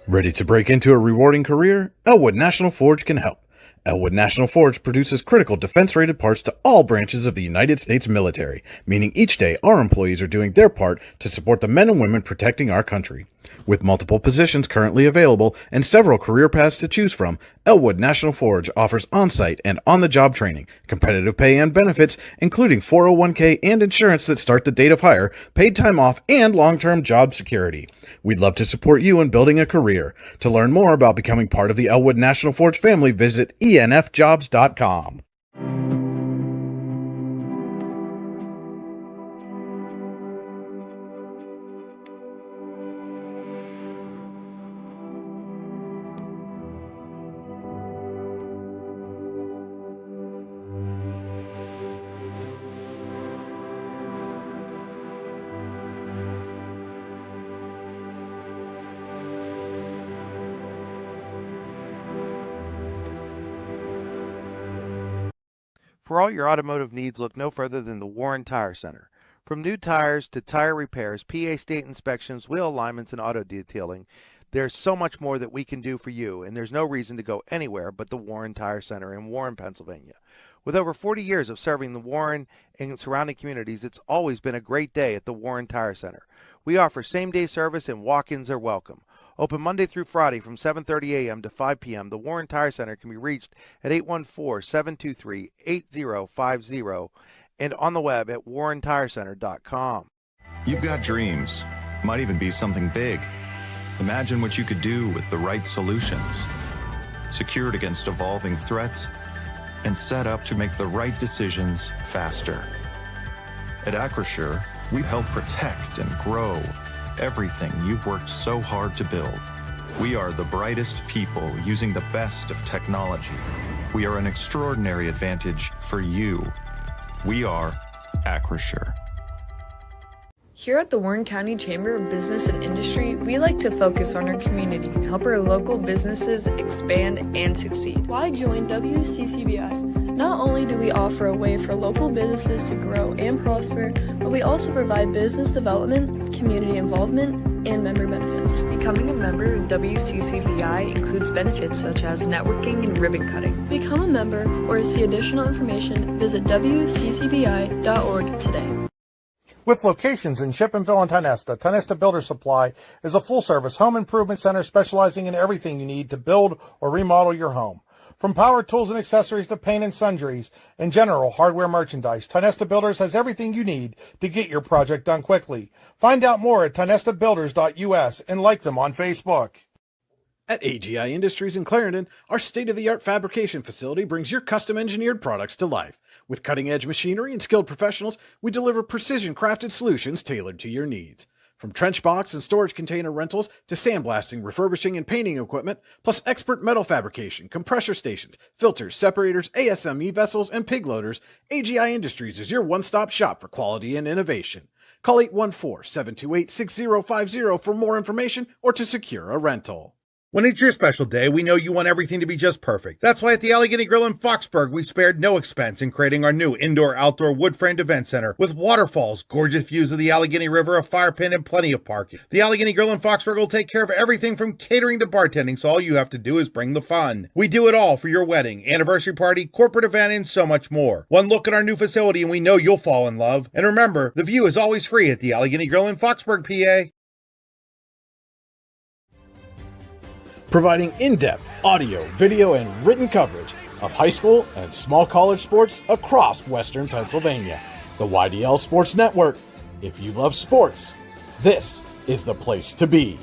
Ready to break into a rewarding career? Elwood National Forge can help. Elwood National Forge produces critical defense-rated parts to all branches of the United States military, meaning each day our employees are doing their part to support the men and women protecting our country. With multiple positions currently available and several career paths to choose from, Elwood National Forge offers on-site and on-the-job training, competitive pay and benefits, including 401k and insurance that start the date of hire, paid time off, and long-term job security. We'd love to support you in building a career. To learn more about becoming part of the Elwood National Forge family, visit enfjobs.com. For all your automotive needs, look no further than the Warren Tire Center. From new tires to tire repairs, PA state inspections, wheel alignments, and auto detailing, there's so much more that we can do for you, and there's no reason to go anywhere but the Warren Tire Center in Warren, Pennsylvania. With over 40 years of serving the Warren and surrounding communities, it's always been a great day at the Warren Tire Center. We offer same-day service and walk-ins are welcome. Open Monday through Friday from 7:30 a.m. to 5 p.m., the Warren Tire Center can be reached at 814-723-8050 and on the web at warrentirecenter.com. You've got dreams. Might even be something big. Imagine what you could do with the right solutions. Secured against evolving threats and set up to make the right decisions faster. At Acrisure, we help protect and grow everything you've worked so hard to build. We are the brightest people using the best of technology. We are an extraordinary advantage for you. We are Acrisure. Here at the Warren County Chamber of Business and Industry, we like to focus on our community, help our local businesses expand and succeed. Why join WCCBI? Not only do we offer a way for local businesses to grow and prosper, but we also provide business development, community involvement, and member benefits. Becoming a member of WCCBI includes benefits such as networking and ribbon cutting. Become a member or to see additional information, visit WCCBI.org today. With locations in Shippenville and Tionesta, Tionesta Builder Supply is a full-service home improvement center specializing in everything you need to build or remodel your home. From power tools and accessories to paint and sundries and general hardware merchandise, Tionesta Builders has everything you need to get your project done quickly. Find out more at tionestabuilders.us and like them on Facebook. At AGI Industries in Clarendon, our state-of-the-art fabrication facility brings your custom-engineered products to life. With cutting-edge machinery and skilled professionals, we deliver precision-crafted solutions tailored to your needs. From trench box and storage container rentals to sandblasting, refurbishing, and painting equipment, plus expert metal fabrication, compressor stations, filters, separators, ASME vessels, and pig loaders, AGI Industries is your one-stop shop for quality and innovation. Call 814-728-6050 for more information or to secure a rental. When it's your special day, we know you want everything to be just perfect. That's why at the Allegheny Grill in Foxburg, we spared no expense in creating our new indoor-outdoor wood-framed event center with waterfalls, gorgeous views of the Allegheny River, a fire pit, and plenty of parking. The Allegheny Grill in Foxburg will take care of everything from catering to bartending, so all you have to do is bring the fun. We do it all for your wedding, anniversary party, corporate event, and so much more. One look at our new facility and we know you'll fall in love. And remember, the view is always free at the Allegheny Grill in Foxburg, PA. Providing in-depth audio, video, and written coverage of high school and small college sports across Western Pennsylvania. The YDL Sports Network. If you love sports, this is the place to be.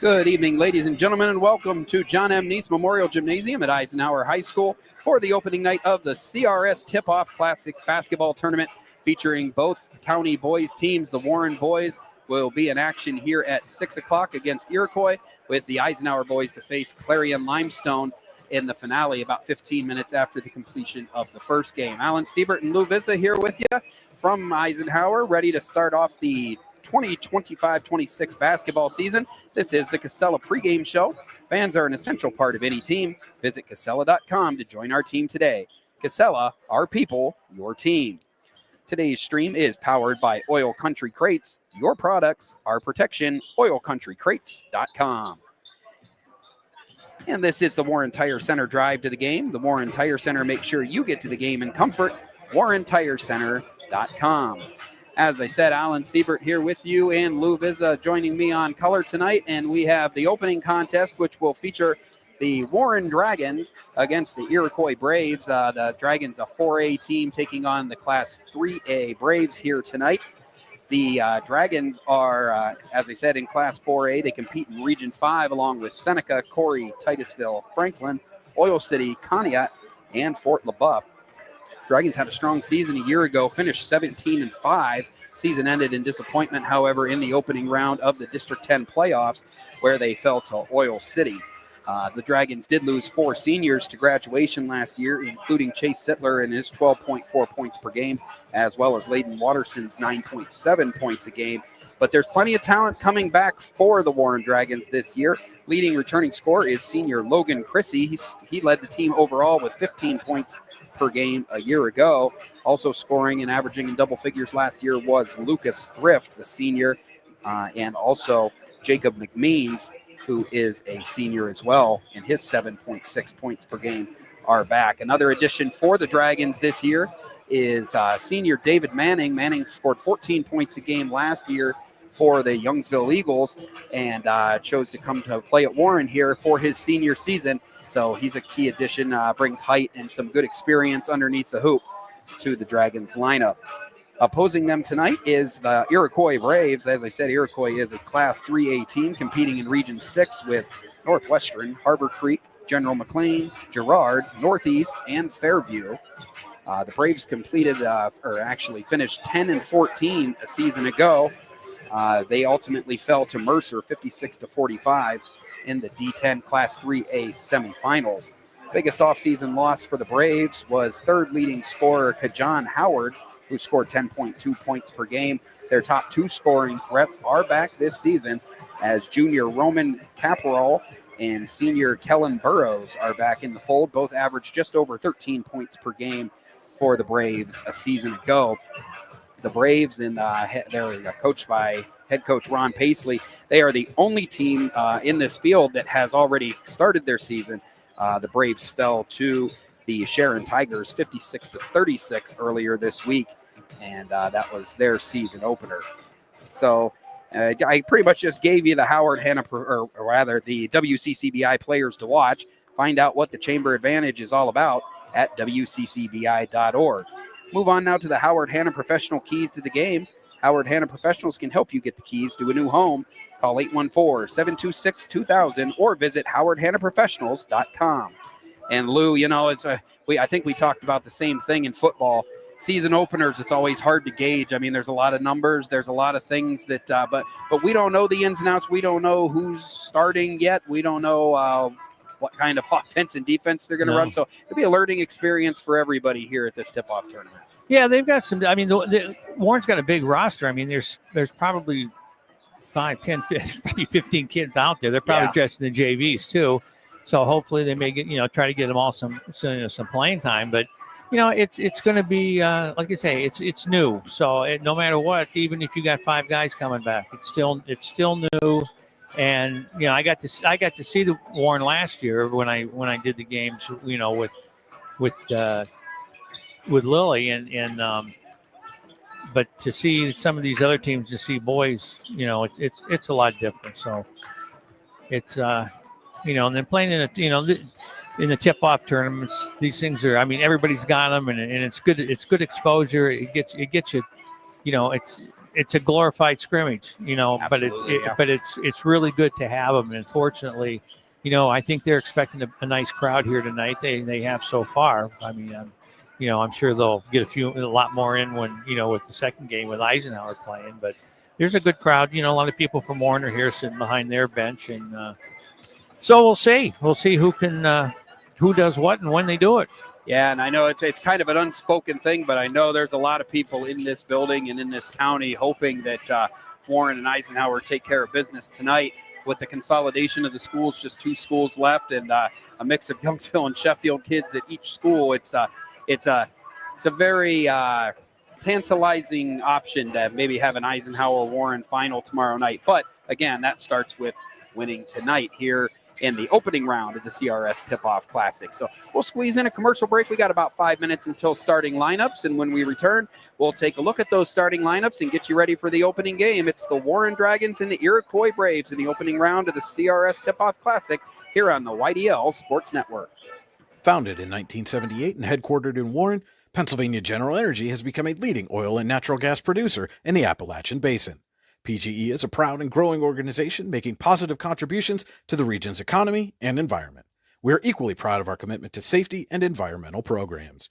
Good evening, ladies and gentlemen, and welcome to John M. Neese Memorial Gymnasium at Eisenhower High School for the opening night of the CRS Tip-Off Classic Basketball Tournament featuring both county boys teams. The Warren boys will be in action here at 6 o'clock against Iroquois, with the Eisenhower boys to face Clarion-Limestone in the finale about 15 minutes after the completion of the first game. Alan Siebert and Lou Vizza here with you from Eisenhower, ready to start off the 2025-26 basketball season. This is the Casella pregame show. Fans are an essential part of any team. Visit Casella.com to join our team today. Casella, our people, your team. Today's stream is powered by Oil Country Crates. Your products, our protection, oilcountrycrates.com. And this is the Warren Tire Center drive to the game. The Warren Tire Center makes sure you get to the game in comfort. WarrenTireCenter.com. As I said, Alan Siebert here with you and Lou Vizza joining me on color tonight. And we have the opening contest, which will feature the Warren Dragons against the Iroquois Braves. The Dragons, a 4A team, taking on the Class 3A Braves here tonight. The Dragons are, as I said, in Class 4A. They compete in Region 5 along with Seneca, Corry, Titusville, Franklin, Oil City, Conneaut, and Fort LaBeouf. Dragons had a strong season a year ago, finished 17-5. Season ended in disappointment, however, in the opening round of the District 10 playoffs, where they fell to Oil City. The Dragons did lose 4 seniors to graduation last year, including Chase Sittler and his 12.4 points per game, as well as Layden Watterson's 9.7 points a game. But there's plenty of talent coming back for the Warren Dragons this year. Leading returning scorer is senior Logan Chrissy. He led the team overall with 15 points per game a year ago. Also scoring and averaging in double figures last year was Lucas Thrift, the senior, and also Jacob McMeans, who is a senior as well, and his 7.6 points per game are back. Another addition for the Dragons this year is senior David Manning. Manning scored 14 points a game last year for the Youngsville Eagles and chose to come to play at Warren here for his senior season. So he's a key addition, brings height and some good experience underneath the hoop to the Dragons lineup. Opposing them tonight is the Iroquois Braves. As I said, Iroquois is a Class 3A team competing in Region 6 with Northwestern, Harbor Creek, General McLean, Girard, Northeast, and Fairview. The Braves completed, or actually finished 10-14 a season ago. They ultimately fell to Mercer 56-45 in the D10 Class 3A semifinals. Biggest offseason loss for the Braves was third leading scorer Kajon Howard, who scored 10.2 points per game. Their top 2 scoring threats are back this season, as junior Roman Caporal and senior Kellen Burrows are back in the fold. Both averaged just over 13 points per game for the Braves a season ago. The Braves, and they're coached by head coach Ron Paisley. They are the only team in this field that has already started their season. The Braves fell to the Sharon Tigers 56-36 earlier this week, and that was their season opener. So I pretty much just gave you the Howard Hanna, or rather the WCCBI players to watch. Find out what the Chamber Advantage is all about at WCCBI.org. Move on now to the Howard Hanna Professional Keys to the Game. Howard Hanna Professionals can help you get the keys to a new home. Call 814-726-2000 or visit howardhannaprofessionals.com. And Lou, you know, I think we talked about the same thing in football. Season openers, it's always hard to gauge. I mean, there's a lot of numbers, there's a lot of things that, but we don't know the ins and outs. We don't know who's starting yet. We don't know what kind of offense and defense they're going to run. So it'll be a learning experience for everybody here at this tip-off tournament. Yeah, they've got some. I mean, Warren's got a big roster. I mean, there's probably 5, 10, probably 15 kids out there. They're probably dressed in the JVs too. So hopefully they may get, try to get them all some playing time. But it's going to be like I say, it's new. So no matter what, even if you got 5 guys coming back, it's still new. And I got to see the Warren last year when I did the games, with Lily and but to see some of these other teams, to see boys, it's a lot different. So it's and then playing in in the tip-off tournaments, these things are. I mean, everybody's got them, and it's good. It's good exposure. It gets you. It's a glorified scrimmage. But it's really good to have them. And unfortunately, I think they're expecting a nice crowd here tonight. They have so far. I mean, I'm sure they'll get a lot more in when with the second game with Eisenhower playing. But there's a good crowd. A lot of people from Warren are here sitting behind their bench, and so we'll see. We'll see who can. Who does what and when they do it. Yeah, and I know it's kind of an unspoken thing, but I know there's a lot of people in this building and in this county hoping that Warren and Eisenhower take care of business tonight with the consolidation of the schools, just 2 schools left, and a mix of Youngsville and Sheffield kids at each school. It's a very tantalizing option to maybe have an Eisenhower Warren final tomorrow night. But again, that starts with winning tonight here in the opening round of the CRS Tip-Off Classic. So we'll squeeze in a commercial break. We got about 5 minutes until starting lineups, and when we return, we'll take a look at those starting lineups and get you ready for the opening game. It's the Warren Dragons and the Iroquois Braves in the opening round of the CRS Tip-Off Classic here on the YDL Sports Network. Founded in 1978 and headquartered in Warren, Pennsylvania General Energy has become a leading oil and natural gas producer in the Appalachian Basin. PGE is a proud and growing organization making positive contributions to the region's economy and environment. We are equally proud of our commitment to safety and environmental programs.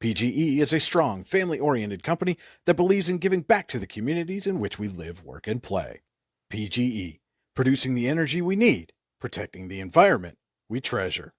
PGE is a strong, family-oriented company that believes in giving back to the communities in which we live, work, and play. PGE, producing the energy we need, protecting the environment we treasure.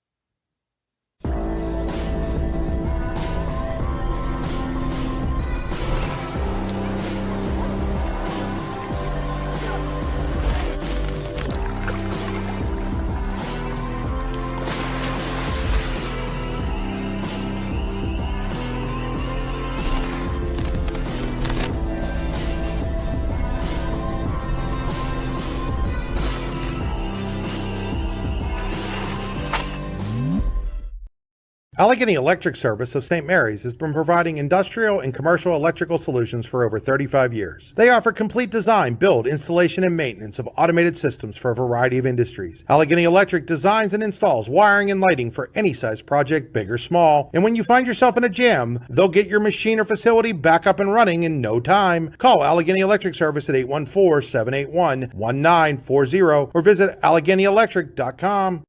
Allegheny Electric Service of St. Mary's has been providing industrial and commercial electrical solutions for over 35 years. They offer complete design, build, installation, and maintenance of automated systems for a variety of industries. Allegheny Electric designs and installs wiring and lighting for any size project, big or small. And when you find yourself in a jam, they'll get your machine or facility back up and running in no time. Call Allegheny Electric Service at 814-781-1940 or visit AlleghenyElectric.com.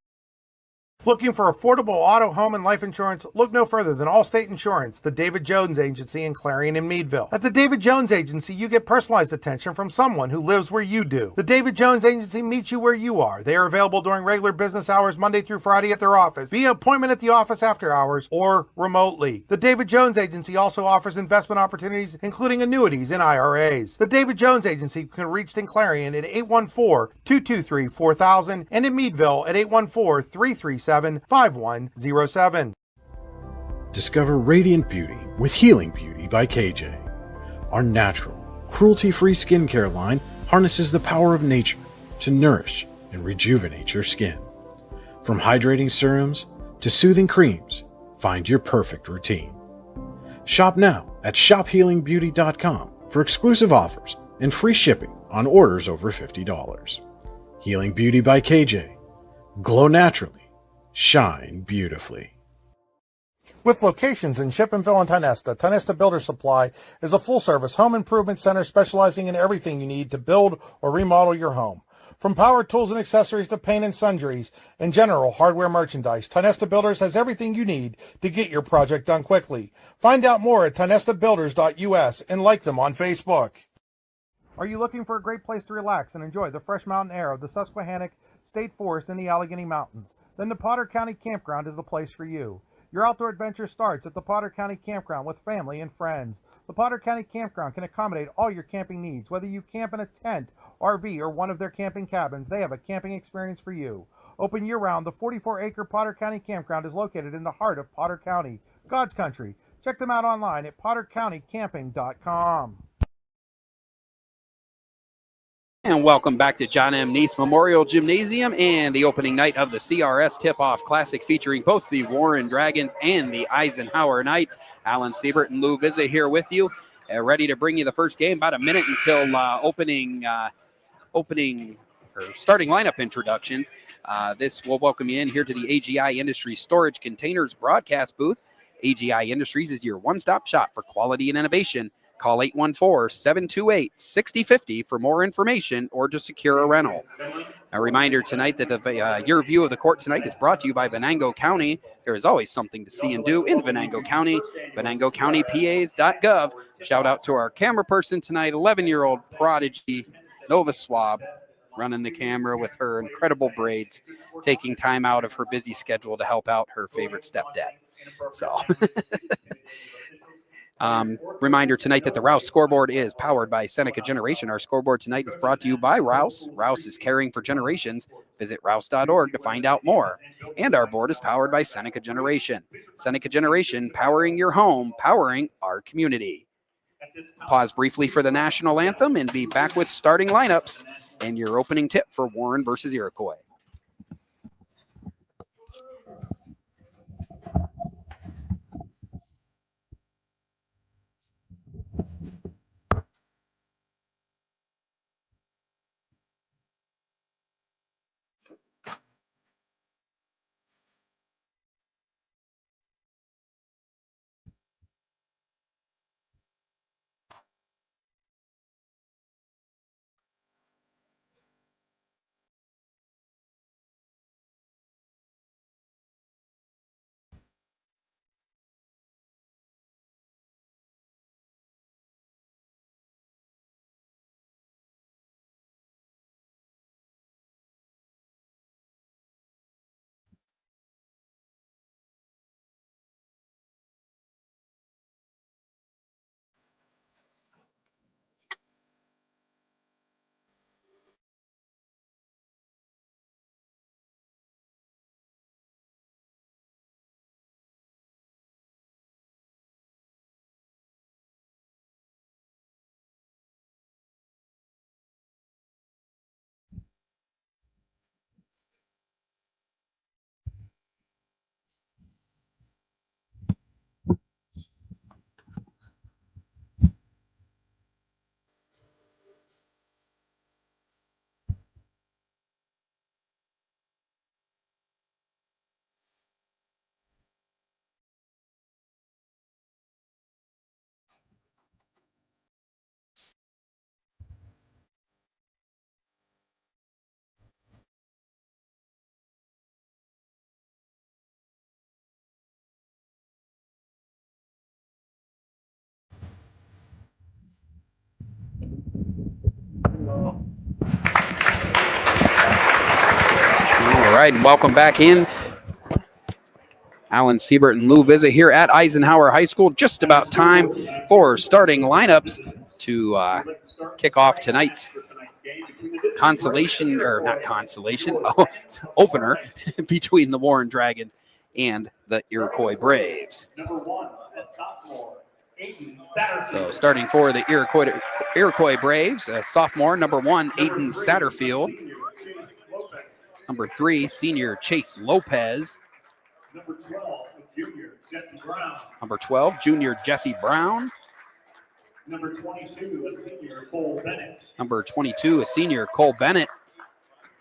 Looking for affordable auto, home, and life insurance? Look no further than Allstate Insurance, the David Jones Agency in Clarion and Meadville. At the David Jones Agency, you get personalized attention from someone who lives where you do. The David Jones Agency meets you where you are. They are available during regular business hours Monday through Friday at their office, via appointment at the office after hours, or remotely. The David Jones Agency also offers investment opportunities, including annuities and IRAs. The David Jones Agency can be reached in Clarion at 814-223-4000 and in Meadville at 814-337-5107. Discover radiant beauty with Healing Beauty by KJ. Our natural, cruelty-free skincare line harnesses the power of nature to nourish and rejuvenate your skin. From hydrating serums to soothing creams, find your perfect routine. Shop now at shophealingbeauty.com for exclusive offers and free shipping on orders over $50. Healing Beauty by KJ. Glow naturally. Shine beautifully. With locations in Shippenville and Tionesta, Tionesta Builder Supply is a full-service home improvement center specializing in everything you need to build or remodel your home. From power tools and accessories to paint and sundries and general hardware merchandise, Tionesta Builders has everything you need to get your project done quickly. Find out more at tionestabuilders.us and like them on Facebook. Are you looking for a great place to relax and enjoy the fresh mountain air of the Susquehannock State Forest in the Allegheny Mountains? Then the Potter County Campground is the place for you. Your outdoor adventure starts at the Potter County Campground with family and friends. The Potter County Campground can accommodate all your camping needs. Whether you camp in a tent, RV, or one of their camping cabins, they have a camping experience for you. Open year-round, the 44-acre Potter County Campground is located in the heart of Potter County, God's country. Check them out online at pottercountycamping.com. And welcome back to John M. Neese Memorial Gymnasium and the opening night of the CRS Tip-Off Classic featuring both the Warren Dragons and the Eisenhower Knights. Alan Siebert and Lou Vizza here with you, ready to bring you the first game. About a minute until starting lineup introductions. This will welcome you in here to the AGI Industries Storage Containers broadcast booth. AGI Industries is your one-stop shop for quality and innovation. Call 814-728-6050 for more information or to secure a rental. A reminder tonight that your view of the court tonight is brought to you by Venango County. There is always something to see and do in Venango County. VenangoCountyPAs.gov. Shout out to our camera person tonight, 11-year-old prodigy Nova Swab, running the camera with her incredible braids, taking time out of her busy schedule to help out her favorite stepdad. So... Reminder tonight that the Rouse scoreboard is powered by Seneca Generation. Our scoreboard tonight is brought to you by Rouse. Rouse is caring for generations. Visit rouse.org to find out more. And our board is powered by Seneca Generation. Seneca Generation, powering your home, powering our community. pause briefly for the national anthem and be back with starting lineups and your opening tip for Warren versus Iroquois. All right, welcome back in. Alan Siebert and Lou Vizza here at Eisenhower High School. Just about time for starting lineups to kick off tonight's opener between the Warren Dragons and the Iroquois Braves. So starting for the Iroquois Braves, sophomore, number 1, Aiden Satterfield. Number 3, senior Chase Lopez. Number 12, junior Jesse Brown. Number 22, a senior Cole Bennett. Number 22, a senior Cole Bennett.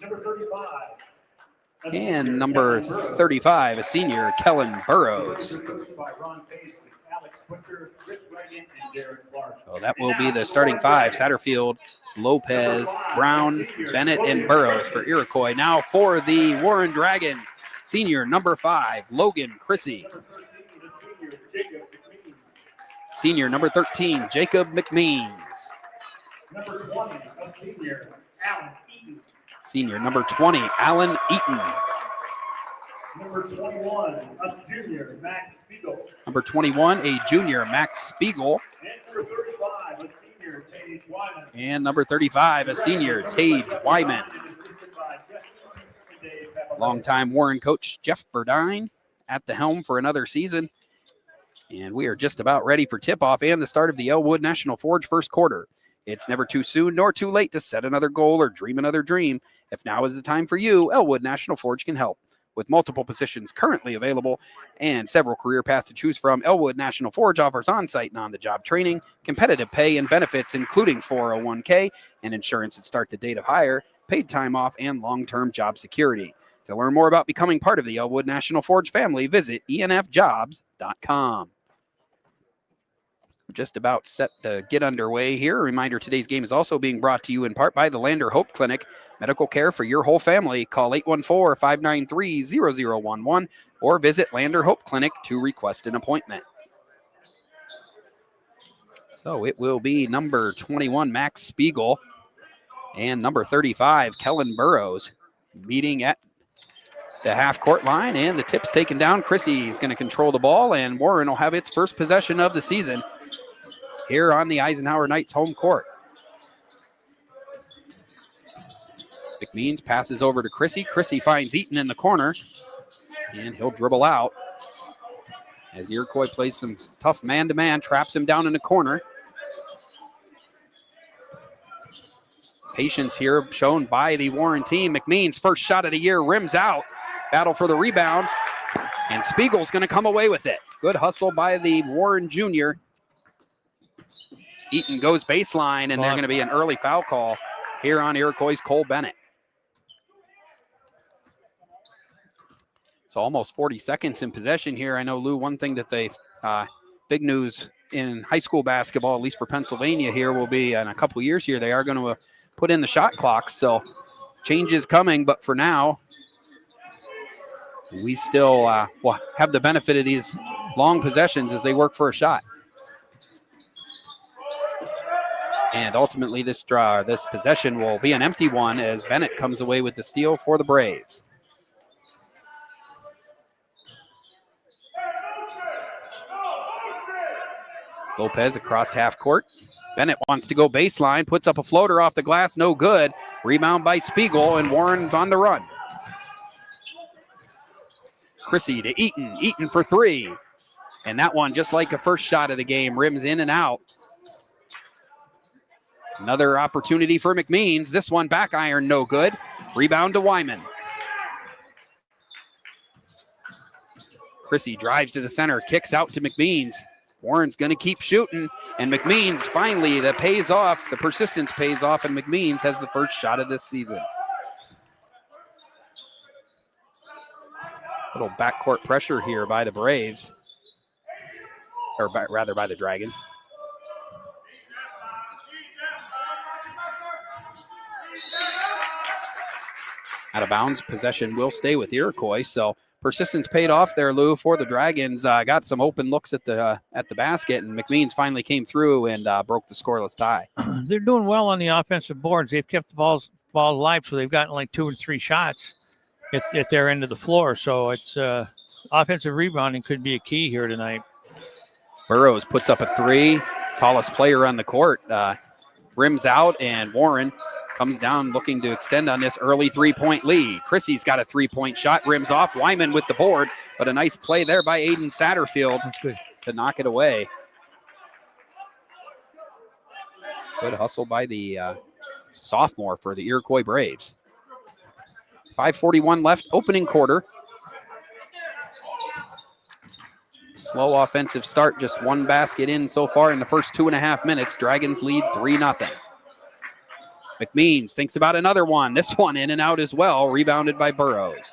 Number 35. And number 35, a senior Kellen Burrows. So that will be the starting 5, Satterfield, Lopez, Brown, Bennett, and Burrows for Iroquois. Now for the Warren Dragons, senior number 5, Logan Chrissy. Senior number 13, Jacob McMeans. Number 20, a senior, Alan Eaton. Senior number 20, Alan Eaton. Number 21, a junior, Max Spiegel. Number 21, a junior, Max Spiegel. And number 35, a senior, Tage Wyman. And number 35, a senior, Tage Wyman. Longtime Warren coach Jeff Burdine at the helm for another season. And we are just about ready for tip-off and the start of the Elwood National Forge first quarter. It's never too soon nor too late to set another goal or dream another dream. If now is the time for you, Elwood National Forge can help. With multiple positions currently available and several career paths to choose from, Elwood National Forge offers on-site and on-the-job training, competitive pay and benefits, including 401k and insurance at start the date of hire, paid time off, and long-term job security. To learn more about becoming part of the Elwood National Forge family, visit enfjobs.com. We're just about set to get underway here. A reminder, today's game is also being brought to you in part by the Lander Hope Clinic. Medical care for your whole family. Call 814-593-0011 or visit Lander Hope Clinic to request an appointment. So it will be number 21, Max Spiegel, and number 35, Kellen Burrows, meeting at the half-court line, and the tip's taken down. Chrissy is going to control the ball, and Warren will have its first possession of the season here on the Eisenhower Knights home court. McMeans passes over to Chrissy. Chrissy finds Eaton in the corner, and he'll dribble out as Iroquois plays some tough man-to-man, traps him down in the corner. Patience here shown by the Warren team. McMeans, first shot of the year, rims out. Battle for the rebound. And Spiegel's going to come away with it. Good hustle by the Warren junior. Eaton goes baseline, and there's going to be an early foul call here on Iroquois' Cole Bennett. So almost 40 seconds in possession here. I know, Lou, one thing that they, big news in high school basketball, at least for Pennsylvania here, will be in a couple years here, they are going to put in the shot clock. So change is coming, but for now, we still will have the benefit of these long possessions as they work for a shot. And ultimately, this possession will be an empty one as Bennett comes away with the steal for the Braves. Lopez across half court. Bennett wants to go baseline, puts up a floater off the glass, no good. Rebound by Spiegel, and Warren's on the run. Chrissy to Eaton. Eaton for three. And that one, just like the first shot of the game, rims in and out. Another opportunity for McMeans. This one back iron, no good. Rebound to Wyman. Chrissy drives to the center, kicks out to McMeans. Warren's going to keep shooting, and McMeans finally, that pays off. The persistence pays off, and McMeans has the first shot of this season. Little backcourt pressure here by the Braves, or rather by the Dragons. Out of bounds, possession will stay with Iroquois, so persistence paid off there, Lou, for the Dragons. Got some open looks at the basket, and McMeans finally came through and broke the scoreless tie. They're doing well on the offensive boards. They've kept the ball alive, so they've gotten like 2 or 3 shots at their end of the floor. So it's offensive rebounding could be a key here tonight. Burrows puts up a three, tallest player on the court. Rims out, and Warren comes down looking to extend on this early 3-point lead. Chrissy's got a 3-point shot, rims off. Wyman with the board, but a nice play there by Aiden Satterfield to knock it away. Good hustle by the sophomore for the Iroquois Braves. 5:41 left, opening quarter. Slow offensive start, just one basket in so far in the first 2.5 minutes. Dragons lead 3-0. McMeans thinks about another one. This one in and out as well, rebounded by Burrows.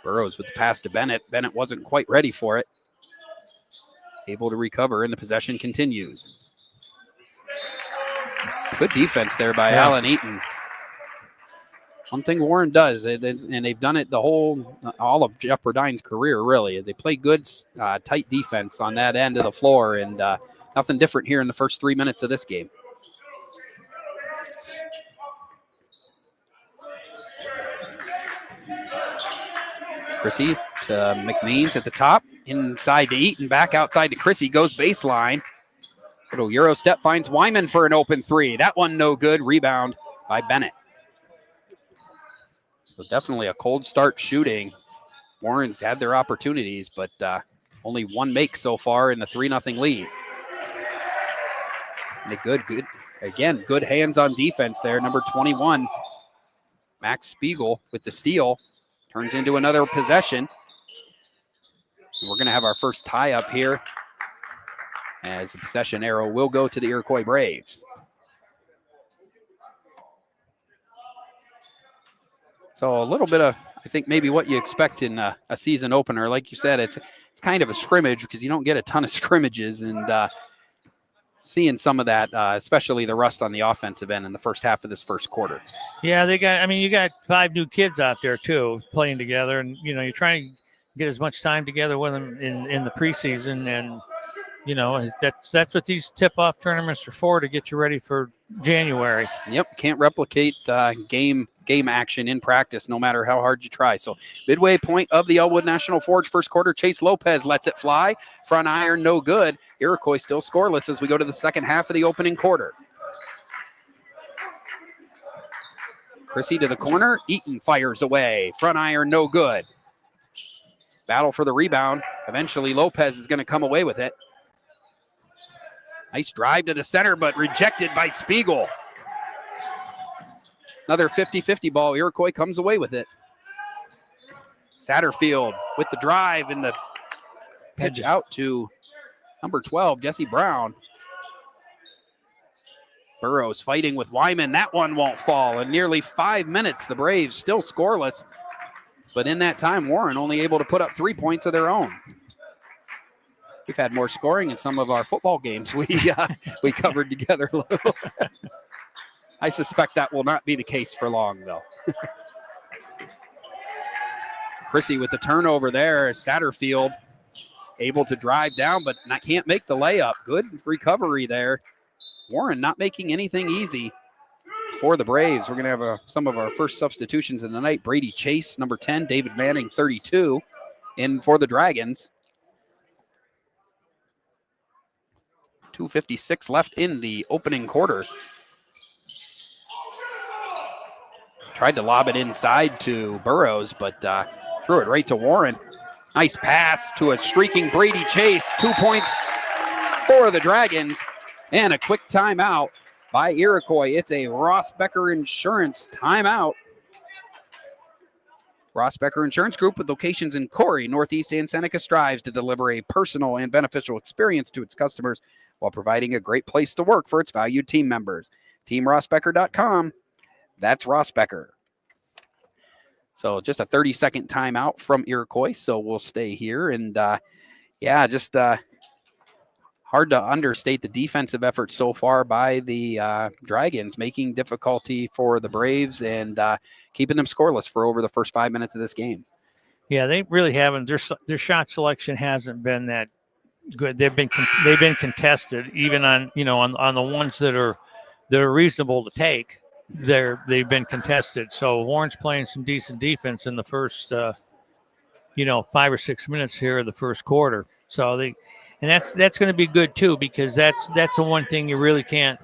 Burrows with the pass to Bennett. Bennett wasn't quite ready for it. Able to recover, and the possession continues. Good defense there by Alan Eaton. One thing Warren does, and they've done it all of Jeff Burdine's career, really. They play good, tight defense on that end of the floor, and nothing different here in the first 3 minutes of this game. Chrissy to McMeans at the top, inside to Eaton, back outside to Chrissy, goes baseline. Little Euro step finds Wyman for an open three. That one no good, rebound by Bennett. So definitely a cold start shooting. Warren's had their opportunities, but only one make so far in the 3-0 lead. And good hands on defense there. Number 21, Max Spiegel with the steal. Turns into another possession. And we're going to have our first tie up here as the possession arrow will go to the Iroquois Braves. So a little bit of, I think, maybe what you expect in a season opener. Like you said, it's kind of a scrimmage because you don't get a ton of scrimmages, and seeing some of that, especially the rust on the offensive end in the first half of this first quarter. Yeah, you got 5 new kids out there too playing together, and you're trying to get as much time together with them in the preseason, and that's what these tip-off tournaments are for, to get you ready for January. Yep, can't replicate game action in practice no matter how hard you try. So midway point of the Elwood National Forge first quarter, Chase Lopez lets it fly. Front iron, no good. Iroquois still scoreless as we go to the second half of the opening quarter. Chrissy to the corner. Eaton fires away. Front iron, no good. Battle for the rebound. Eventually, Lopez is going to come away with it. Nice drive to the center, but rejected by Spiegel. Another 50-50 ball. Iroquois comes away with it. Satterfield with the drive and the pitch out to number 12, Jesse Brown. Burrows fighting with Wyman. That one won't fall. In nearly 5 minutes, the Braves still scoreless. But in that time, Warren only able to put up 3 points of their own. We've had more scoring in some of our football games we covered together, Lou. I suspect that will not be the case for long, though. Chrissy with the turnover there. Satterfield able to drive down, but can't make the layup. Good recovery there. Warren not making anything easy for the Braves. We're going to have some of our first substitutions of the night. Brady Chase, number 10, David Manning, 32, in for the Dragons. 2:56 left in the opening quarter. Tried to lob it inside to Burrows, but threw it right to Warren. Nice pass to a streaking Brady Chase. 2 points for the Dragons. And a quick timeout by Iroquois. It's a Ross Becker Insurance timeout. Ross Becker Insurance Group, with locations in Corey, Northeast, and Seneca, strives to deliver a personal and beneficial experience to its customers while providing a great place to work for its valued team members. TeamRossBecker.com. That's Ross Becker. So just a 30-second timeout from Iroquois, so we'll stay here. And, just hard to understate the defensive effort so far by the Dragons, making difficulty for the Braves and keeping them scoreless for over the first 5 minutes of this game. Yeah, they really haven't. Their shot selection hasn't been that good. They've been contested, even on the ones that are reasonable to take. They've been contested. So Warren's playing some decent defense in the first 5 or 6 minutes here of the first quarter. So and that's going to be good too, because that's the one thing you really can't,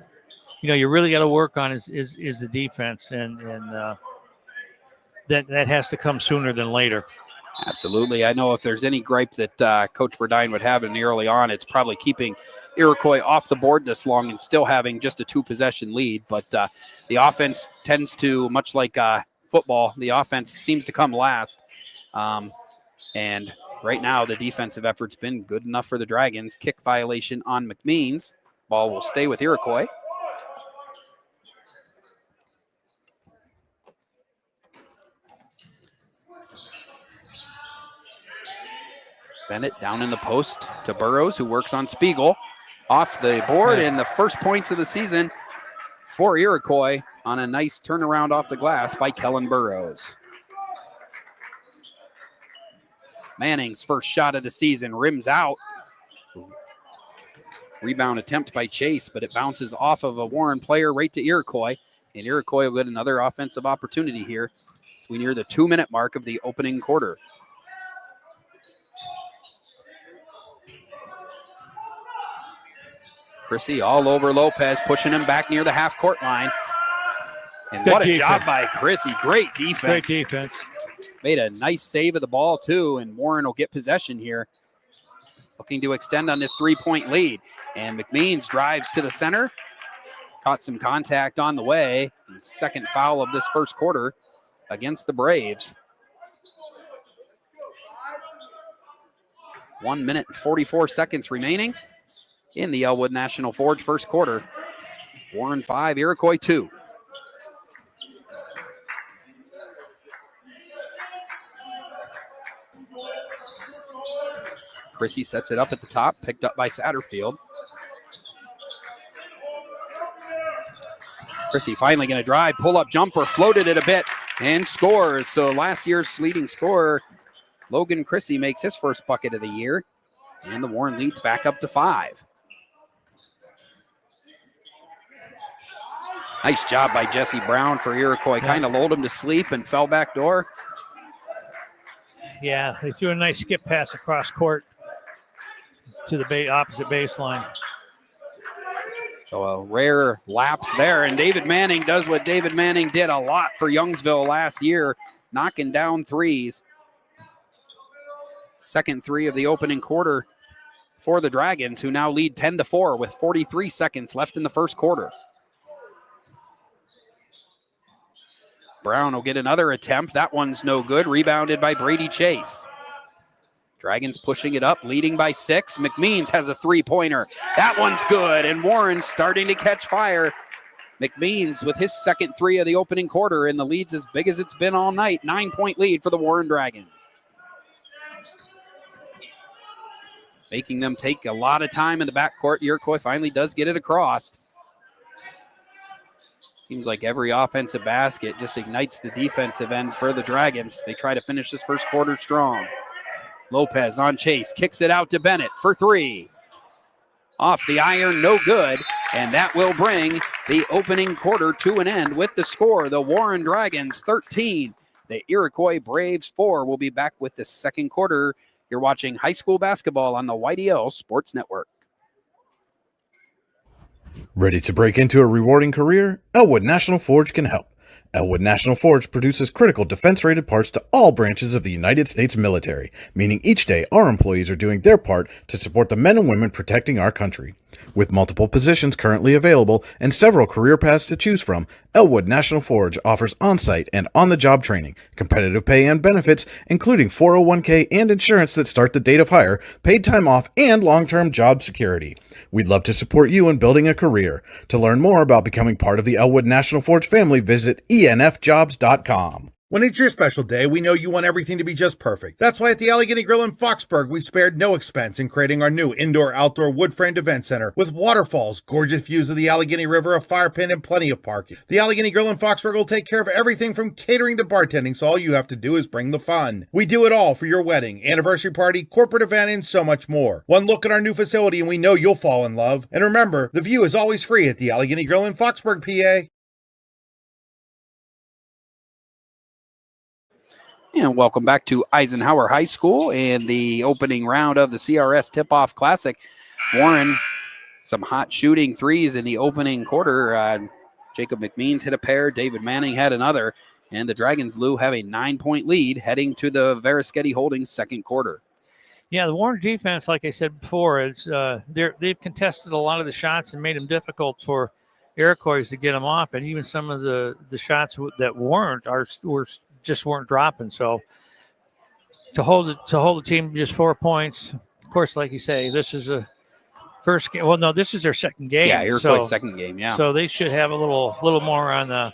you really got to work on is the defense, and that has to come sooner than later. Absolutely. I know if there's any gripe that Coach Burdine would have in the early on, it's probably keeping Iroquois off the board this long and still having just a 2-possession lead. But the offense tends to, much like football, the offense seems to come last. And right now, the defensive effort's been good enough for the Dragons. Kick violation on McMeans. Ball will stay with Iroquois. Bennett down in the post to Burrows, who works on Spiegel. Off the board, and the first points of the season for Iroquois on a nice turnaround off the glass by Kellen Burrows. Manning's first shot of the season rims out. Rebound attempt by Chase, but it bounces off of a Warren player right to Iroquois. And Iroquois will get another offensive opportunity here as we near the 2-minute mark of the opening quarter. Chrissy all over Lopez, pushing him back near the half-court line. And Good what a defense. job by Chrissy. Great defense. Great defense. Made a nice save of the ball, too, and Warren will get possession here. Looking to extend on this 3-point lead. And McMeans drives to the center. Caught some contact on the way. And second foul of this first quarter against the Braves. 1 minute and 44 seconds remaining in the Elwood National Forge first quarter. Warren 5, Iroquois 2. Chrissy sets it up at the top, picked up by Satterfield. Chrissy finally going to drive, pull-up jumper, floated it a bit, and scores. So last year's leading scorer, Logan Chrissy, makes his first bucket of the year, and the Warren leads back up to 5. Nice job by Jesse Brown for Iroquois. Kind of lulled him to sleep and fell back door. Yeah, they threw a nice skip pass across court to the opposite baseline. So a rare lapse there, and David Manning does what David Manning did a lot for Youngsville last year, knocking down threes. second three of the opening quarter for the Dragons, who now lead 10-4 with 43 seconds left in the first quarter. Brown will get another attempt. That one's no good. Rebounded by Brady Chase. Dragons pushing it up, leading by 6. McMeans has a three-pointer. That one's good, and Warren starting to catch fire. McMeans with his second three of the opening quarter, and the lead's as big as it's been all night. 9-point lead for the Warren Dragons. Making them take a lot of time in the backcourt. Iroquois finally does get it across. Seems like every offensive basket just ignites the defensive end for the Dragons. They try to finish this first quarter strong. Lopez on Chase, kicks it out to Bennett for three. Off the iron, no good, and that will bring the opening quarter to an end with the score. The Warren Dragons 13, the Iroquois Braves 4. We'll be back with the second quarter. You're watching high school basketball on the YDL Sports Network. Ready to break into a rewarding career? Elwood National Forge can help. Elwood National Forge produces critical defense-rated parts to all branches of the United States military, meaning each day our employees are doing their part to support the men and women protecting our country. With multiple positions currently available and several career paths to choose from, Elwood National Forge offers on-site and on-the-job training, competitive pay and benefits, including 401k and insurance that start the date of hire, paid time off, and long-term job security. We'd love to support you in building a career. To learn more about becoming part of the Elwood National Forge family, visit enfjobs.com. When it's your special day, we know you want everything to be just perfect. That's why at the Allegheny Grill in Foxburg, we spared no expense in creating our new indoor-outdoor wood-framed event center with waterfalls, gorgeous views of the Allegheny River, a fire pit, and plenty of parking. The Allegheny Grill in Foxburg will take care of everything from catering to bartending, so all you have to do is bring the fun. We do it all for your wedding, anniversary party, corporate event, and so much more. One look at our new facility and we know you'll fall in love. And remember, the view is always free at the Allegheny Grill in Foxburg, PA. And welcome back to Eisenhower High School and the opening round of the CRS Tip-Off Classic. Warren, some hot shooting threes in the opening quarter. Jacob McMeans hit a pair. David Manning had another. And the Dragons, Lou, have a 9-point lead heading to the Veriskety Holdings second quarter. Yeah, the Warren defense, like I said before, is they've contested a lot of the shots and made them difficult for Iroquois to get them off. And even some of the shots that weren't just weren't dropping. So to hold the team just 4 points, of course, like you say, this is a first game. Well, no, this is their second game. Yeah, Iroquois' second game. Yeah. So they should have a little more on the.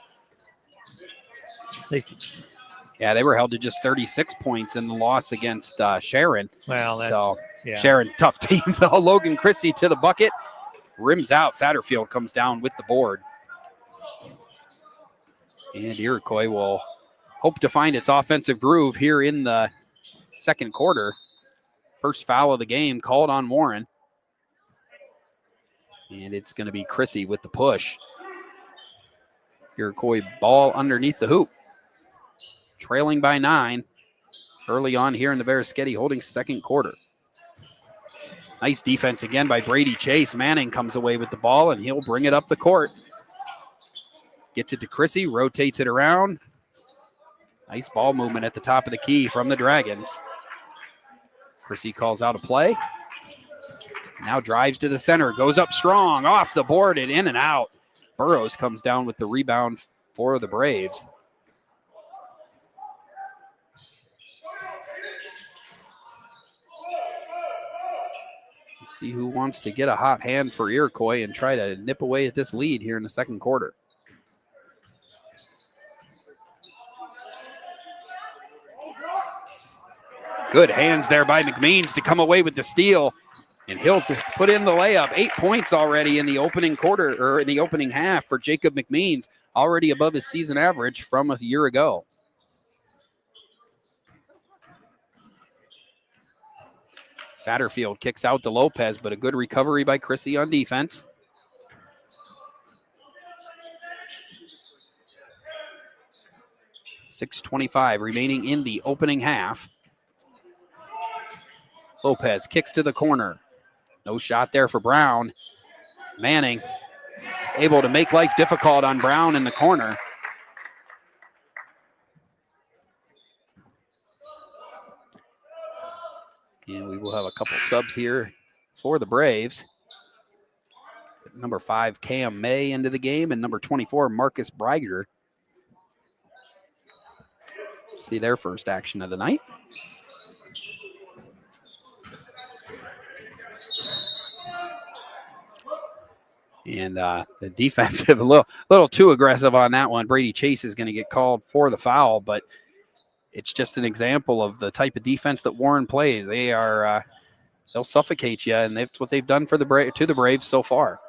They were held to just 36 points in the loss against Sharon. Well, Sharon's tough team. Logan Christie to the bucket, rims out. Satterfield comes down with the board, and Iroquois will hope to find its offensive groove here in the second quarter. First foul of the game called on Warren. And it's going to be Chrissy with the push. Iroquois ball underneath the hoop. Trailing by 9 early on here in the Veriskety Holdings second quarter. Nice defense again by Brady Chase. Manning comes away with the ball, and he'll bring it up the court. Gets it to Chrissy, rotates it around. Nice ball movement at the top of the key from the Dragons. Chrissy calls out a play. Now drives to the center, goes up strong, off the board and in and out. Burrows comes down with the rebound for the Braves. Let's see who wants to get a hot hand for Iroquois and try to nip away at this lead here in the second quarter. Good hands there by McMeans to come away with the steal. And he'll put in the layup. 8 points already in the opening quarter, or in the opening half for Jacob McMeans, already above his season average from a year ago. Satterfield kicks out to Lopez, but a good recovery by Chrissy on defense. .6:25 remaining in the opening half. Lopez kicks to the corner. No shot there for Brown. Manning able to make life difficult on Brown in the corner. And we will have a couple subs here for the Braves. Number 5, Cam May into the game, and number 24, Marcus Breiger. See their first action of the night. And the defensive, a little too aggressive on that one. Brady Chase is going to get called for the foul, but it's just an example of the type of defense that Warren plays. They are they'll suffocate you, and that's what they've done for the Braves so far.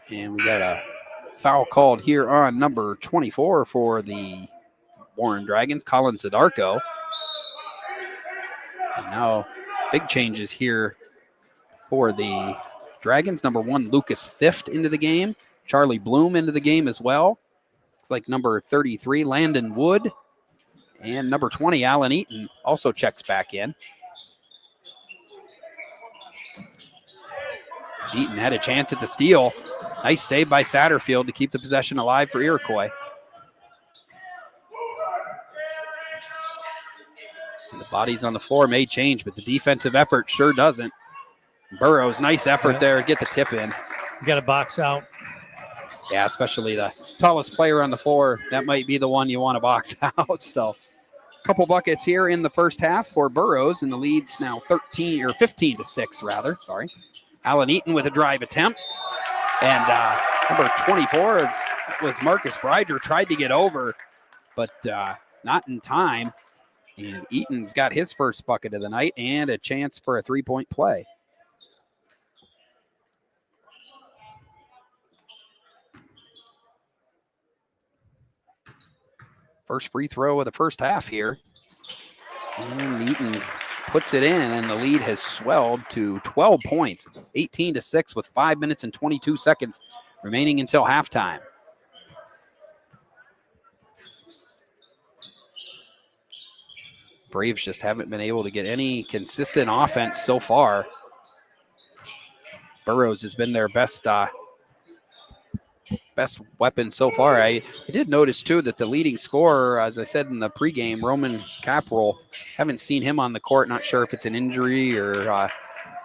And we got a foul called here on number 24 for the Warren Dragons, Colin Zadarko. And now big changes here for the Dragons. Number 1, Lucas Thift into the game. Charlie Bloom into the game as well. Looks like number 33, Landon Wood. And number 20, Alan Eaton, also checks back in. Eaton had a chance at the steal. Nice save by Satterfield to keep the possession alive for Iroquois. And the bodies on the floor may change, but the defensive effort sure doesn't. Burrows, nice effort there. Get the tip in. You got to box out. Yeah, especially the tallest player on the floor. That might be the one you want to box out. So a couple buckets here in the first half for Burrows, and the lead's now 15-6 rather. Sorry. Alan Eaton with a drive attempt. And number 24 was Marcus Breider, tried to get over, but not in time. And Eaton's got his first bucket of the night and a chance for a three-point play. First free throw of the first half here. And Eaton puts it in, and the lead has swelled to 12 points, 18-6 with 5 minutes and 22 seconds remaining until halftime. Braves just haven't been able to get any consistent offense so far. Burrows has been their best weapon so far. I did notice, too, that the leading scorer, as I said in the pregame, Roman Caprol, haven't seen him on the court. Not sure if it's an injury or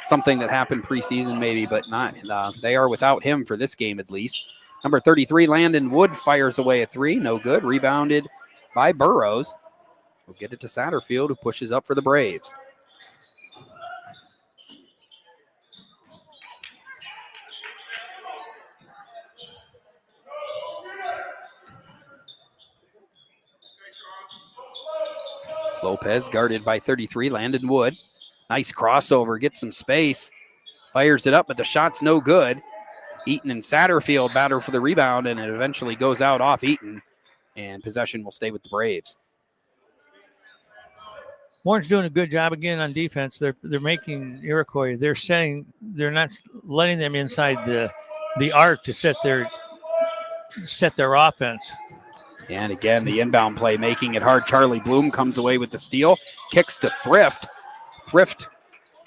something that happened preseason maybe, but not. They are without him for this game at least. Number 33, Landon Wood, fires away a three. No good. Rebounded by Burrows. We'll get it to Satterfield, who pushes up for the Braves. Lopez guarded by 33, Landon Wood. Nice crossover, gets some space. Fires it up, but the shot's no good. Eaton and Satterfield battle for the rebound, and it eventually goes out off Eaton, and possession will stay with the Braves. Warren's doing a good job again on defense. They're making Iroquois. They're not letting them inside the arc to set their offense. And again, the inbound play making it hard. Charlie Bloom comes away with the steal, kicks to Thrift. Thrift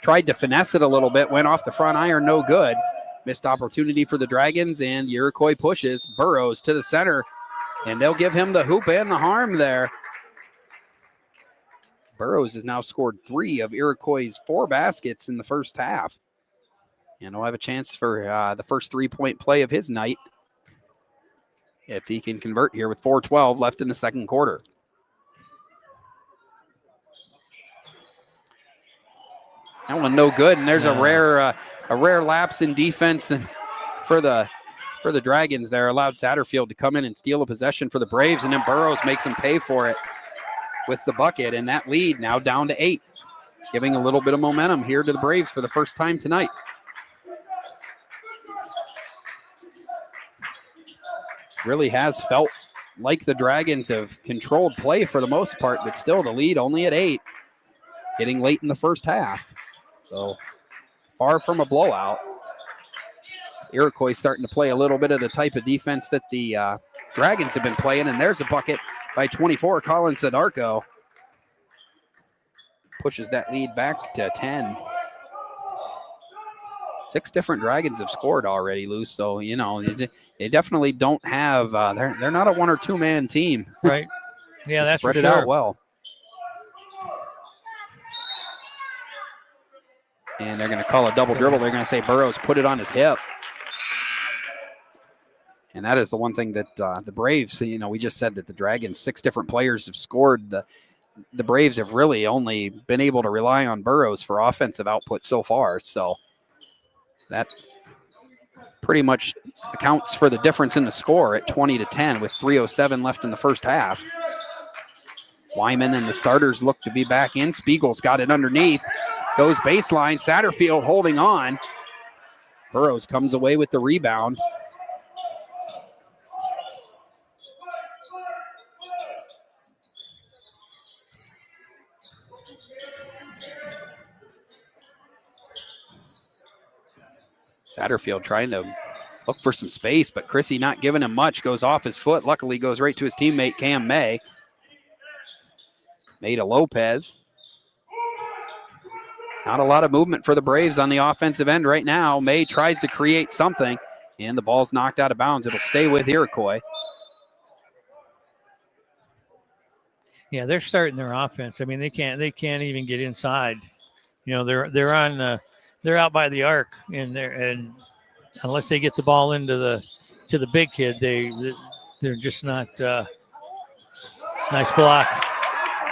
tried to finesse it a little bit, went off the front iron, no good. Missed opportunity for the Dragons, and Iroquois pushes. Burrows to the center, and they'll give him the hoop and the harm there. Burrows has now scored 3 of Iroquois' 4 baskets in the first half. And he'll have a chance for the first 3-point play of his night if he can convert here with 4:12 left in the second quarter. That one no good, and there's a rare lapse in defense for the Dragons there. Allowed Satterfield to come in and steal a possession for the Braves, and then Burrows makes them pay for it with the bucket, and that lead now down to 8, giving a little bit of momentum here to the Braves for the first time tonight. Really has felt like the Dragons have controlled play for the most part, but still the lead only at 8, getting late in the first half. So far from a blowout. Iroquois starting to play a little bit of the type of defense that the Dragons have been playing, and there's a bucket by 24, Colin Zadarko. Pushes that lead back to 10. 6 different Dragons have scored already, Lou, so, you they definitely don't have. They're not a 1 or 2 man team. Right. Yeah, that's spread for it sure. out well. And they're going to call a double dribble. They're going to say Burrows put it on his hip. And that is the one thing that the Braves, we just said that the Dragons, 6 different players have scored. The Braves have really only been able to rely on Burrows for offensive output so far. So that pretty much accounts for the difference in the score at 20-10 with 3:07 left in the first half. Wyman and the starters look to be back in. Spiegel's got it underneath. Goes baseline. Satterfield holding on. Burrows comes away with the rebound. Satterfield trying to look for some space, but Chrissy not giving him much. Goes off his foot. Luckily goes right to his teammate Cam May. May to Lopez. Not a lot of movement for the Braves on the offensive end right now. May tries to create something, and the ball's knocked out of bounds. It'll stay with Iroquois. Yeah, they're starting their offense. I mean, they can't even get inside. They're out by the arc, and unless they get the ball into the big kid, they're just not. Nice block.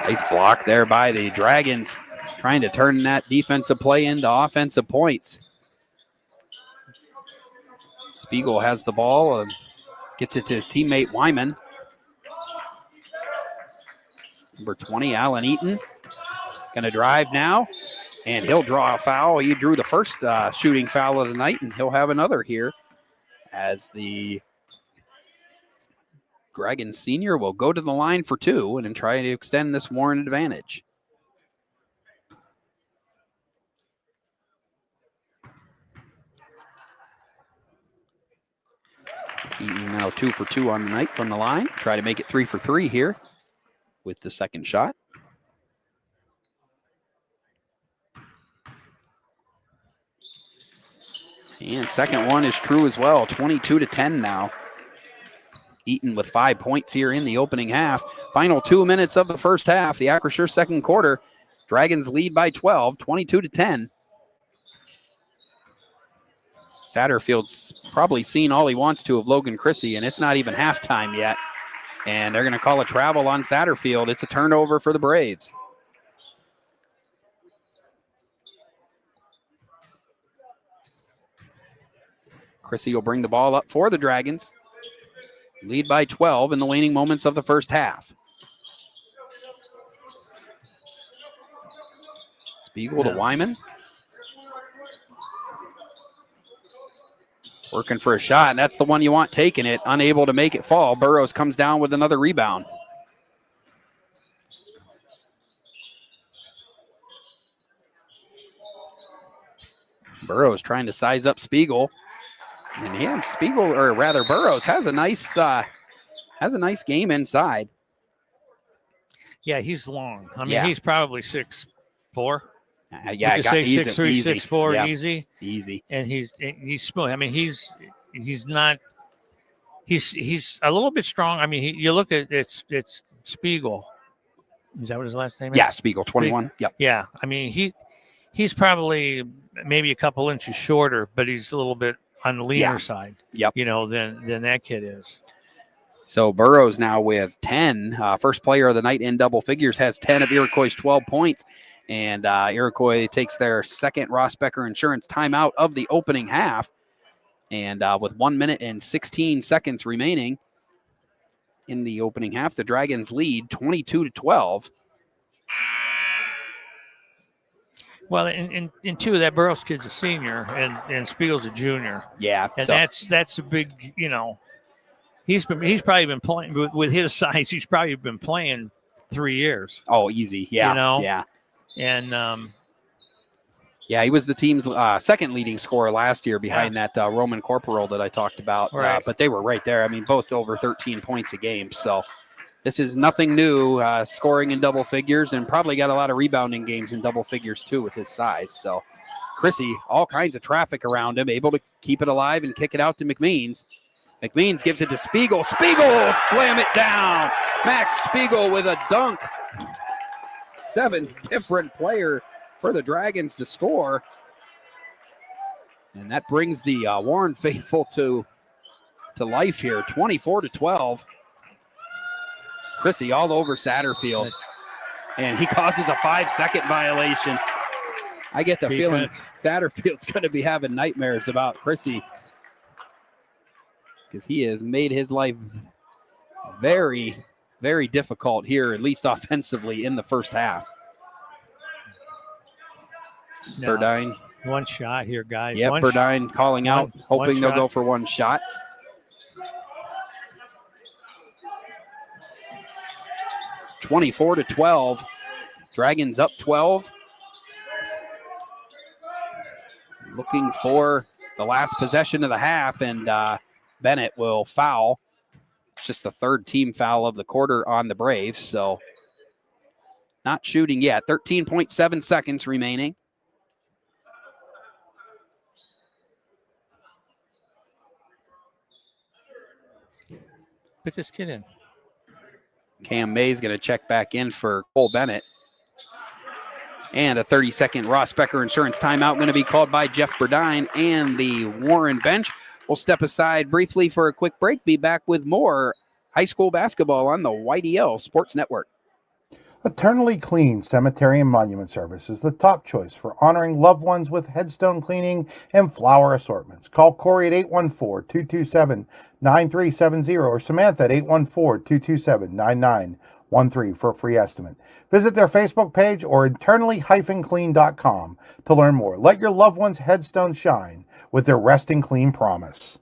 Nice block there by the Dragons, trying to turn that defensive play into offensive points. Spiegel has the ball, gets it to his teammate Wyman. Number 20, Alan Eaton, going to drive now, and he'll draw a foul. He drew the first shooting foul of the night, and he'll have another here as the Dragons senior will go to the line for 2 and then try to extend this Warren advantage. Eaton now 2 for 2 on the night from the line. Try to make it 3 for 3 here with the second shot. And second one is true as well. 22-10 now. Eaton with 5 points here in the opening half. Final 2 minutes of the first half. The Acrisure second quarter. Dragons lead by 12, 22-10. Satterfield's probably seen all he wants to of Logan Chrissy, and it's not even halftime yet. And they're going to call a travel on Satterfield. It's a turnover for the Braves. Chrissy will bring the ball up for the Dragons. Lead by 12 in the waning moments of the first half. Spiegel to Wyman. Working for a shot, and that's the one you want taking it. Unable to make it fall. Burrows comes down with another rebound. Burrows trying to size up Spiegel. And him, Spiegel, or rather Burrows, has a nice game inside. Yeah, he's long. I mean, he's probably 6'4". Yeah, you could say 6'3", 6'4", yeah. easy. And he's smooth. I mean, he's not. He's a little bit strong. I mean, you look at it's Spiegel. Is that what his last name is? Yeah, Spiegel, 21. Yep. Yeah, I mean he's probably maybe a couple inches shorter, but he's a little bit on the leaner side. Yep. Than that kid is. So Burrows now with 10. First player of the night in double figures, has 10 of Iroquois' 12 points. And Iroquois takes their second Ross Becker Insurance timeout of the opening half. And with 1 minute and 16 seconds remaining in the opening half, the Dragons lead 22-12. Well, in two, that Burrows kid's a senior and Spiegel's a junior. Yeah, and that's a big. He's probably been playing with his size. He's probably been playing 3 years. Oh, easy. Yeah. Yeah. And he was the team's second leading scorer last year behind that Roman Corporal that I talked about. Right. But they were right there. I mean, both over 13 points a game. So this is nothing new, scoring in double figures, and probably got a lot of rebounding games in double figures too with his size. So Chrissy, all kinds of traffic around him, able to keep it alive and kick it out to McMeans. McMeans gives it to Spiegel. Spiegel slam it down. Max Spiegel with a dunk. 7th different player for the Dragons to score. And that brings the Warren faithful to life here, 24-12. Chrissy all over Satterfield. And he causes a 5-second violation. I get the feeling Satterfield's going to be having nightmares about Chrissy, because he has made his life very, very difficult here, at least offensively, in the first half. No, Burdine. One shot here, guys. Yep, Burdine calling out, hoping they'll go for one shot. (24-12). Dragons up 12. Looking for the last possession of the half, and Bennett will foul. It's just the 3rd team foul of the quarter on the Braves, so not shooting yet. 13.7 seconds remaining. Put this kid in. Cam May's going to check back in for Cole Bennett. And a 30-second Ross Becker insurance timeout going to be called by Jeff Burdine, and the Warren bench will step aside briefly for a quick break. Be back with more high school basketball on the YDL Sports Network. Eternally Clean Cemetery and Monument Service is the top choice for honoring loved ones with headstone cleaning and flower assortments. Call Corey at 814-227-9370 or Samantha at 814-227-9913 for a free estimate. Visit their Facebook page or eternally-clean.com to learn more. Let your loved one's headstone shine with their Resting Clean promise.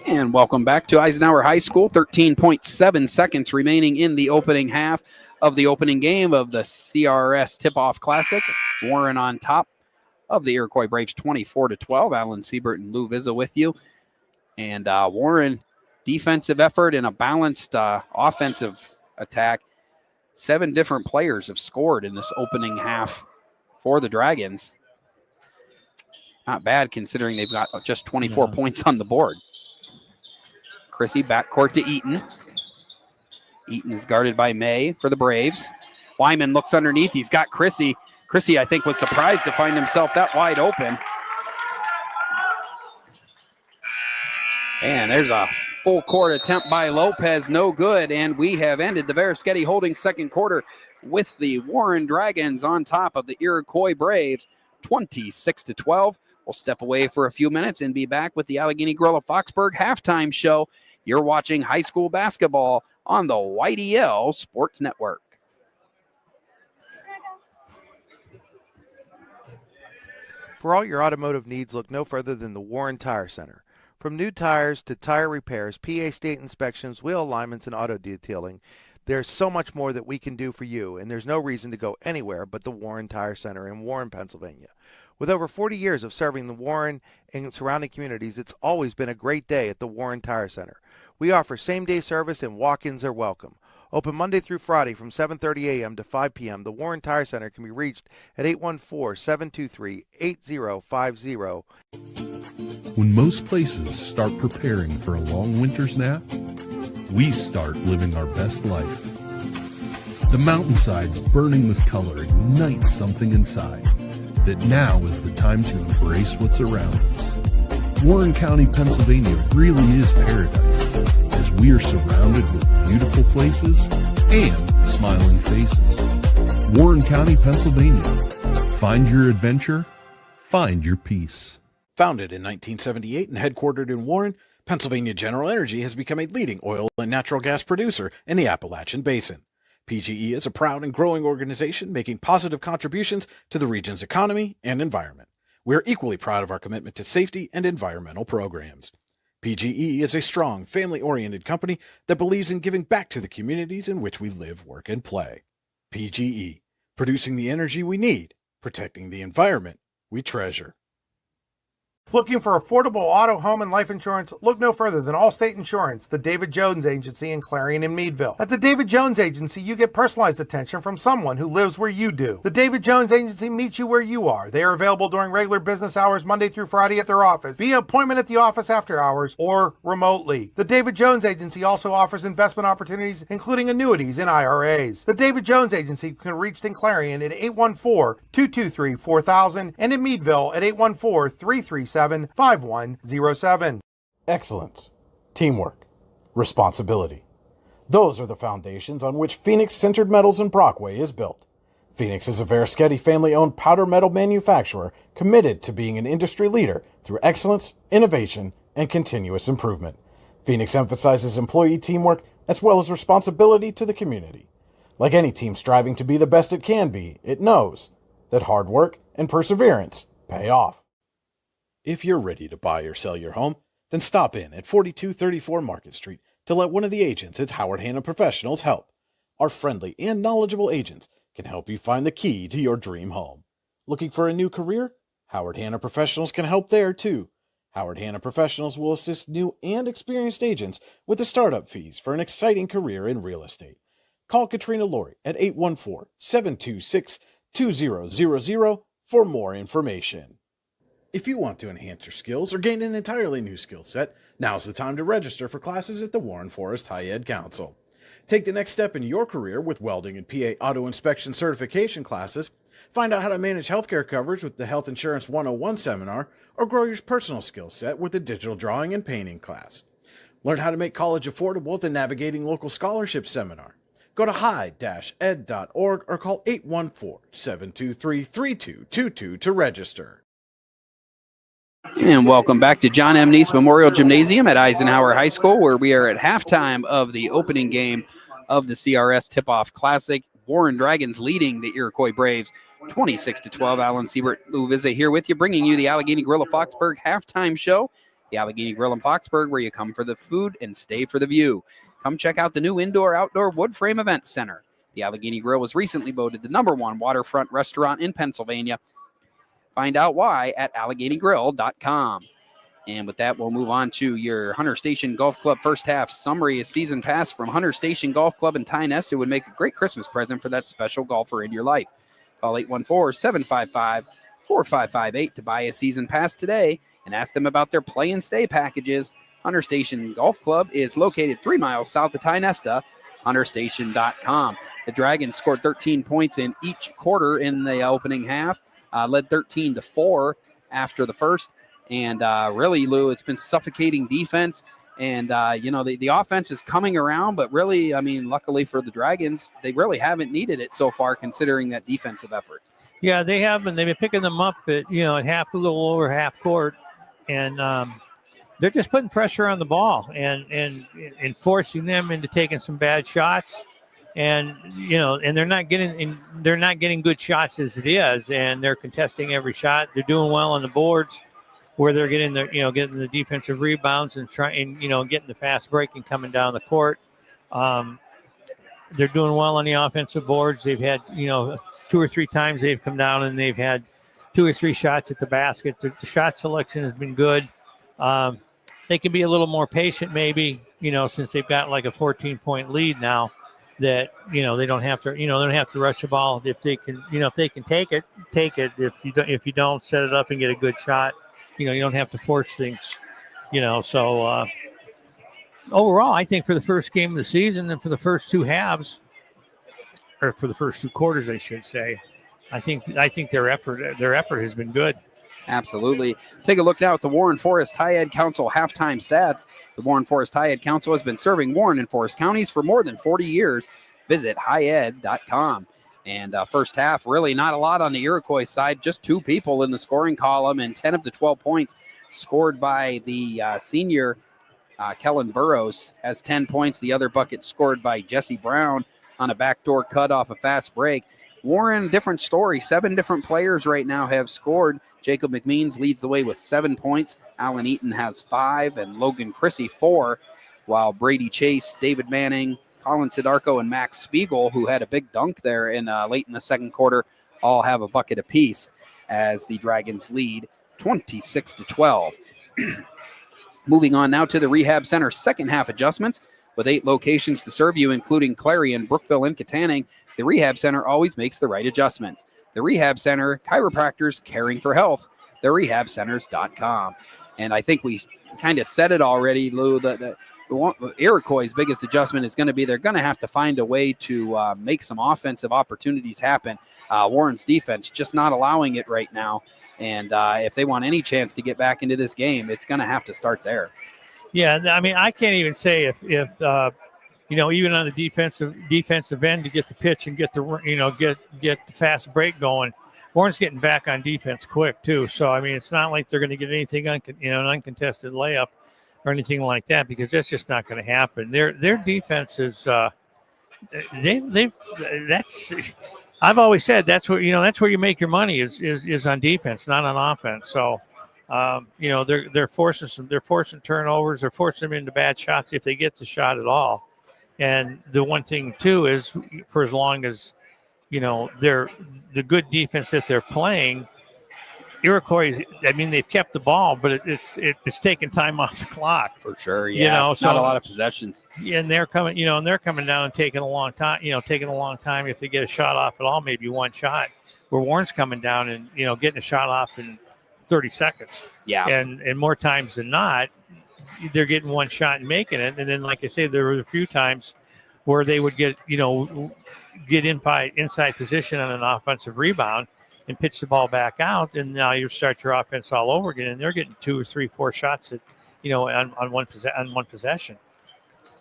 And welcome back to Eisenhower High School. 13.7 seconds remaining in the opening half of the opening game of the CRS Tip-Off Classic. Warren on top of the Iroquois Braves 24-12. Alan Siebert and Lou Vizza with you. And Warren, defensive effort and a balanced offensive attack. 7 different players have scored in this opening half for the Dragons. Not bad considering they've got just 24 points on the board. Chrissy backcourt to Eaton. Eaton is guarded by May for the Braves. Wyman looks underneath. He's got Chrissy. Chrissy, I think, was surprised to find himself that wide open. And there's a full court attempt by Lopez. No good. And we have ended the Verischetti Holdings second quarter with the Warren Dragons on top of the Iroquois Braves, 26-12. We'll step away for a few minutes and be back with the Allegheny Grill of Foxburg halftime show. You're watching high school basketball on the YDL Sports Network. For all your automotive needs, look no further than the Warren Tire Center. From new tires to tire repairs, PA state inspections, wheel alignments, and auto detailing, there's so much more that we can do for you, and there's no reason to go anywhere but the Warren Tire Center in Warren, Pennsylvania. With over 40 years of serving the Warren and surrounding communities, it's always been a great day at the Warren Tire Center. We offer same-day service and walk-ins are welcome. Open Monday through Friday from 7:30 a.m. to 5 p.m., the Warren Tire Center can be reached at 814-723-8050. When most places start preparing for a long winter's nap, we start living our best life. The mountainsides burning with color ignite something inside that now is the time to embrace what's around us. Warren County, Pennsylvania really is paradise, as we are surrounded with beautiful places and smiling faces. Warren County, Pennsylvania. Find your adventure, find your peace. Founded in 1978 and headquartered in Warren, Pennsylvania General Energy has become a leading oil and natural gas producer in the Appalachian Basin. PGE is a proud and growing organization making positive contributions to the region's economy and environment. We are equally proud of our commitment to safety and environmental programs. PGE is a strong, family-oriented company that believes in giving back to the communities in which we live, work, and play. PGE, producing the energy we need, protecting the environment we treasure. Looking for affordable auto, home, and life insurance? Look no further than Allstate Insurance, the David Jones Agency in Clarion and Meadville. At the David Jones Agency, you get personalized attention from someone who lives where you do. The David Jones Agency meets you where you are. They are available during regular business hours Monday through Friday at their office, via appointment at the office after hours, or remotely. The David Jones Agency also offers investment opportunities, including annuities and IRAs. The David Jones Agency can be reached in Clarion at 814-223-4000 and in Meadville at 814-337-5107. Excellence, teamwork, responsibility. Those are the foundations on which Phoenix Sintered Metals in Brockway is built. Phoenix is a Verischetti family-owned powder metal manufacturer committed to being an industry leader through excellence, innovation, and continuous improvement. Phoenix emphasizes employee teamwork as well as responsibility to the community. Like any team striving to be the best it can be, it knows that hard work and perseverance pay off. If you're ready to buy or sell your home, then stop in at 4234 Market Street to let one of the agents at Howard Hanna Professionals help. Our friendly and knowledgeable agents can help you find the key to your dream home. Looking for a new career? Howard Hanna Professionals can help there too. Howard Hanna Professionals will assist new and experienced agents with the startup fees for an exciting career in real estate. Call Katrina Laurie at 814-726-2000 for more information. If you want to enhance your skills or gain an entirely new skill set, now's the time to register for classes at the Warren Forest High Ed Council. Take the next step in your career with welding and PA auto inspection certification classes, find out how to manage healthcare coverage with the Health Insurance 101 seminar, or grow your personal skill set with the digital drawing and painting class. Learn how to make college affordable with the Navigating Local Scholarship seminar. Go to high-ed.org or call 814-723-3222 to register. And welcome back to John M. Neese Memorial Gymnasium at Eisenhower High School, where we are at halftime of the opening game of the CRS Tip-Off Classic. Warren Dragons leading the Iroquois Braves 26-12. Alan Siebert Luviza here with you, bringing you the Allegheny Grill of Foxburg halftime show. The Allegheny Grill in Foxburg, where you come for the food and stay for the view. Come check out the new indoor-outdoor wood frame event center. The Allegheny Grill was recently voted the #1 waterfront restaurant in Pennsylvania. Find out why at AlleghenyGrill.com. And with that, we'll move on to your Hunter Station Golf Club first half summary. A season pass from Hunter Station Golf Club in Tynesta would make a great Christmas present for that special golfer in your life. Call 814-755-4558 to buy a season pass today and ask them about their play and stay packages. Hunter Station Golf Club is located 3 miles south of Tynesta. HunterStation.com. The Dragons scored 13 points in each quarter in the opening half. Led 13-4 after the first. And really, Lou, it's been suffocating defense. And, the offense is coming around. But really, I mean, luckily for the Dragons, they really haven't needed it so far, considering that defensive effort. Yeah, they have been. They've been picking them up at, at half, a little over half court. And they're just putting pressure on the ball and forcing them into taking some bad shots. And and they're not getting good shots as it is, and they're contesting every shot. They're doing well on the boards, where they're getting getting the defensive rebounds and trying getting the fast break and coming down the court. They're doing well on the offensive boards. They've had 2 or 3 times they've come down and they've had 2 or 3 shots at the basket. The shot selection has been good. They can be a little more patient, maybe since they've got like a 14-point lead now. That they don't have to they don't have to rush the ball. If they can take it. If you don't, set it up and get a good shot. You don't have to force things. So overall, I think for the first game of the season and for the first 2 halves, or for the first 2 quarters, I should say, I think their effort has been good. Absolutely. Take a look now at the Warren Forest High Ed Council halftime stats. The Warren Forest High Ed Council has been serving Warren and Forest counties for more than 40 years. Visit highed.com. And first half, really not a lot on the Iroquois side. Just 2 people in the scoring column, and 10 of the 12 points scored by the senior Kellen Burrows has 10 points. The other bucket scored by Jesse Brown on a backdoor cut off a fast break. Warren, different story. 7 different players right now have scored. Jacob McMeans leads the way with 7 points. Alan Eaton has 5, and Logan Chrissy 4, while Brady Chase, David Manning, Colin Sidarko, and Max Spiegel, who had a big dunk there in late in the second quarter, all have a bucket apiece as the Dragons lead 26-12. Moving on now to the Rehab Center second half adjustments. With 8 locations to serve you, including Clarion, Brookville, and Katanning, the Rehab Center always makes the right adjustments. The Rehab Center, chiropractors caring for health. TheRehabCenters.com. And I think we kind of said it already, Lou. The Iroquois' biggest adjustment is going to be they're going to have to find a way to make some offensive opportunities happen. Warren's defense just not allowing it right now. And if they want any chance to get back into this game, it's going to have to start there. Yeah, I mean, I can't even say if even on the defensive end to get the pitch and get the fast break going. Warren's getting back on defense quick too. So I mean, it's not like they're going to get anything an uncontested layup or anything like that, because that's just not going to happen. Their defense is I've always said that's where you make your money is on defense, not on offense. So they're forcing turnovers, they're forcing them into bad shots if they get the shot at all. And the one thing too is, for as long as they're the good defense that they're playing, Iroquois, I mean, they've kept the ball, but it's taking time off the clock. For sure, yeah. So, not a lot of possessions. And they're coming down and taking a long time. If they get a shot off at all, maybe one shot. Where Warren's coming down and getting a shot off in 30 seconds. Yeah. And more times than not, they're getting one shot and making it. And then, like I say, there were a few times where they would get inside position on an offensive rebound and pitch the ball back out, and now you start your offense all over again, and they're getting 2 or 3, 4 shots at on one possession,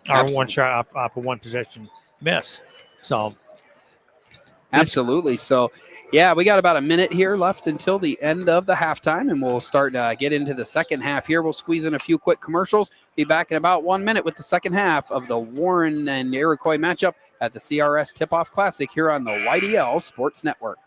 or one shot off of one possession miss. So absolutely. So yeah, we got about a minute here left until the end of the halftime, and we'll start get into the second half here. We'll squeeze in a few quick commercials. Be back in about 1 minute with the second half of the Warren and Iroquois matchup at the CRS Tip-Off Classic here on the YDL Sports Network.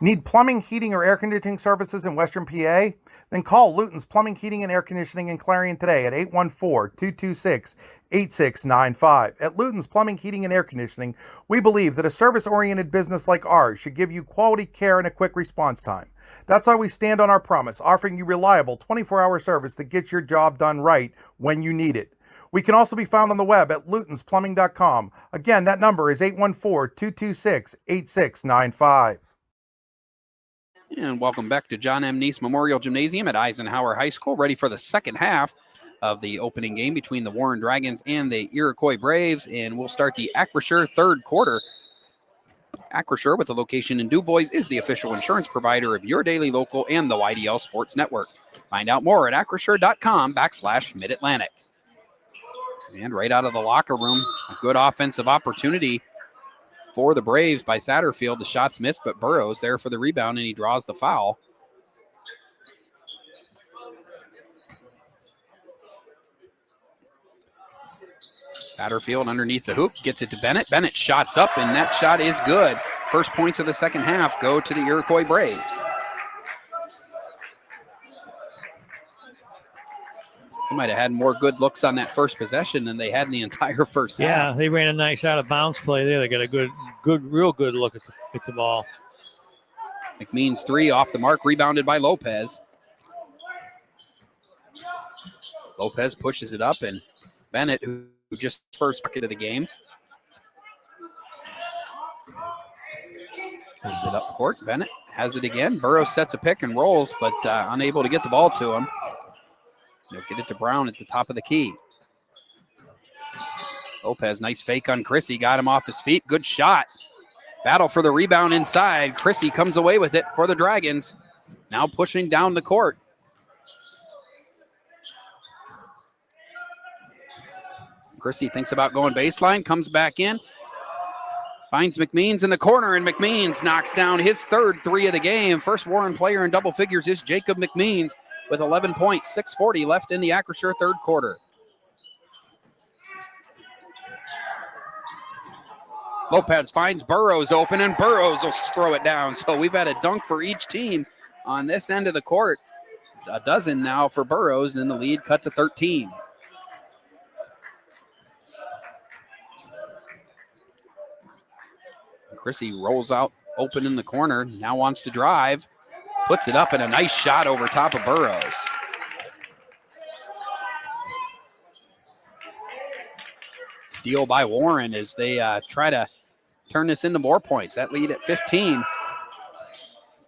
Need plumbing, heating, or air conditioning services in Western PA? Then call Luton's Plumbing, Heating, and Air Conditioning in Clarion today at 814-226-8695. At Luton's Plumbing, Heating, and Air Conditioning, we believe that a service-oriented business like ours should give you quality care and a quick response time. That's why we stand on our promise, offering you reliable 24-hour service that gets your job done right when you need it. We can also be found on the web at lutonsplumbing.com. Again, that number is 814-226-8695. And welcome back to John M. Neese Memorial Gymnasium at Eisenhower High School, ready for the second half of the opening game between the Warren Dragons and the Iroquois Braves. And we'll start the Acrisure third quarter. Acrisure, with a location in DuBois, is the official insurance provider of your daily local and the YDL Sports Network. Find out more at acrisure.com/Mid-Atlantic. And right out of the locker room, a good offensive opportunity for the Braves by Satterfield. The shot's missed, but Burrows there for the rebound, and he draws the foul. Satterfield underneath the hoop, gets it to Bennett. Bennett shots up, and that shot is good. First points of the second half go to the Iroquois Braves. They might have had more good looks on that first possession than they had in the entire first half. Yeah, they ran a nice out-of-bounds play there. They got a real good look at the ball. McMeans 3 off the mark, rebounded by Lopez. Lopez pushes it up, and Bennett, who just first bucket of the game, pushes it up court. Bennett has it again. Burrows sets a pick and rolls, but unable to get the ball to him. They'll get it to Brown at the top of the key. Lopez, nice fake on Chrissy. Got him off his feet. Good shot. Battle for the rebound inside. Chrissy comes away with it for the Dragons. Now pushing down the court. Chrissy thinks about going baseline. Comes back in. Finds McMeans in the corner, and McMeans knocks down his third three of the game. First Warren player in double figures is Jacob McMeans with 11 points, 6:40 left in the Acrisure third quarter. Lopez finds Burrows open, and Burrows will throw it down. So we've had a dunk for each team on this end of the court. A dozen now for Burrows, and the lead cut to 13. Chrissy rolls out open in the corner, now wants to drive, puts it up, and a nice shot over top of Burrows. Steal by Warren as they try to turn this into more points. That lead at 15.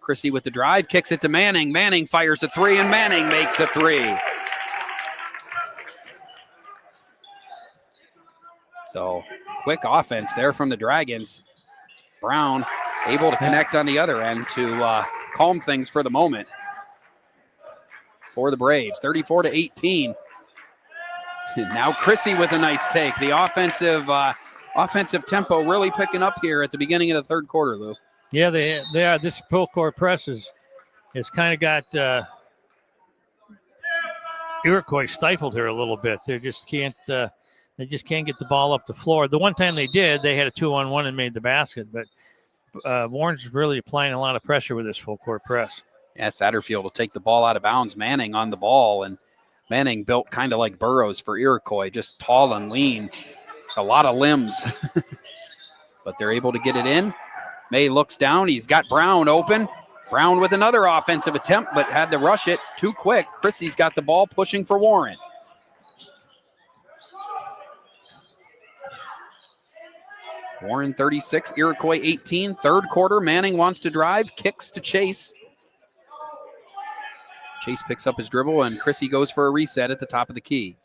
Chrissy with the drive, kicks it to Manning. Manning fires a three, and Manning makes a three. So quick offense there from the Dragons. Brown able to connect on the other end to calm things for the moment for the Braves. 34-18. Now Chrissy with a nice take. The offensive tempo really picking up here at the beginning of the third quarter, Lou. Yeah, they are. This full court press has kind of got Iroquois stifled here a little bit. They just can't get the ball up the floor. The one time they did, they had a 2-on-1 and made the basket. But Warren's really applying a lot of pressure with this full court press. Yeah, Satterfield will take the ball out of bounds. Manning on the ball, and Manning built kind of like Burrows for Iroquois, just tall and lean, a lot of limbs. But they're able to get it in. May looks down. He's got Brown open. Brown with another offensive attempt, but had to rush it too quick. Chrissy's got the ball pushing for Warren. Warren 36, Iroquois 18. Third quarter, Manning wants to drive, kicks to Chase. Chase picks up his dribble, and Chrissy goes for a reset at the top of the key.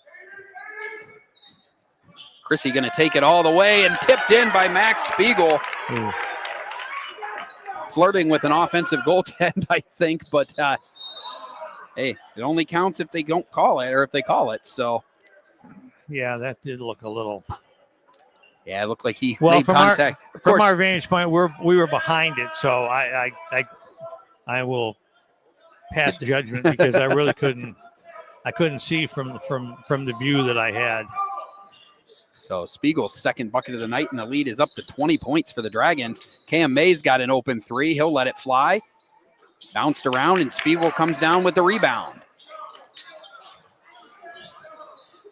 Chrissy going to take it all the way, and tipped in by Max Spiegel. Ooh. Flirting with an offensive goaltend, I think, but hey, it only counts if they don't call it, or if they call it, so. Yeah, that did look a little. Yeah, it looked like he made contact. From our vantage point, we were behind it, so I will pass judgment because I really couldn't see from the view that I had. So Spiegel's second bucket of the night, and the lead is up to 20 points for the Dragons. Cam May's got an open three. He'll let it fly. Bounced around, and Spiegel comes down with the rebound.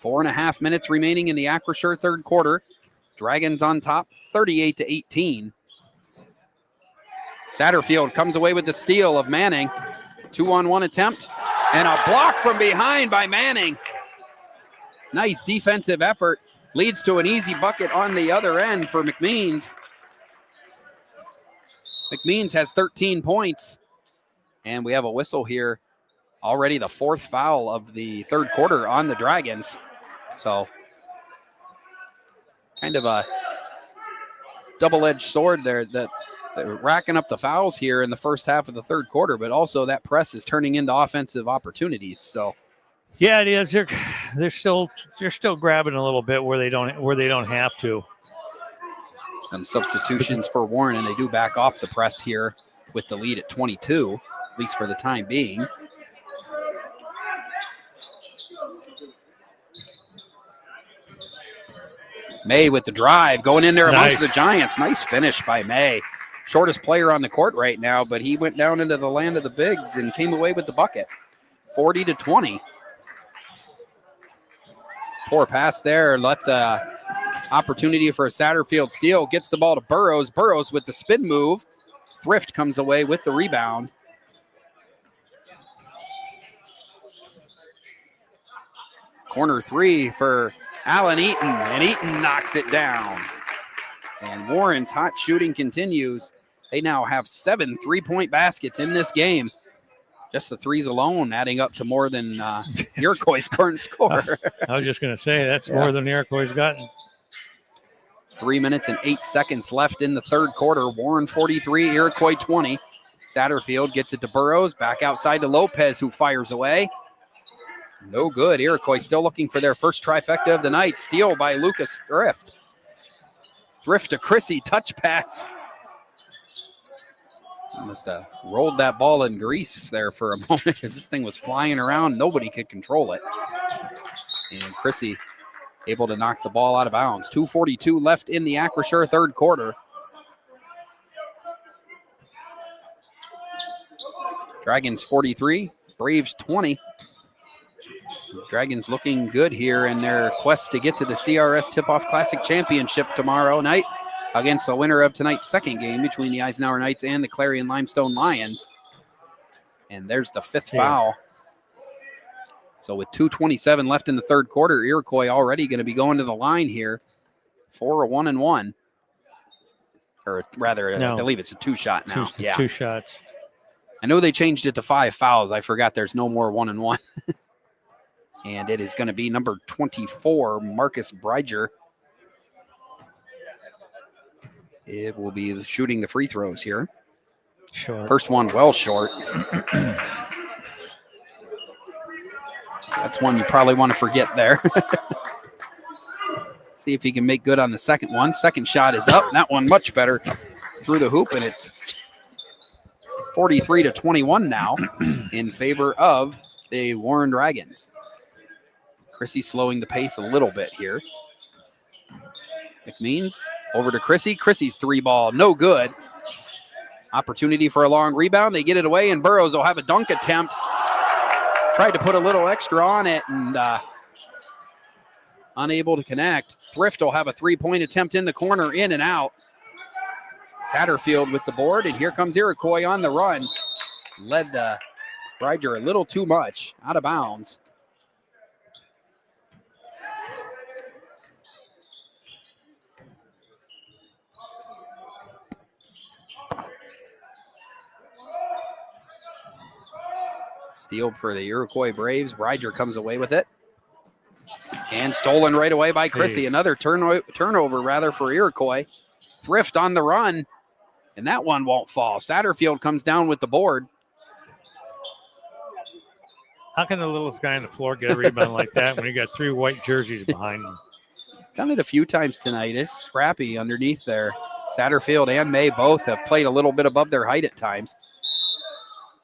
4.5 minutes remaining in the Acrisure third quarter. Dragons on top, 38-18. Satterfield comes away with the steal of Manning. 2-on-1 attempt, and a block from behind by Manning. Nice defensive effort. Leads to an easy bucket on the other end for McMeans. McMeans has 13 points. And we have a whistle here. Already the fourth foul of the third quarter on the Dragons. So kind of a double-edged sword there that they're racking up the fouls here in the first half of the third quarter, but also that press is turning into offensive opportunities. So yeah, it is. They're still grabbing a little bit where they don't have to. Some substitutions for Warren, and they do back off the press here with the lead at 22, at least for the time being. May with the drive, going in there amongst the Giants. Nice finish by May. Shortest player on the court right now, but he went down into the land of the bigs and came away with the bucket. 40-20. Poor pass there, left a opportunity for a Satterfield steal. Gets the ball to Burrows. Burrows with the spin move. Thrift comes away with the rebound. Corner three for Allen Eaton, and Eaton knocks it down. And Warren's hot shooting continues. They now have 7 3-point baskets in this game. Just the threes alone adding up to more than Iroquois' current score. I was just going to say, that's more than Iroquois gotten. 3 minutes and 8 seconds left in the third quarter. Warren 43, Iroquois 20. Satterfield gets it to Burrows, back outside to Lopez, who fires away. No good. Iroquois still looking for their first trifecta of the night. Steal by Lucas Thrift. Thrift to Chrissy, touch pass. Must have rolled that ball in grease there for a moment because this thing was flying around. Nobody could control it. And Chrissy able to knock the ball out of bounds. 2:42 left in the Acrisure third quarter. Dragons 43, Braves 20. Dragons looking good here in their quest to get to the CRS Tip-Off Classic Championship tomorrow night against the winner of tonight's second game between the Eisenhower Knights and the Clarion-Limestone Lions. And there's the fifth foul. So with 2:27 left in the third quarter, Iroquois already going to be going to the line here for a 1-and-1. Or rather, I believe it's a two-shot now. Two shots. I know they changed it to 5 fouls. I forgot there's no more 1-and-1. And it is going to be number 24, Marcus Bridger. It will be shooting the free throws here. Short. First one well short. That's one you probably want to forget there. See if he can make good on the second one. Second shot is up. That one much better through the hoop, and it's 43-21 now in favor of the Warren Dragons. Chrissy slowing the pace a little bit here. McMeans over to Chrissy. Chrissy's three ball, no good. Opportunity for a long rebound. They get it away, and Burrows will have a dunk attempt. Tried to put a little extra on it and unable to connect. Thrift will have a three-point attempt in the corner, in and out. Satterfield with the board, and here comes Iroquois on the run. Led Bridger a little too much, out of bounds. Steal for the Iroquois Braves. Bridger comes away with it. And stolen right away by Chrissy. Another turnover for Iroquois. Thrift on the run. And that one won't fall. Satterfield comes down with the board. How can the littlest guy on the floor get a rebound like that when you got three white jerseys behind him? Done it a few times tonight. It's scrappy underneath there. Satterfield and May both have played a little bit above their height at times.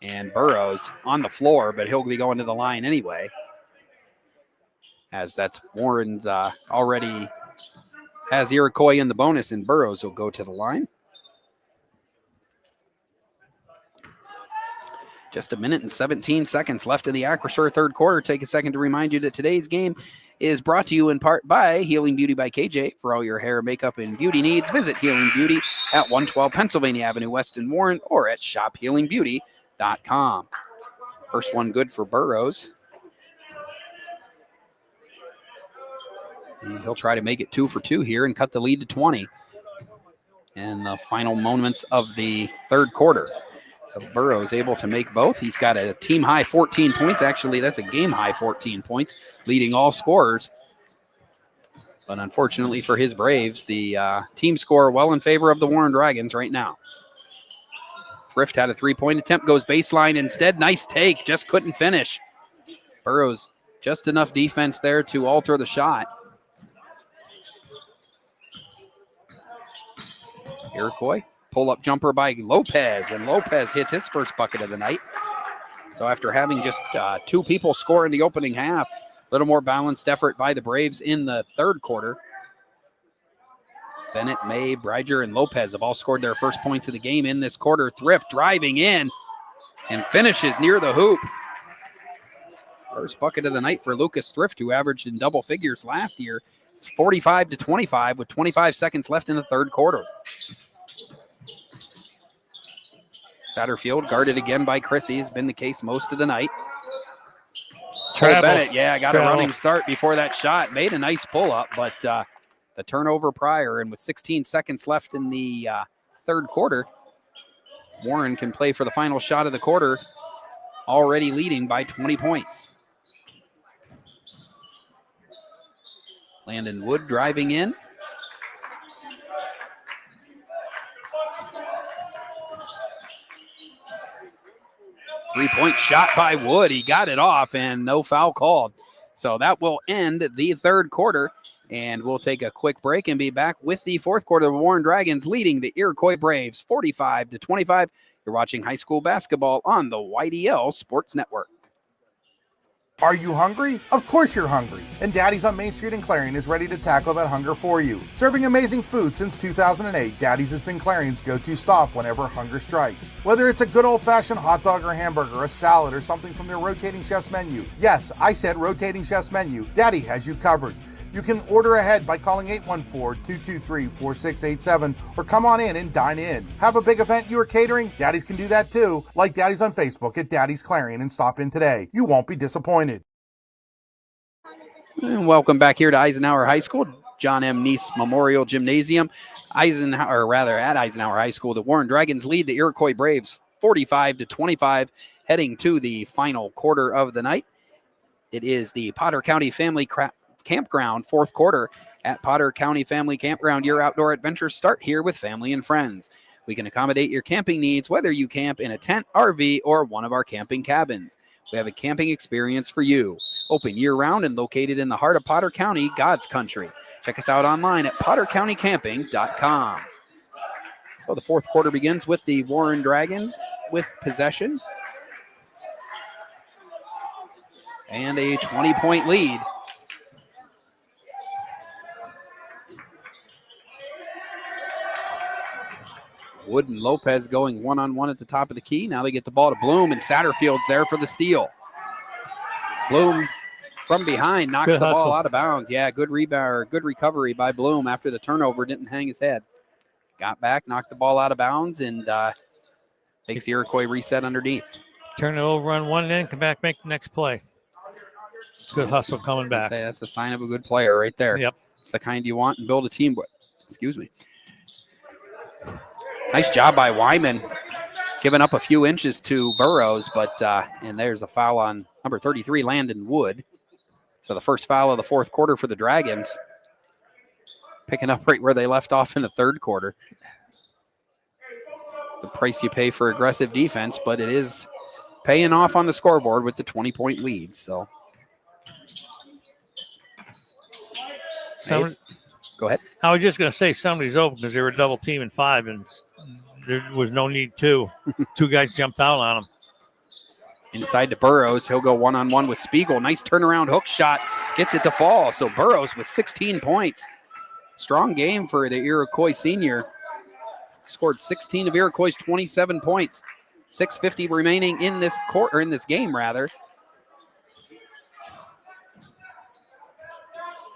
And Burrows on the floor, but he'll be going to the line anyway. As that's Warren's already has Iroquois in the bonus, and Burrows will go to the line. Just a minute and 17 seconds left in the Acrisure third quarter. Take a second to remind you that today's game is brought to you in part by Healing Beauty by KJ. For all your hair, makeup, and beauty needs, visit Healing Beauty at 112 Pennsylvania Avenue West in Warren or at shophealingbeauty.com. First one good for Burrows. And he'll try to make it 2 for 2 here and cut the lead to 20 in the final moments of the third quarter. So Burrows able to make both. He's got a team high 14 points. Actually, that's a game high 14 points, leading all scorers. But unfortunately for his Braves, the team score well in favor of the Warren Dragons right now. Thrift had a three-point attempt, goes baseline instead. Nice take, just couldn't finish. Burrows just enough defense there to alter the shot. Iroquois, pull-up jumper by Lopez, and Lopez hits his first bucket of the night. So after having just two people score in the opening half, a little more balanced effort by the Braves in the third quarter. Bennett, May, Bridger, and Lopez have all scored their first points of the game in this quarter. Thrift driving in and finishes near the hoop. First bucket of the night for Lucas Thrift, who averaged in double figures last year. It's 45-25 with 25 seconds left in the third quarter. Satterfield guarded again by Chrissy, has been the case most of the night. Bennett, got a running start before that shot. Made a nice pull-up, but the turnover prior, and with 16 seconds left in the third quarter, Warren can play for the final shot of the quarter, already leading by 20 points. Landon Wood driving in. Three-point shot by Wood. He got it off, and no foul called. So that will end the third quarter. And we'll take a quick break and be back with the fourth quarter. The Warren Dragons leading the Iroquois Braves 45-25. You're watching high school basketball on the YDL Sports Network. Are you hungry? Of course you're hungry. And Daddy's on Main Street in Clarion is ready to tackle that hunger for you. Serving amazing food since 2008, Daddy's has been Clarion's go-to stop whenever hunger strikes. Whether it's a good old-fashioned hot dog or hamburger, a salad, or something from their rotating chef's menu. Yes, I said rotating chef's menu. Daddy has you covered. You can order ahead by calling 814-223-4687 or come on in and dine in. Have a big event you are catering? Daddy's can do that too. Like Daddy's on Facebook at Daddy's Clarion and stop in today. You won't be disappointed. And welcome back here to Eisenhower High School, John M. Neese Memorial Gymnasium. At Eisenhower High School, the Warren Dragons lead the Iroquois Braves 45-25, heading to the final quarter of the night. It is the Potter County Family Campground, fourth quarter at Potter County Family Campground. Your outdoor adventures start here with family and friends. We can accommodate your camping needs, whether you camp in a tent, RV, or one of our camping cabins. We have a camping experience for you. Open year-round and located in the heart of Potter County, God's country. Check us out online at pottercountycamping.com. So the fourth quarter begins with the Warren Dragons with possession and a 20-point lead. Wood and Lopez going one-on-one at the top of the key. Now they get the ball to Bloom, and Satterfield's there for the steal. Bloom from behind knocks the ball out of bounds. Yeah, good rebound, good recovery by Bloom after the turnover. Didn't hang his head. Got back, knocked the ball out of bounds, and makes the Iroquois reset underneath. Turn it over on one end, come back, make the next play. Good hustle coming back. That's a sign of a good player right there. Yep. It's the kind you want and build a team with. Excuse me. Nice job by Wyman, giving up a few inches to Burrows, but and there's a foul on number 33, Landon Wood. So the first foul of the fourth quarter for the Dragons, picking up right where they left off in the third quarter. The price you pay for aggressive defense, but it is paying off on the scoreboard with the 20-point lead. So, go ahead. I was just going to say somebody's open because they were double teaming five, and there was no need to. Two guys jumped out on him. Inside to Burrows. He'll go one-on-one with Spiegel. Nice turnaround hook shot. Gets it to fall. So Burrows with 16 points. Strong game for the Iroquois senior. Scored 16 of Iroquois' 27 points. 6:50 remaining in this quarter, in this game rather.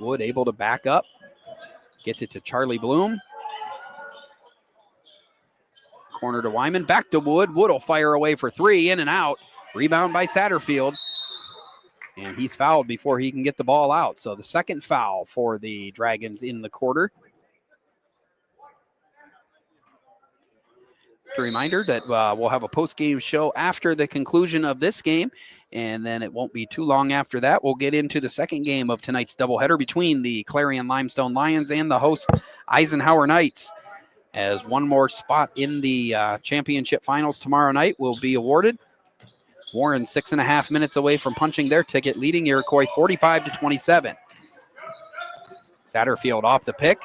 Wood able to back up. Gets it to Charlie Bloom. Corner to Wyman. Back to Wood. Wood will fire away for three. In and out. Rebound by Satterfield. And he's fouled before he can get the ball out. So the second foul for the Dragons in the quarter. Just a reminder that we'll have a post-game show after the conclusion of this game. And then it won't be too long after that. We'll get into the second game of tonight's doubleheader between the Clarion-Limestone Lions and the host Eisenhower Knights. As one more spot in the championship finals tomorrow night will be awarded. Warren 6.5 minutes away from punching their ticket, leading Iroquois 45-27. Satterfield off the pick,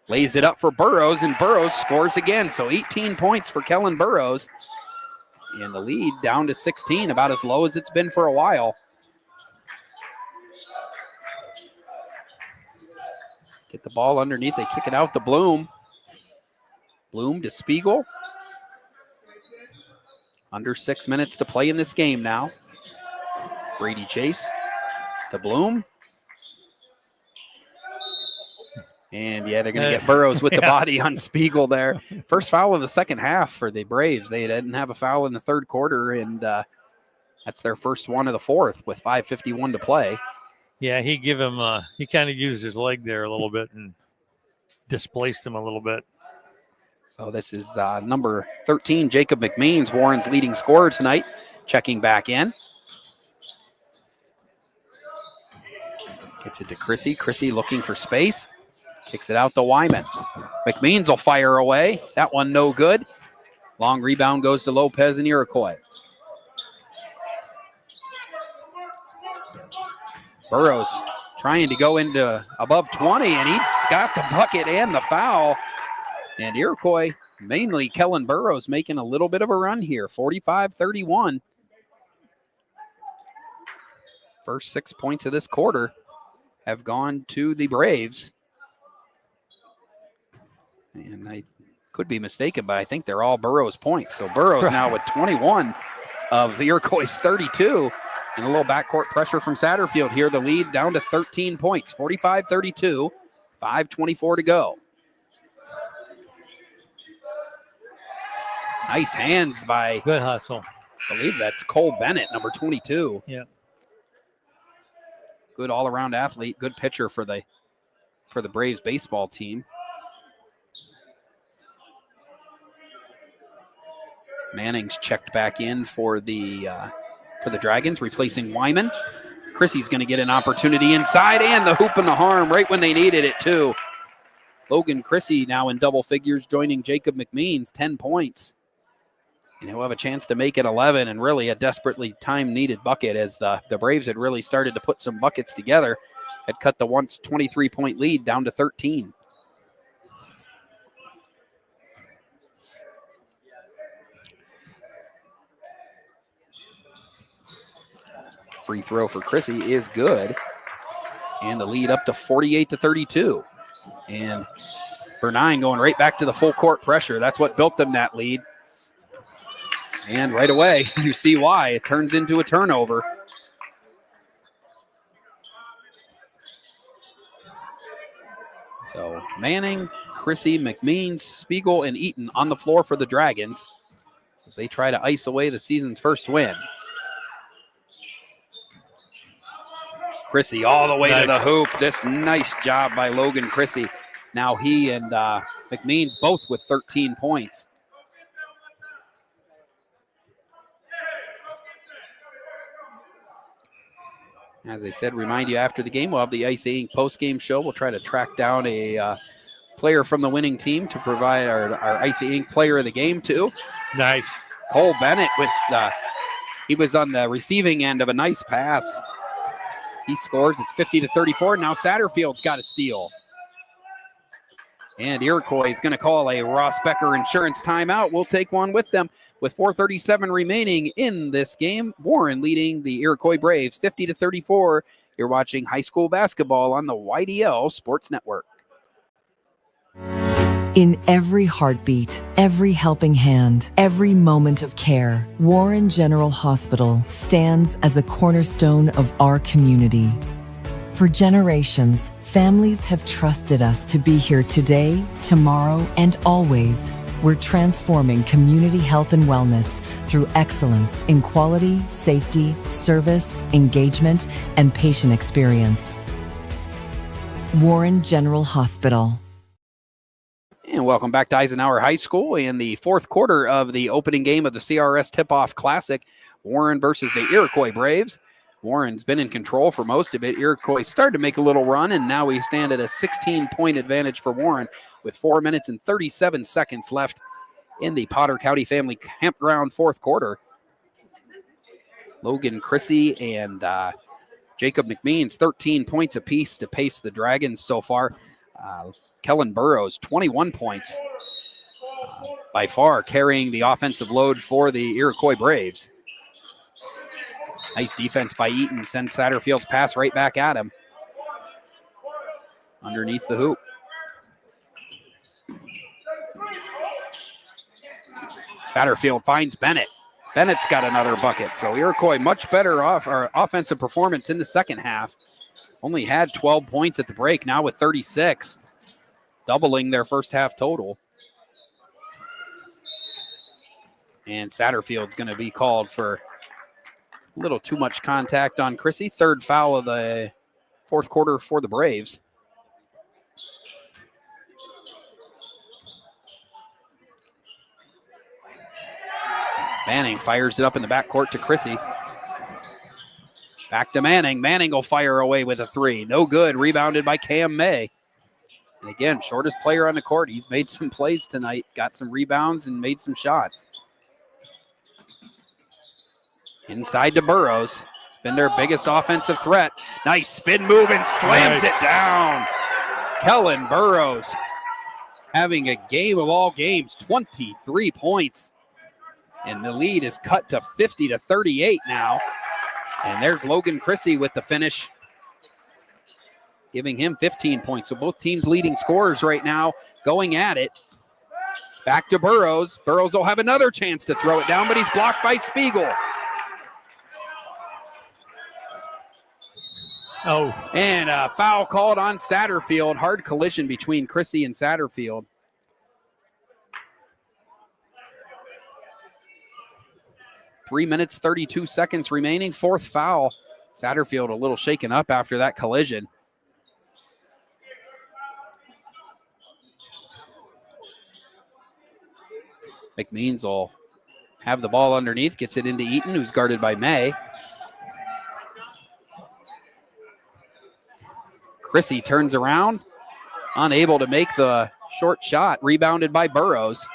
lays it up for Burrows, and Burrows scores again. So 18 points for Kellen Burrows. And the lead down to 16, about as low as it's been for a while. Get the ball underneath, they kick it out to Bloom. Bloom to Spiegel. Under 6 minutes to play in this game now. Brady Chase to Bloom. And yeah, they're going to get Burrows with the body on Spiegel there. First foul in the second half for the Braves. They didn't have a foul in the third quarter, and that's their first one of the fourth with 5:51 to play. Yeah, he kind of used his leg there a little bit and displaced him a little bit. So this is number 13, Jacob McMeans, Warren's leading scorer tonight, checking back in. Gets it to Chrissy. Chrissy looking for space. Kicks it out to Wyman. McMeans will fire away. That one no good. Long rebound goes to Lopez and Iroquois. Burrows trying to go into above 20, and he's got the bucket and the foul. And Iroquois, mainly Kellen Burrows, making a little bit of a run here, 45-31. First 6 points of this quarter have gone to the Braves. And I could be mistaken, but I think they're all Burrows points. So Burrows now with 21 of the Iroquois 32. And a little backcourt pressure from Satterfield here. The lead down to 13 points, 45-32, 5:24 to go. Nice hands by, Good hustle. I believe that's Cole Bennett, number 22. Yeah. Good all-around athlete, good pitcher for the Braves baseball team. Manning's checked back in for the Dragons, replacing Wyman. Chrissy's going to get an opportunity inside, and the hoop and the harm right when they needed it, too. Logan Chrissy now in double figures, joining Jacob McMeans, 10 points. And he'll have a chance to make it 11, and really a desperately time-needed bucket as the Braves had really started to put some buckets together, had cut the once 23-point lead down to 13. Free throw for Chrissy is good. And the lead up to 48-32. And Bernine going right back to the full court pressure. That's what built them that lead. And right away, you see why. It turns into a turnover. So Manning, Chrissy, McMeans, Spiegel, and Eaton on the floor for the Dragons as they try to ice away the season's first win. Chrissy all the way to the hoop. This nice job by Logan Chrissy. Now he and McMeans both with 13 points. As I said, remind you after the game, we'll have the Icy Inc. post-game show. We'll try to track down a player from the winning team to provide our Icy Inc. player of the game to. Nice. Cole Bennett with, he was on the receiving end of a nice pass. He scores. It's 50-34. Now Satterfield's got a steal. And Iroquois is going to call a Ross Becker insurance timeout. We'll take one with them with 4:37 remaining in this game. Warren leading the Iroquois Braves 50-34. You're watching high school basketball on the YDL Sports Network. In every heartbeat, every helping hand, every moment of care, Warren General Hospital stands as a cornerstone of our community. For generations, families have trusted us to be here today, tomorrow, and always. We're transforming community health and wellness through excellence in quality, safety, service, engagement, and patient experience. Warren General Hospital. And welcome back to Eisenhower High School in the fourth quarter of the opening game of the CRS Tip-Off Classic. Warren versus the Iroquois Braves. Warren's been in control for most of it. Iroquois started to make a little run, and now we stand at a 16-point advantage for Warren with 4 minutes and 37 seconds left in the Potter County Family Campground fourth quarter. Logan Chrissy and Jacob McMeans, 13 points apiece to pace the Dragons so far. Kellen Burrows, 21 points, by far carrying the offensive load for the Iroquois Braves. Nice defense by Eaton, sends Satterfield's pass right back at him. Underneath the hoop. Satterfield finds Bennett. Bennett's got another bucket. So Iroquois much better offensive performance in the second half. Only had 12 points at the break, now with 36. Doubling their first half total. And Satterfield's going to be called for a little too much contact on Chrissy. Third foul of the fourth quarter for the Braves. Manning fires it up in the backcourt to Chrissy. Back to Manning. Manning will fire away with a three. No good. Rebounded by Cam May. And again, shortest player on the court. He's made some plays tonight, got some rebounds, and made some shots. Inside to Burrows. been their biggest offensive threat. Nice spin move and slams it down. Kellen Burrows having a game of all games, 23 points. And the lead is cut to 50-38 now. And there's Logan Chrissy with the finish, giving him 15 points. So both teams leading scorers right now going at it. Back to Burrows. Burrows will have another chance to throw it down, but he's blocked by Spiegel. Oh. And a foul called on Satterfield. Hard collision between Chrissy and Satterfield. Three minutes, 32 seconds remaining. Fourth foul. Satterfield a little shaken up after that collision. McMeans will have the ball underneath, gets it into Eaton, who's guarded by May. Chrissy turns around, unable to make the short shot, rebounded by Burrows.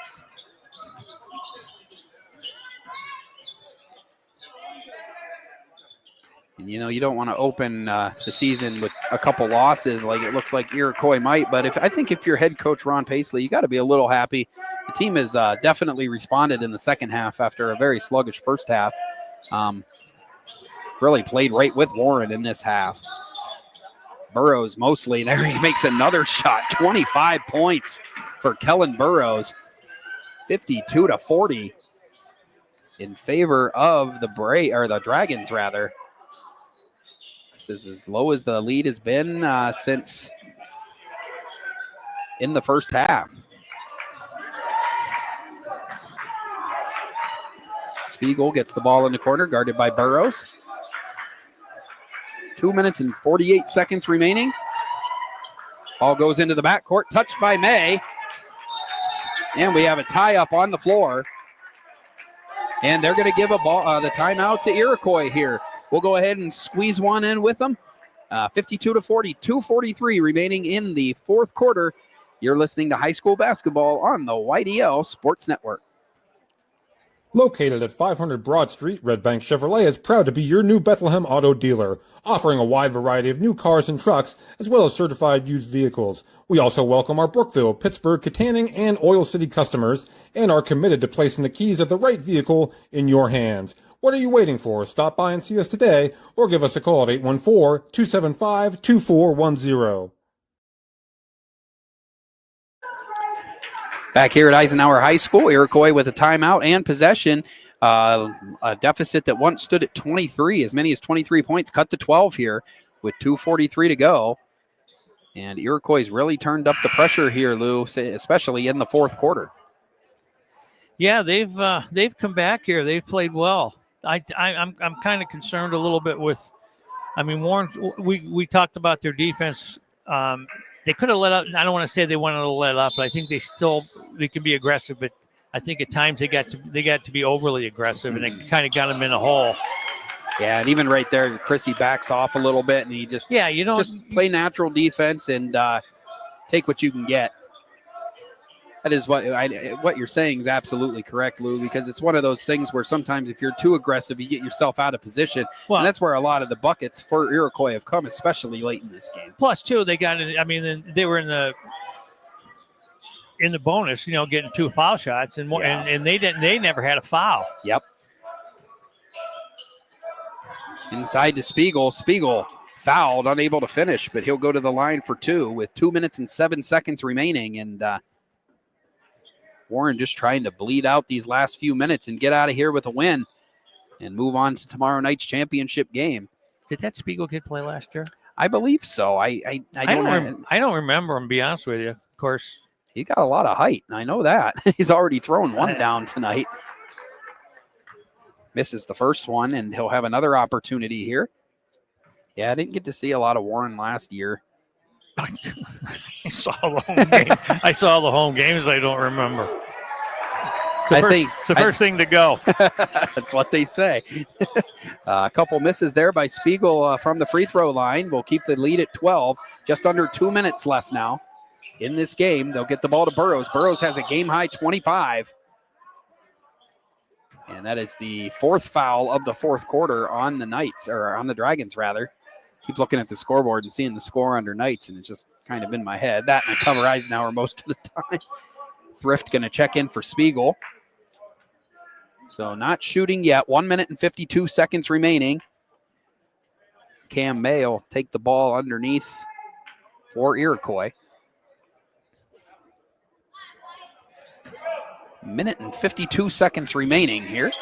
And, you know, you don't want to open the season with a couple losses like it looks like Iroquois might, but I think if you're head coach Ron Paisley, you got to be a little happy. The team has definitely responded in the second half after a very sluggish first half. Really played right with Warren in this half. Burrows mostly, there he makes another shot, 25 points for Kellen Burrows, 52-40 in favor of the Dragons rather. This is as low as the lead has been since in the first half. Spiegel gets the ball in the corner, guarded by Burrows. 2 minutes and 48 seconds remaining. Ball goes into the backcourt, touched by May. And we have a tie-up on the floor. And they're going to give the timeout to Iroquois here. We'll go ahead and squeeze one in with them. 52-40, 2:43 remaining in the fourth quarter. You're listening to high school basketball on the YDL Sports Network. Located at 500 Broad Street, Red Bank Chevrolet is proud to be your new Bethlehem auto dealer, offering a wide variety of new cars and trucks, as well as certified used vehicles. We also welcome our Brookville, Pittsburgh, Katanning, and Oil City customers, and are committed to placing the keys of the right vehicle in your hands. What are you waiting for? Stop by and see us today, or give us a call at 814-275-2410. Back here at Eisenhower High School, Iroquois with a timeout and possession. A deficit that once stood at 23, as many as 23 points, cut to 12 here with 2:43 to go. And Iroquois has really turned up the pressure here, Lou, especially in the fourth quarter. Yeah, they've come back here. They've played well. I'm kind of concerned a little bit with. I mean, Warren. We talked about their defense. They could have let up. I don't want to say they wanted to let up, but I think they can be aggressive. But I think at times they got to be overly aggressive, and it kind of got them in a hole. Yeah, and even right there, Chrissy backs off a little bit, and he just play natural defense and take what you can get. That is what you're saying is absolutely correct, Lou, because it's one of those things where sometimes if you're too aggressive, you get yourself out of position. Well, and that's where a lot of the buckets for Iroquois have come, especially late in this game. Plus, too, they got it. I mean, they were in the bonus, getting 2 foul shots, and they never had a foul. Yep. Inside to Spiegel. Spiegel fouled, unable to finish, but he'll go to the line for 2 with 2 minutes and 7 seconds remaining, and Warren just trying to bleed out these last few minutes and get out of here with a win and move on to tomorrow night's championship game. Did that Spiegel kid play last year? I believe so. I don't remember him, to be honest with you. Of course. He got a lot of height. I know that. He's already thrown one down tonight. Misses the first one, and he'll have another opportunity here. Yeah, I didn't get to see a lot of Warren last year. I saw the home game. I saw the home games. I don't remember. It's the first thing to go. That's what they say. A couple misses there by Spiegel from the free throw line. We'll keep the lead at 12. Just under 2 minutes left now in this game. They'll get the ball to Burrows. Burrows has a game-high 25. And that is the fourth foul of the fourth quarter on the Knights, or on the Dragons, rather. Keep looking at the scoreboard and seeing the score under Knights, and it's just kind of in my head. That and I cover Eisenhower most of the time. Thrift going to check in for Spiegel. So not shooting yet. 1 minute and 52 seconds remaining. Cam May will take the ball underneath for Iroquois. Minute and 52 seconds remaining here.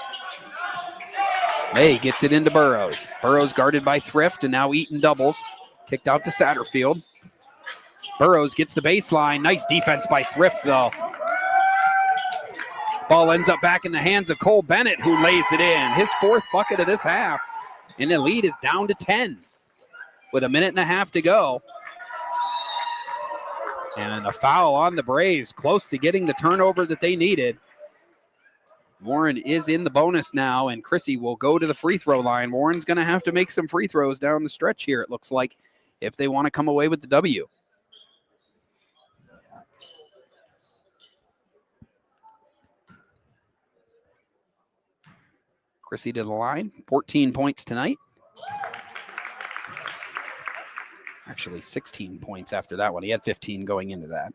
May gets it into Burrows. Burrows guarded by Thrift, and now Eaton doubles. Kicked out to Satterfield. Burrows gets the baseline. Nice defense by Thrift, though. Ball ends up back in the hands of Cole Bennett, who lays it in. His fourth bucket of this half. And the lead is down to 10 with a minute and a half to go. And a foul on the Braves, close to getting the turnover that they needed. Warren is in the bonus now, and Chrissy will go to the free throw line. Warren's going to have to make some free throws down the stretch here, it looks like, if they want to come away with the W. Chrissy to the line, 14 points tonight. Actually, 16 points after that one. He had 15 going into that.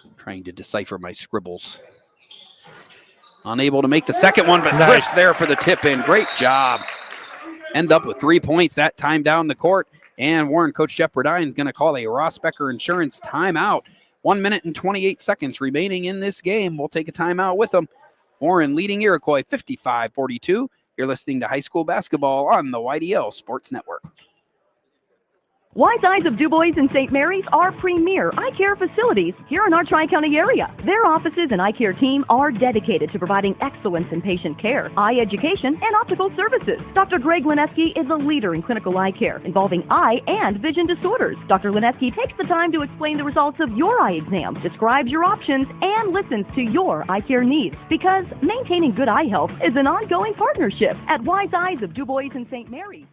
I'm trying to decipher my scribbles. Unable to make the second one, but Thrift's there for the tip in. Great job. End up with 3 points that time down the court. And Warren coach Jeff Burdine is going to call a Ross Becker Insurance timeout. 1 minute and 28 seconds remaining in this game. We'll take a timeout with them. Warren leading Iroquois 55-42. You're listening to high school basketball on the YDL Sports Network. Wise Eyes of DuBois and St. Mary's are premier eye care facilities here in our Tri-County area. Their offices and eye care team are dedicated to providing excellence in patient care, eye education, and optical services. Dr. Greg Lineski is a leader in clinical eye care involving eye and vision disorders. Dr. Lineski takes the time to explain the results of your eye exam, describes your options, and listens to your eye care needs. Because maintaining good eye health is an ongoing partnership at Wise Eyes of DuBois and St. Mary's.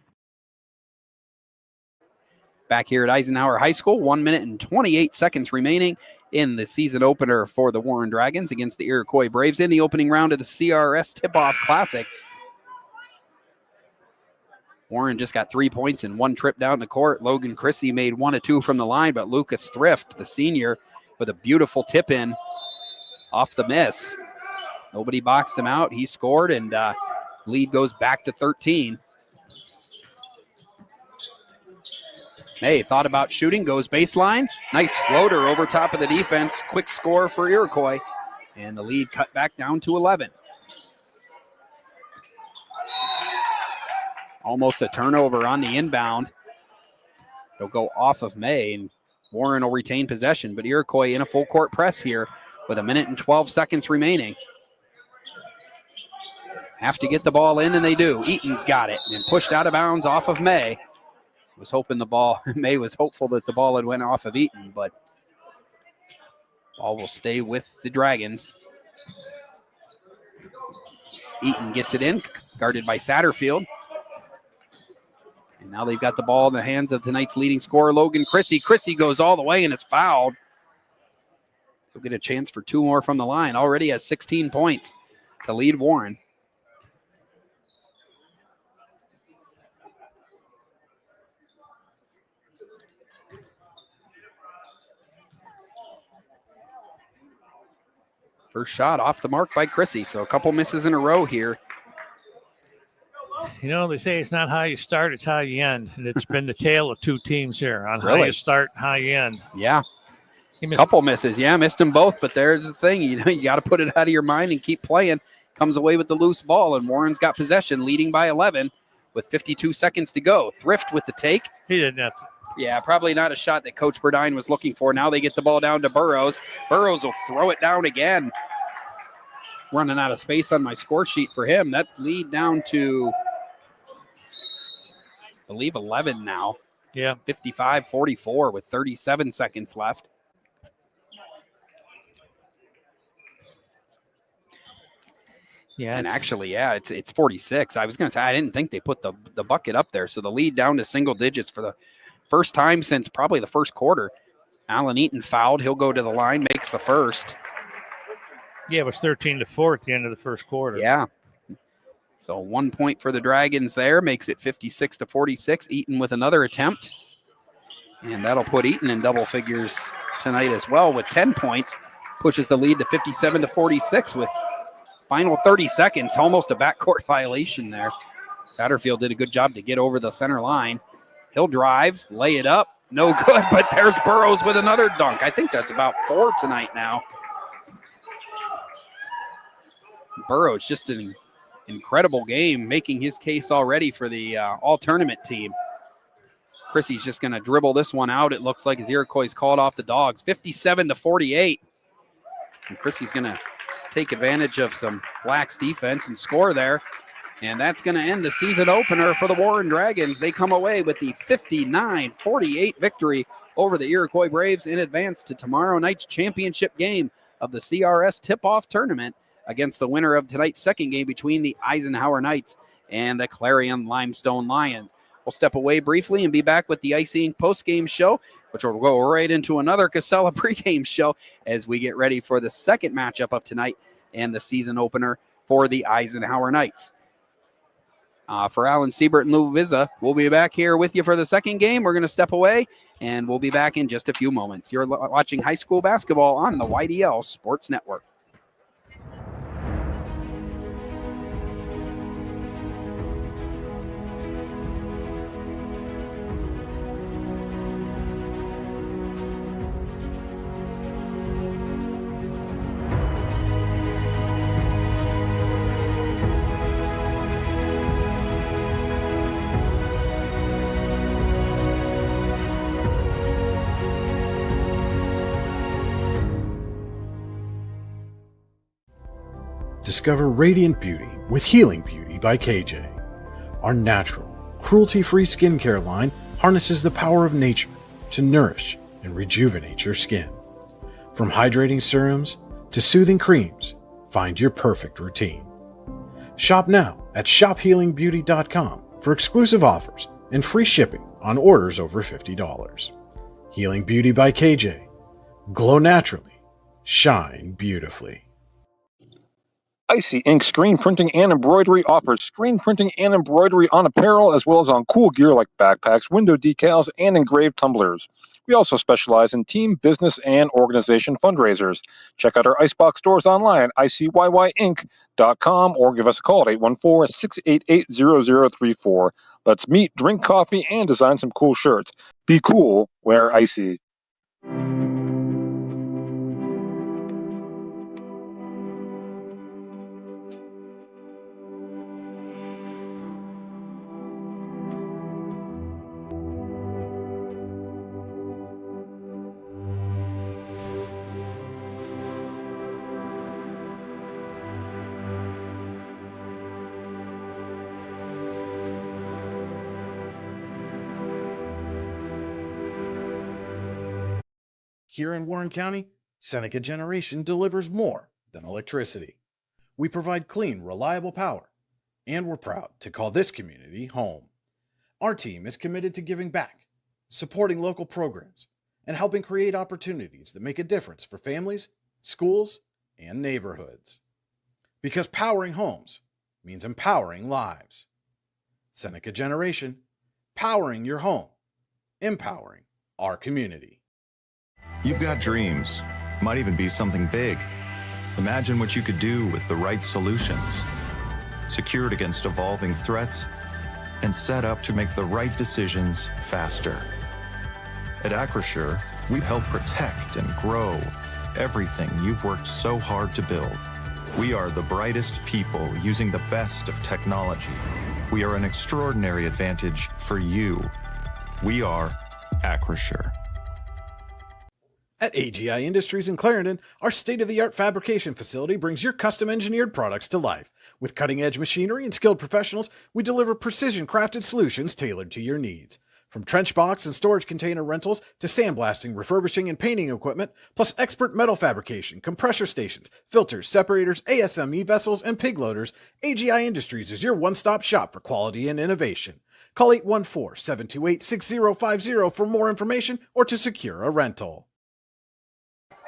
Back here at Eisenhower High School, 1 minute and 28 seconds remaining in the season opener for the Warren Dragons against the Iroquois Braves in the opening round of the CRS Tip-Off Classic. Warren just got 3 points in one trip down the court. Logan Chrissy made 1 of 2 from the line, but Lucas Thrift, the senior, with a beautiful tip-in off the miss. Nobody boxed him out. He scored, and lead goes back to 13. May thought about shooting, goes baseline. Nice floater over top of the defense. Quick score for Iroquois. And the lead cut back down to 11. Almost a turnover on the inbound. It'll go off of May, and Warren will retain possession. But Iroquois in a full court press here with 1 minute and 12 seconds remaining. Have to get the ball in, and they do. Eaton's got it and pushed out of bounds off of May. Was hoping the ball, May was hopeful that the ball had went off of Eaton, but ball will stay with the Dragons. Eaton gets it in, guarded by Satterfield. And now they've got the ball in the hands of tonight's leading scorer, Logan Chrissy. Chrissy goes all the way and is fouled. He'll get a chance for 2 more from the line. Already has 16 points to lead Warren. First shot off the mark by Chrissy, so a couple misses in a row here. You know, they say it's not how you start, it's how you end. And it's been the tale of 2 teams here on how you start, how you end. Yeah. A couple misses. Yeah, missed them both, but there's the thing. You know, you got to put it out of your mind and keep playing. Comes away with the loose ball, and Warren's got possession, leading by 11 with 52 seconds to go. Thrift with the take. He didn't have to. Yeah, probably not a shot that Coach Burdine was looking for. Now they get the ball down to Burrows. Burrows will throw it down again. Running out of space on my score sheet for him. That lead down to, I believe, 11 now. Yeah. 55-44 with 37 seconds left. Yeah, and actually, yeah, it's 46. I was going to say, I didn't think they put the bucket up there. So the lead down to single digits for the first time since probably the first quarter. Alan Eaton fouled. He'll go to the line, makes the first. Yeah, it was 13-4 at the end of the first quarter. Yeah. So 1 point for the Dragons there, makes it 56-46. Eaton with another attempt. And that'll put Eaton in double figures tonight as well with 10 points. Pushes the lead to 57-46 with final 30 seconds. Almost a backcourt violation there. Satterfield did a good job to get over the center line. He'll drive, lay it up. No good, but there's Burrows with another dunk. I think that's about 4 tonight now. Burrows just an incredible game, making his case already for the all-tournament team. Chrissy's just going to dribble this one out. It looks like as Iroquois called off the Dogs, 57-48. And Chrissy's going to take advantage of some Blacks defense and score there. And that's going to end the season opener for the Warren Dragons. They come away with the 59-48 victory over the Iroquois Braves in advance to tomorrow night's championship game of the CRS tip-off tournament against the winner of tonight's second game between the Eisenhower Knights and the Clarion-Limestone Lions. We'll step away briefly and be back with the Ice Ink post-game show, which will go right into another Casella pregame show as we get ready for the second matchup of tonight and the season opener for the Eisenhower Knights. For Alan Siebert and Lou Vizza, we'll be back here with you for the second game. We're going to step away, and we'll be back in just a few moments. You're watching high school basketball on the YDL Sports Network. Discover radiant beauty with Healing Beauty by KJ. Our natural, cruelty-free skincare line harnesses the power of nature to nourish and rejuvenate your skin. From hydrating serums to soothing creams, find your perfect routine. Shop now at shophealingbeauty.com for exclusive offers and free shipping on orders over $50. Healing Beauty by KJ. Glow naturally. Shine beautifully. Icy Ink Screen Printing and Embroidery offers screen printing and embroidery on apparel as well as on cool gear like backpacks, window decals, and engraved tumblers. We also specialize in team, business, and organization fundraisers. Check out our Icebox stores online at icyyyink.com or give us a call at 814-688-0034. Let's meet, drink coffee, and design some cool shirts. Be cool, wear Icy. Here in Warren County, Seneca Generation delivers more than electricity. We provide clean, reliable power, and we're proud to call this community home. Our team is committed to giving back, supporting local programs, and helping create opportunities that make a difference for families, schools, and neighborhoods. Because powering homes means empowering lives. Seneca Generation, powering your home, empowering our community. You've got dreams, might even be something big. Imagine what you could do with the right solutions. Secured against evolving threats and set up to make the right decisions faster. At Acrisure, we help protect and grow everything you've worked so hard to build. We are the brightest people using the best of technology. We are an extraordinary advantage for you. We are Acrisure. At AGI Industries in Clarendon, our state-of-the-art fabrication facility brings your custom-engineered products to life. With cutting-edge machinery and skilled professionals, we deliver precision-crafted solutions tailored to your needs. From trench box and storage container rentals to sandblasting, refurbishing, and painting equipment, plus expert metal fabrication, compressor stations, filters, separators, ASME vessels, and pig loaders, AGI Industries is your one-stop shop for quality and innovation. Call 814-728-6050 for more information or to secure a rental.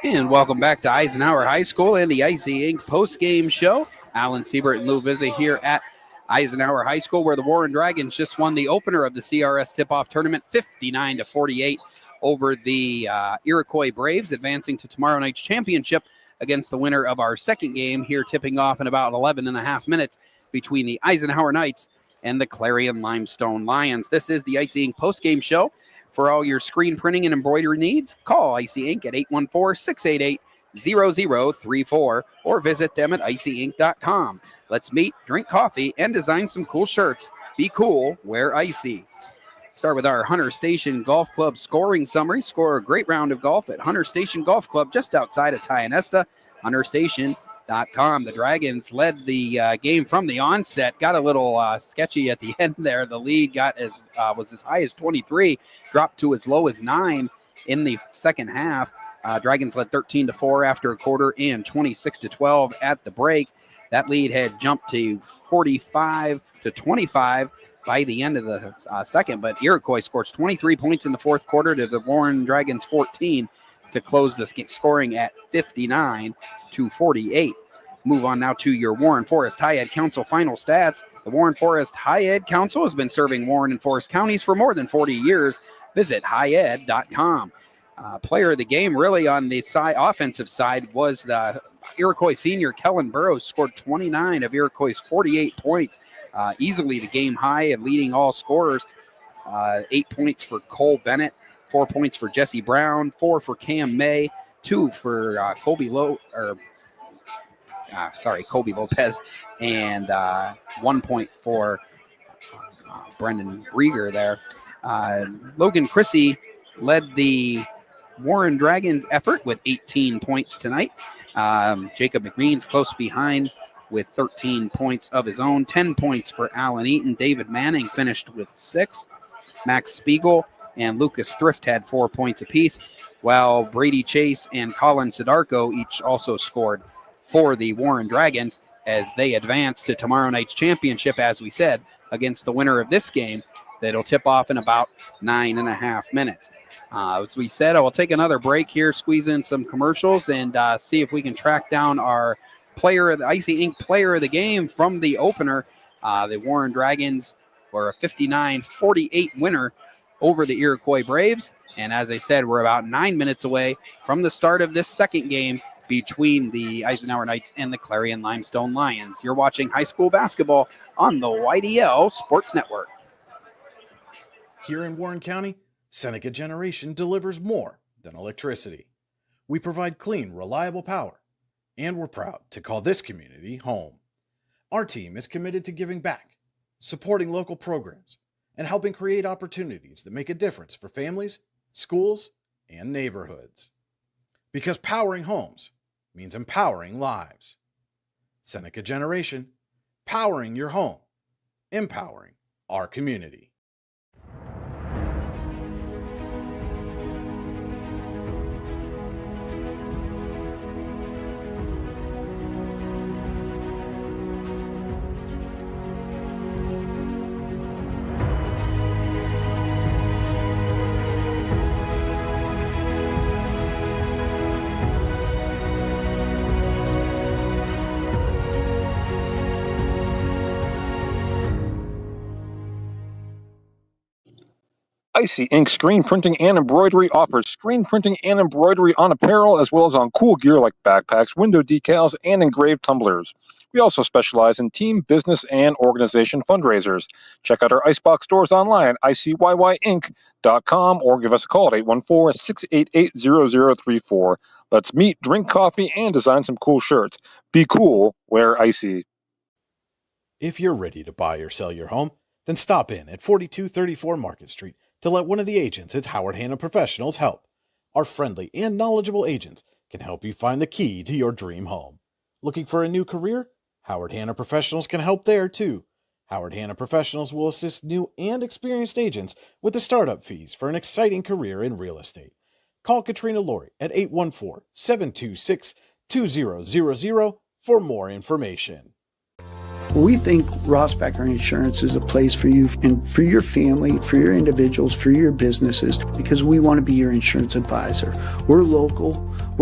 And welcome back to Eisenhower High School and the Icy Inc. post-game show. Alan Siebert and Lou Vizza here at Eisenhower High School, where the Warren Dragons just won the opener of the CRS tip-off tournament 59-48 over the Iroquois Braves, advancing to tomorrow night's championship against the winner of our second game here, tipping off in about 11 and a half minutes between the Eisenhower Knights and the Clarion-Limestone Lions. This is the Icy Inc. post-game show. For all your screen printing and embroidery needs, call Icy Inc. at 814-688-0034 or visit them at icyinc.com. Let's meet, drink coffee, and design some cool shirts. Be cool, wear icy. Start with our Hunter Station Golf Club scoring summary. Score a great round of golf at Hunter Station Golf Club just outside of Tionesta, hunterstation.com. The Dragons led the game from the onset, got a little sketchy at the end there. The lead was as high as 23, dropped to as low as 9 in the second half. Dragons led 13-4 after a quarter and 26-12 at the break. That lead had jumped to 45-25 by the end of the second, but Iroquois scores 23 points in the fourth quarter to the Warren Dragons 14 to close the scoring at 59-48. Move on now to your Warren Forest High Ed Council final stats. The Warren Forest High Ed Council has been serving Warren and Forest counties for more than 40 years. Visit highed.com. Player of the game, really on the offensive side, was the Iroquois senior Kellen Burrows. Scored 29 of Iroquois' 48 points. Easily the game high and leading all scorers. 8 points for Cole Bennett, 4 points for Jesse Brown, 4 for Cam May, 2 for Kobe Lopez, and 1 point for Brendan Rieger there. Logan Chrissy led the Warren Dragons effort with 18 points tonight. Jacob McMean's close behind with 13 points of his own. 10 points for Alan Eaton. David Manning finished with 6. Max Spiegel and Lucas Thrift had 4 points apiece, while Brady Chase and Colin Sidarko each also scored for the Warren Dragons as they advance to tomorrow night's championship, as we said, against the winner of this game that'll tip off in about 9.5 minutes. As we said, I will take another break here, squeeze in some commercials, and see if we can track down our Icy Inc. player of the game from the opener. The Warren Dragons were a 59-48 winner over the Iroquois Braves. And as I said, we're about 9 minutes away from the start of this second game between the Eisenhower Knights and the Clarion-Limestone Lions. You're watching high school basketball on the YDL Sports Network. Here in Warren County, Seneca Generation delivers more than electricity. We provide clean, reliable power, and we're proud to call this community home. Our team is committed to giving back, supporting local programs, and helping create opportunities that make a difference for families, schools, and neighborhoods. Because powering homes means empowering lives. Seneca Generation, powering your home, empowering our community. Icy Inc. Screen Printing and Embroidery offers screen printing and embroidery on apparel as well as on cool gear like backpacks, window decals, and engraved tumblers. We also specialize in team, business, and organization fundraisers. Check out our Icebox stores online at icyyyinc.com or give us a call at 814-688-0034. Let's meet, drink coffee, and design some cool shirts. Be cool, wear icy. If you're ready to buy or sell your home, then stop in at 4234 Market Street to let one of the agents at Howard Hanna Professionals help. Our friendly and knowledgeable agents can help you find the key to your dream home. Looking for a new career? Howard Hanna Professionals can help there too. Howard Hanna Professionals will assist new and experienced agents with the startup fees for an exciting career in real estate. Call Katrina Laurie at 814-726-2000 for more information. We think Ross Becker Insurance is a place for you and for your family, for your individuals, for your businesses, because we want to be your insurance advisor. We're local,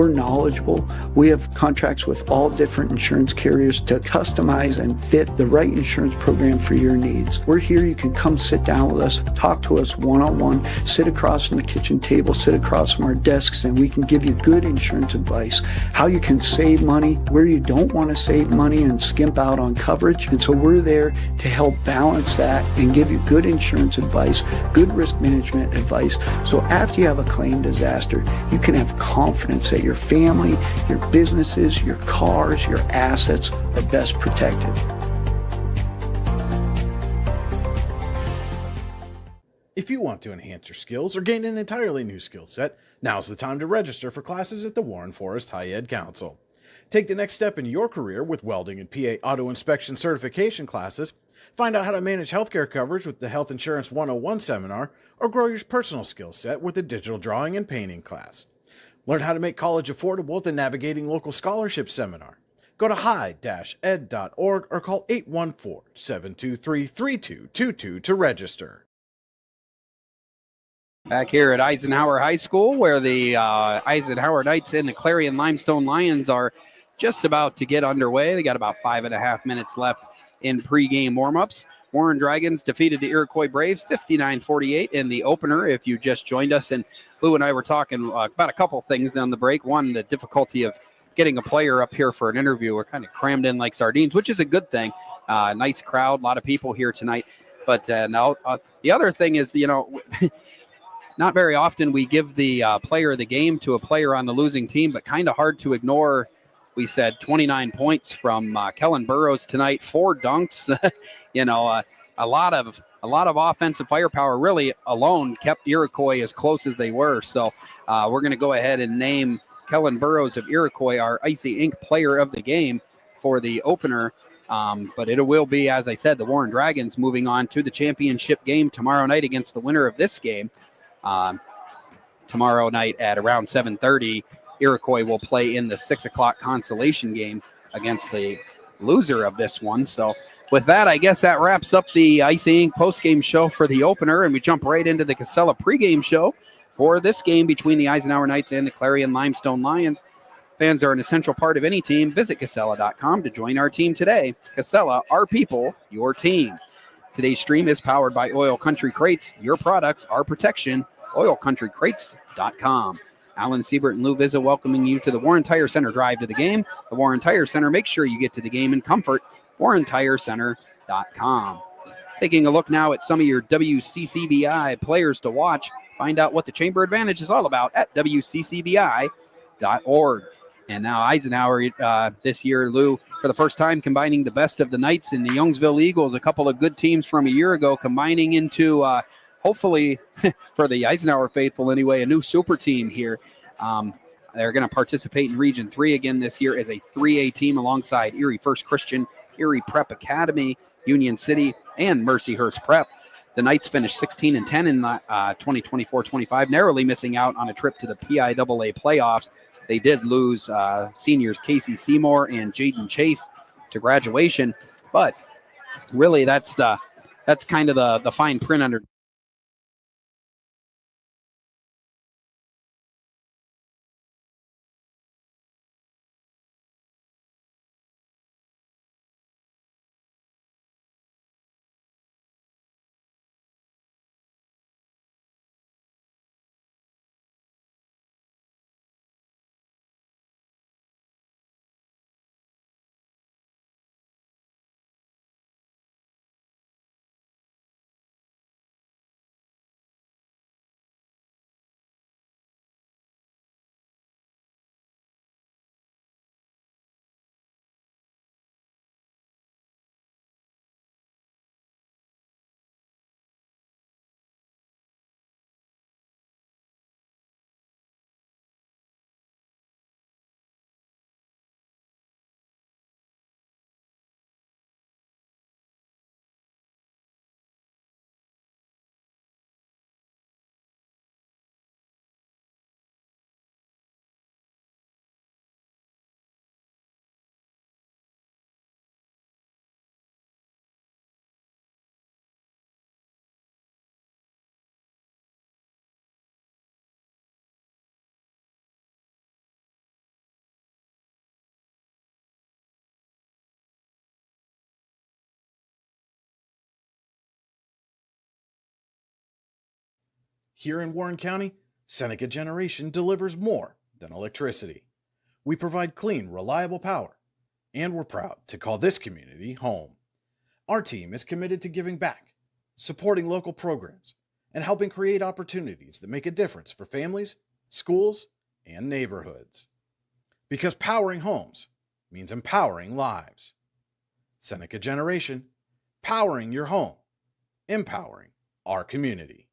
We're knowledgeable. We have contracts with all different insurance carriers to customize and fit the right insurance program for your needs. We're here. You can come sit down with us, talk to us one-on-one, sit across from the kitchen table, sit across from our desks, and we can give you good insurance advice, how you can save money, where you don't want to save money and skimp out on coverage. And so we're there to help balance that and give you good insurance advice, good risk management advice. So after you have a claim disaster, you can have confidence that your family, your businesses, your cars, your assets are best protected. If you want to enhance your skills or gain an entirely new skill set, now's the time to register for classes at the Warren Forest High Ed Council. Take the next step in your career with welding and PA auto inspection certification classes, find out how to manage healthcare coverage with the Health Insurance 101 seminar, or grow your personal skill set with the digital drawing and painting class. Learn how to make college affordable with the Navigating Local Scholarship seminar. Go to high-ed.org or call 814-723-3222 to register. Back here at Eisenhower High School, where the Eisenhower Knights and the Clarion-Limestone Lions are just about to get underway. They got about 5.5 minutes left in pregame warmups. Warren Dragons defeated the Iroquois Braves 59-48 in the opener, if you just joined us. And Lou and I were talking about a couple things on the break. One, the difficulty of getting a player up here for an interview. We're kind of crammed in like sardines, which is a good thing. Nice crowd, a lot of people here tonight. But now the other thing is, not very often we give the player of the game to a player on the losing team, but kind of hard to ignore. We said 29 points from Kellen Burrows tonight, 4 dunks. A lot of offensive firepower really alone kept Iroquois as close as they were. So we're going to go ahead and name Kellen Burrows of Iroquois our Icy Ink player of the game for the opener. But it will be, as I said, the Warren Dragons moving on to the championship game tomorrow night against the winner of this game. Tomorrow night at around 7:30, Iroquois will play in the 6 o'clock consolation game against the loser of this one. So with that, I guess that wraps up the Icy Ink postgame show for the opener, and we jump right into the Casella pregame show for this game between the Eisenhower Knights and the Clarion-Limestone Lions. Fans are an essential part of any team. Visit Casella.com to join our team today. Casella, our people, your team. Today's stream is powered by Oil Country Crates. Your products, our protection. OilCountryCrates.com. Alan Siebert and Lou Vizza welcoming you to the Warren Tire Center drive to the game. The Warren Tire Center, make sure you get to the game in comfort. WarrenTireCenter.com. Taking a look now at some of your WCCBI players to watch. Find out what the Chamber Advantage is all about at WCCBI.org. And now Eisenhower this year, Lou, for the first time combining the best of the Knights and the Youngsville Eagles, a couple of good teams from a year ago, combining into hopefully, for the Eisenhower faithful anyway, a new super team here. They're going to participate in Region 3 again this year as a 3A team alongside Erie First Christian, Erie Prep Academy, Union City, and Mercyhurst Prep. The Knights finished 16-10 in 2024-25, narrowly missing out on a trip to the PIAA playoffs. They did lose seniors Casey Seymour and Jaden Chase to graduation, but really that's kind of the fine print under Here in Warren County, Seneca Generation delivers more than electricity. We provide clean, reliable power, and we're proud to call this community home. Our team is committed to giving back, supporting local programs, and helping create opportunities that make a difference for families, schools, and neighborhoods. Because powering homes means empowering lives. Seneca Generation, powering your home, empowering our community.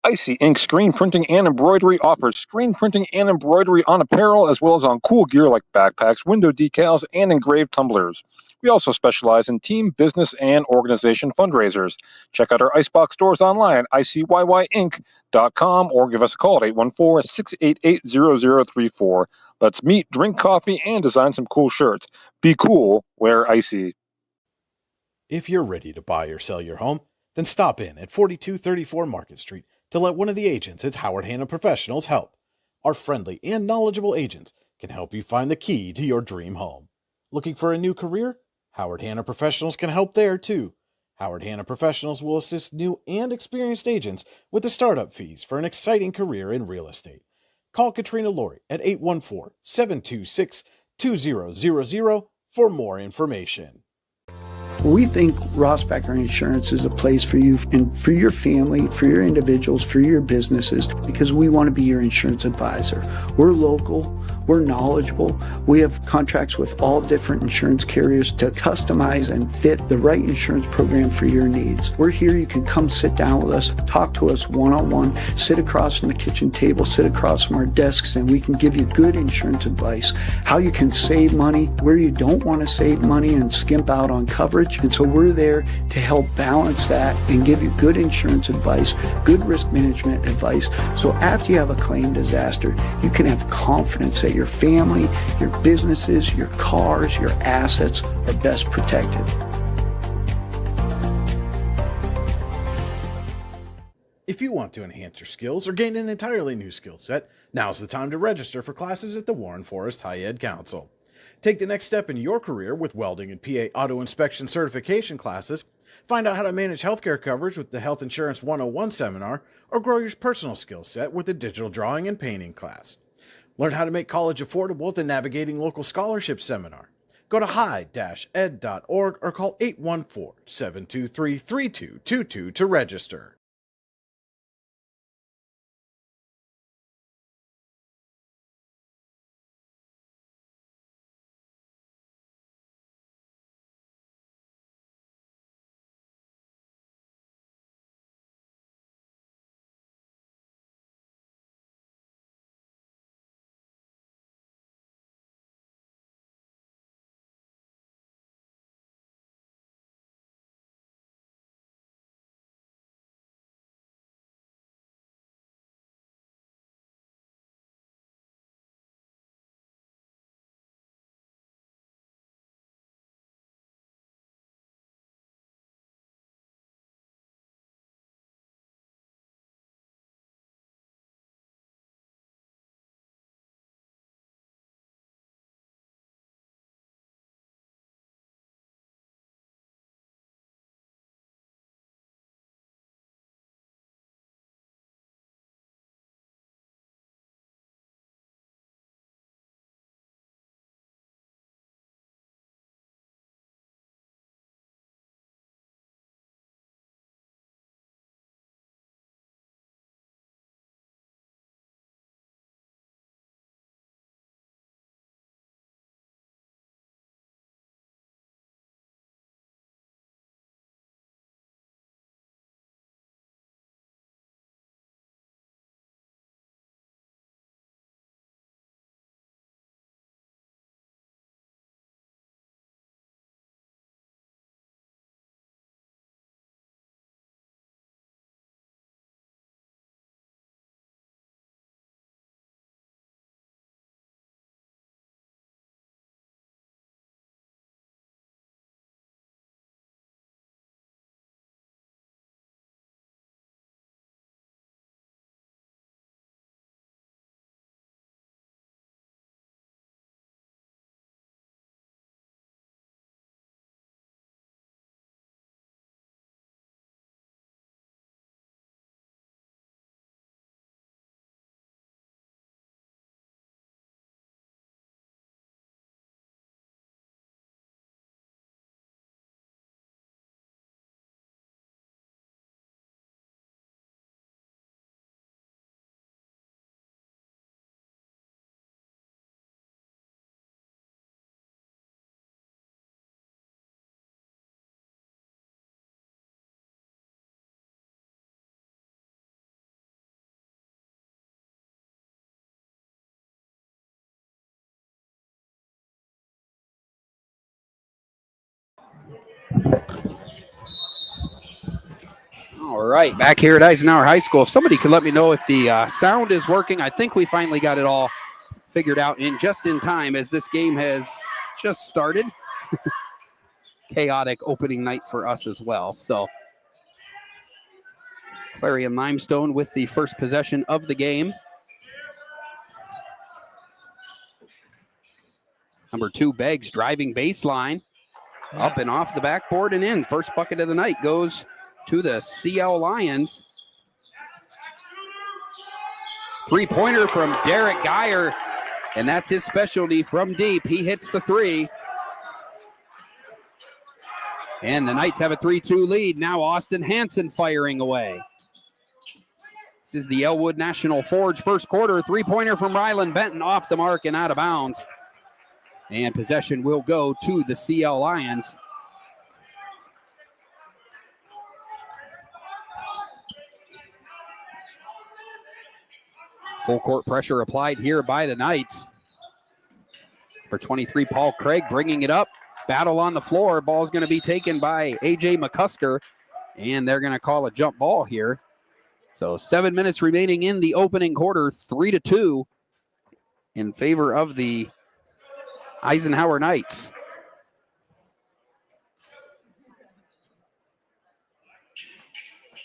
Icy Ink Screen Printing and Embroidery offers screen printing and embroidery on apparel as well as on cool gear like backpacks, window decals, and engraved tumblers. We also specialize in team, business, and organization fundraisers. Check out our Icebox stores online at icyinc.com or give us a call at 814-688-0034. Let's meet, drink coffee, and design some cool shirts. Be cool, wear Icy. If you're ready to buy or sell your home, then stop in at 4234 Market Street to let one of the agents at Howard Hanna Professionals help. Our friendly and knowledgeable agents can help you find the key to your dream home. Looking for a new career? Howard Hanna Professionals can help there too. Howard Hanna Professionals will assist new and experienced agents with the startup fees for an exciting career in real estate. Call Katrina Laurie at 814-726-2000 for more information. We think Ross Becker Insurance is a place for you and for your family, for your individuals, for your businesses, because we want to be your insurance advisor. We're local, we're knowledgeable, we have contracts with all different insurance carriers to customize and fit the right insurance program for your needs. We're here, you can come sit down with us, talk to us one-on-one, sit across from the kitchen table, sit across from our desks, and we can give you good insurance advice, how you can save money, where you don't want to save money and skimp out on coverage. And so we're there to help balance that and give you good insurance advice, good risk management advice. So after you have a claim disaster, you can have confidence that your family, your businesses, your cars, your assets are best protected. If you want to enhance your skills or gain an entirely new skill set, now's the time to register for classes at the Warren Forest High Ed Council. Take the next step in your career with welding and PA auto inspection certification classes, find out how to manage healthcare coverage with the Health Insurance 101 seminar, or grow your personal skill set with the digital drawing and painting class. Learn how to make college affordable with the Navigating Local Scholarship seminar. Go to high-ed.org or call 814-723-3222 to register. All right, back here at Eisenhower High School. If somebody could let me know if the sound is working. I think we finally got it all figured out just in time as this game has just started. Chaotic opening night for us as well. So Clarion-Limestone with the first possession of the game. Number 2, Beggs driving baseline. Up and off the backboard and in. First bucket of the night goes to the CL Lions. Three-pointer from Derek Geyer, and that's his specialty from deep. He hits the 3. And the Knights have a 3-2 lead. Now Austin Hansen firing away. This is the Elwood National Forge first quarter. Three-pointer from Rylan Benton off the mark and out of bounds. And possession will go to the CL Lions. Full court pressure applied here by the Knights. For 23, Paul Craig bringing it up. Battle on the floor. Ball's going to be taken by A.J. McCusker. And they're going to call a jump ball here. So 7 minutes remaining in the opening quarter. 3-2 in favor of the Eisenhower Knights.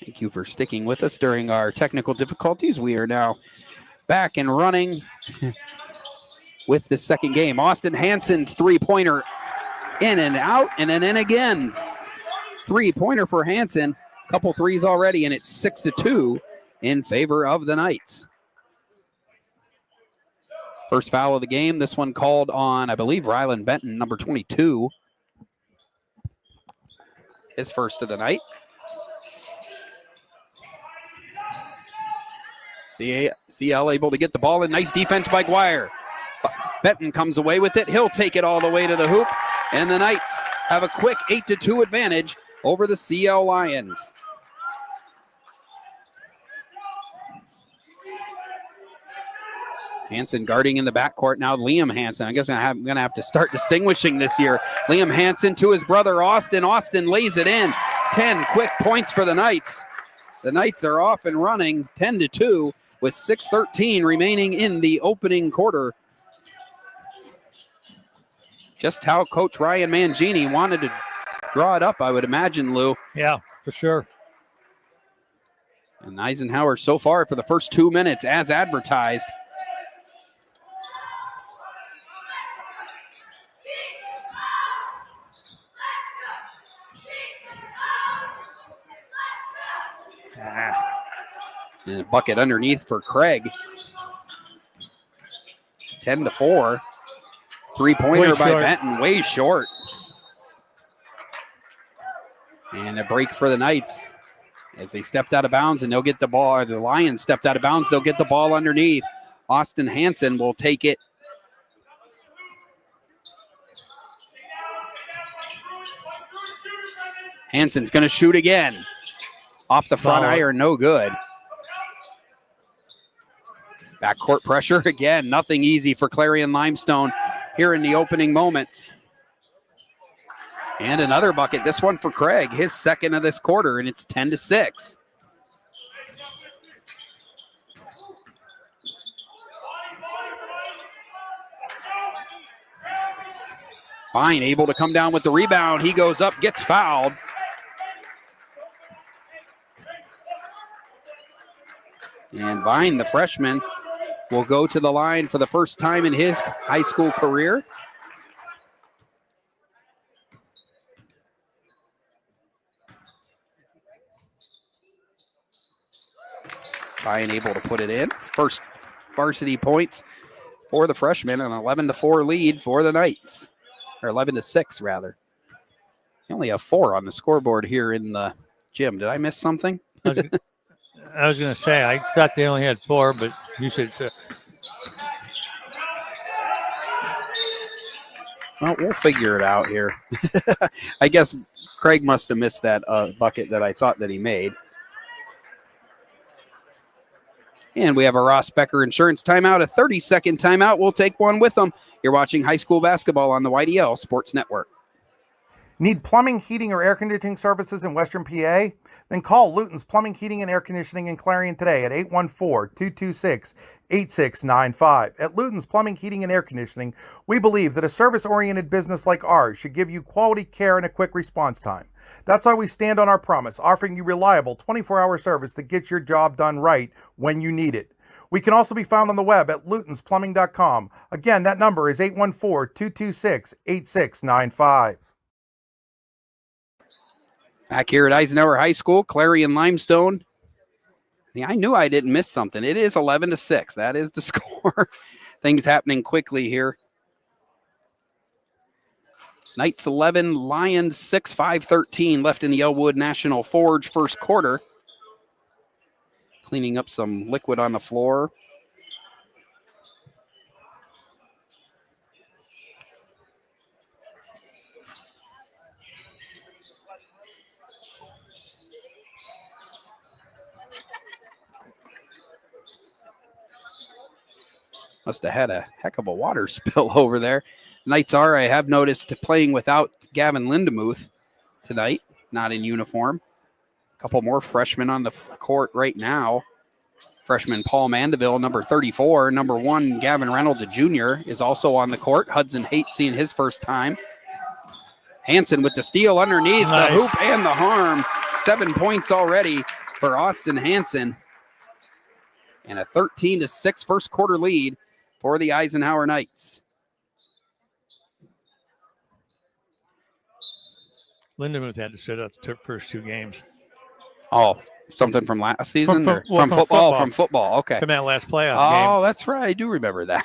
Thank you for sticking with us during our technical difficulties. We are now back and running with the second game. Austin Hansen's three-pointer in and out, and then in again. Three-pointer for Hansen. Couple threes already, and it's 6-2 in favor of the Knights. First foul of the game. This one called on, I believe, Rylan Benton, number 22. His first of the night. CL able to get the ball in. Nice defense by Guire. Benton comes away with it. He'll take it all the way to the hoop. And the Knights have a quick 8-2 advantage over the CL Lions. Hansen guarding in the backcourt now. Liam Hansen. I guess I'm going to have to start distinguishing this year. Liam Hansen to his brother Austin. Austin lays it in. 10 quick points for the Knights. The Knights are off and running 10-2 with 6:13 remaining in the opening quarter. Just how Coach Ryan Mangini wanted to draw it up, I would imagine, Lou. Yeah, for sure. And Eisenhower so far for the first 2 minutes as advertised. And a bucket underneath for Craig. 10-4. Three-pointer by Benton, way short. And a break for the Knights as they stepped out of bounds, and they'll get the ball. Or the Lions stepped out of bounds. They'll get the ball underneath. Austin Hansen will take it. Hansen's going to shoot again. Off the front iron, no good. Backcourt pressure again. Nothing easy for Clarion-Limestone here in the opening moments. And another bucket, this one for Craig, his second of this quarter, and it's 10-6. Vine able to come down with the rebound. He goes up, gets fouled. And Vine, the freshman, will go to the line for the first time in his high school career. Vine able to put it in. First varsity points for the freshman, an 11-4 lead for the Knights. Or 11-6, rather. You only have 4 on the scoreboard here in the gym. Did I miss something? I was going to say, I thought they only had 4, but you said 6. Well, we'll figure it out here. I guess Craig must have missed that bucket that I thought that he made. And we have a Ross Becker Insurance timeout, a 30-second timeout. We'll take one with them. You're watching high school basketball on the YDL Sports Network. Need plumbing, heating, or air conditioning services in Western PA? Then call Luton's Plumbing, Heating, and Air Conditioning in Clarion today at 814-226-8695. At Luton's Plumbing, Heating, and Air Conditioning, we believe that a service-oriented business like ours should give you quality care and a quick response time. That's why we stand on our promise, offering you reliable 24-hour service that gets your job done right when you need it. We can also be found on the web at lutonsplumbing.com. Again, that number is 814-226-8695. Back here at Eisenhower High School, Clarion-Limestone. Yeah, I knew I didn't miss something. It is 11-6. That is the score. Things happening quickly here. Knights 11, Lions 6, 5:13 left in the Elwood National Forge first quarter. Cleaning up some liquid on the floor. Must have had a heck of a water spill over there. Knights are, I have noticed, playing without Gavin Lindemuth tonight, not in uniform. A couple more freshmen on the court right now. Freshman Paul Mandeville, number 34. Number 1, Gavin Reynolds, a junior, is also on the court. Hudson Haight seeing his first time. Hansen with the steal underneath the hoop and the harm. 7 points already for Austin Hansen. And a 13-6 first quarter lead for the Eisenhower Knights. Lindemuth had to sit out the first 2 games. Oh, something from last season? From football. football. From football, okay. From that last playoff game. Oh, that's right. I do remember that.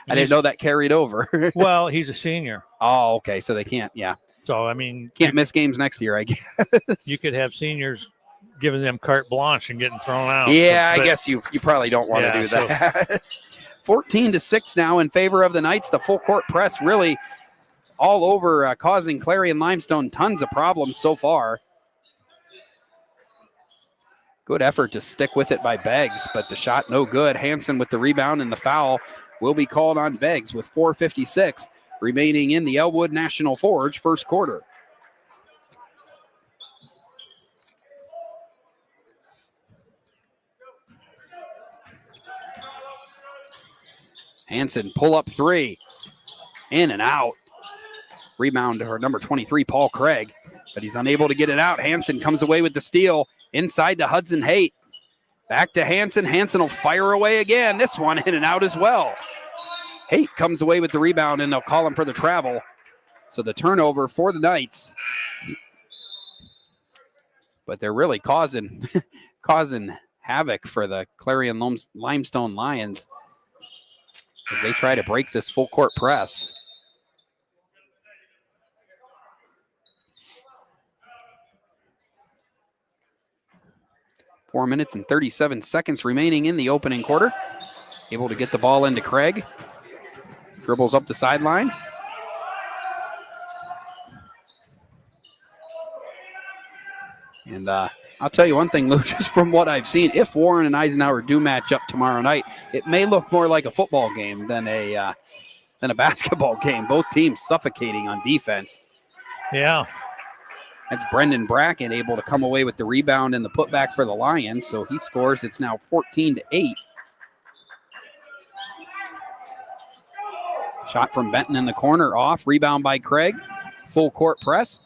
I didn't know that carried over. Well, he's a senior. Oh, okay. So they can't, yeah. So, I mean. Can't miss games next year, I guess. You could have seniors giving them carte blanche and getting thrown out. Yeah, I guess you probably don't want to do that. 14-6 now in favor of the Knights. The full court press really all over, causing Clarion-Limestone tons of problems so far. Good effort to stick with it by Beggs, but the shot no good. Hansen with the rebound, and the foul will be called on Beggs with 4:56 remaining in the Elwood National Forge first quarter. Hansen pull up 3, in and out. Rebound to number 23, Paul Craig, but he's unable to get it out. Hansen comes away with the steal inside to Hudson Haight. Back to Hansen. Hansen will fire away again. This one in and out as well. Haight comes away with the rebound, and they'll call him for the travel. So the turnover for the Knights. But they're really causing havoc for the Clarion-Limestone Lions as they try to break this full court press. Four minutes and 37 seconds remaining in the opening quarter. Able to get the ball into Craig. Dribbles up the sideline. And I'll tell you one thing, Lou, just from what I've seen, if Warren and Eisenhower do match up tomorrow night, it may look more like a football game than a basketball game. Both teams suffocating on defense. Yeah. That's Brendan Bracken able to come away with the rebound and the putback for the Lions. So he scores. It's now 14-8. Shot from Benton in the corner off. Rebound by Craig. Full court press.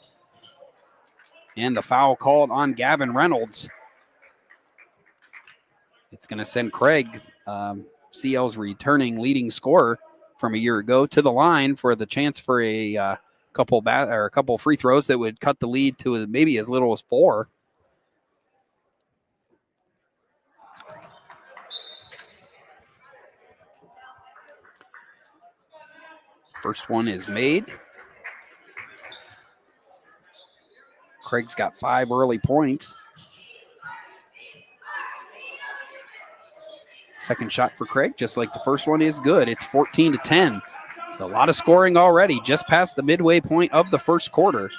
And the foul called on Gavin Reynolds. It's going to send Craig, CL's returning leading scorer from a year ago, to the line for the chance for a couple free throws that would cut the lead to maybe as little as 4. First one is made. Craig's got 5 early points. Second shot for Craig, just like the first one, is good. It's 14-10. So a lot of scoring already, just past the midway point of the first quarter.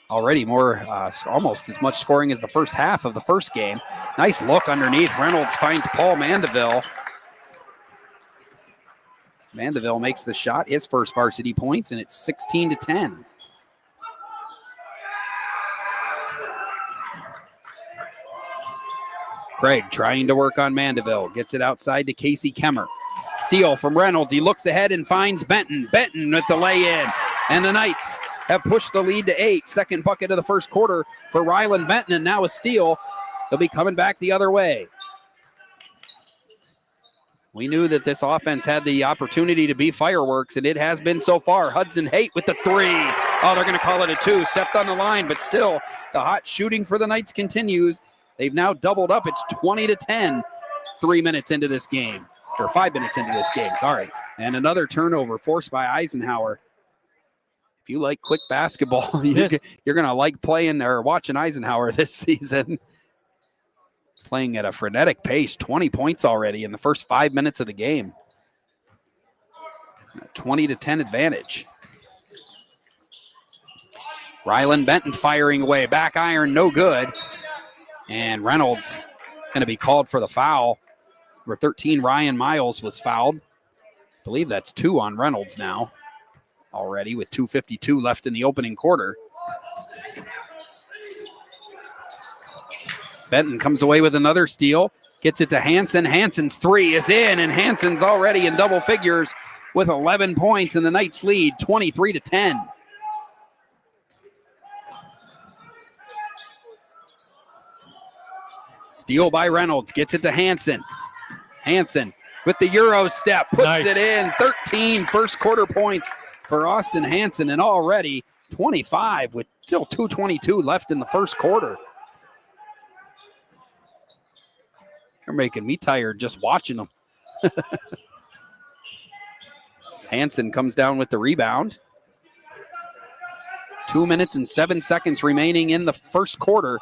Already more, almost as much scoring as the first half of the first game. Nice look underneath. Reynolds finds Paul Mandeville. Mandeville makes the shot, his first varsity points, and it's 16-10. Craig trying to work on Mandeville. Gets it outside to Casey Kemmer. Steal from Reynolds. He looks ahead and finds Benton. Benton with the lay-in. And the Knights have pushed the lead to 8. Second bucket of the first quarter for Ryland Benton, and now a steal. He'll be coming back the other way. We knew that this offense had the opportunity to be fireworks, and it has been so far. Hudson Haight with the 3. Oh, they're going to call it a 2. Stepped on the line, but still, the hot shooting for the Knights continues. They've now doubled up. It's 20-10, 3 minutes into this game. Or 5 minutes into this game, sorry. And another turnover forced by Eisenhower. If you like quick basketball, you're going to like playing or watching Eisenhower this season. Playing at a frenetic pace, 20 points already in the first 5 minutes of the game. A 20-10 advantage. Ryland Benton firing away. Back iron, no good. And Reynolds going to be called for the foul. Number 13, Ryan Miles, was fouled. I believe that's 2 on Reynolds now already with 2:52 left in the opening quarter. Benton comes away with another steal. Gets it to Hansen. Hansen's 3 is in, and Hansen's already in double figures with 11 points, and the Knights lead 23-10. Steal by Reynolds. Gets it to Hansen. Hansen with the Euro step. Puts it in. 13 first quarter points for Austin Hansen, and already 25 with still 2:22 left in the first quarter. You're making me tired just watching them. Hansen comes down with the rebound. 2 minutes and 7 seconds remaining in the first quarter.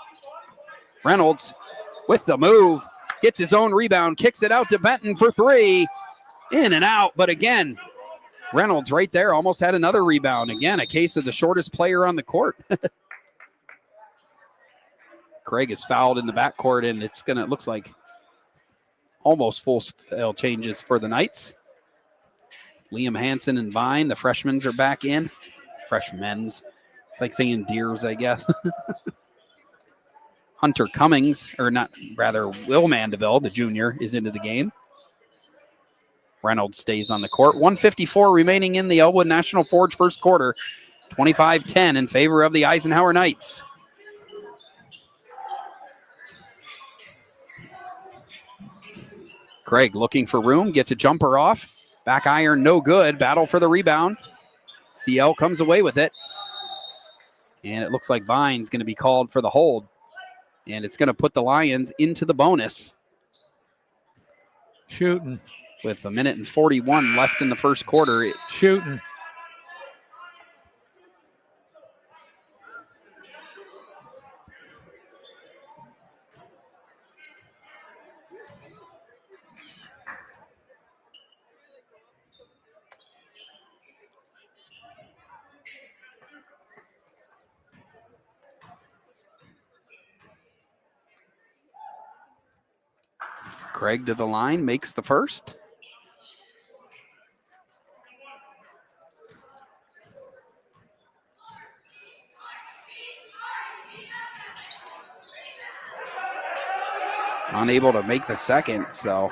Reynolds with the move. Gets his own rebound. Kicks it out to Benton for 3. In and out. But again, Reynolds right there almost had another rebound. Again, a case of the shortest player on the court. Craig is fouled in the backcourt, and it looks like almost full scale changes for the Knights. Liam Hansen and Vine, the freshmen, are back in. Freshmen's. It's like saying deers, I guess. Hunter Cummings, Will Mandeville, the junior, is into the game. Reynolds stays on the court. 1:54 remaining in the Elwood National Forge first quarter. 25-10 in favor of the Eisenhower Knights. Craig looking for room, gets a jumper off. Back iron, no good. Battle for the rebound. CL comes away with it. And it looks like Vine's going to be called for the hold. And it's going to put the Lions into the bonus. Shooting. With 1:41 left in the first quarter. Shooting. Craig to the line, makes the first. Unable to make the second, so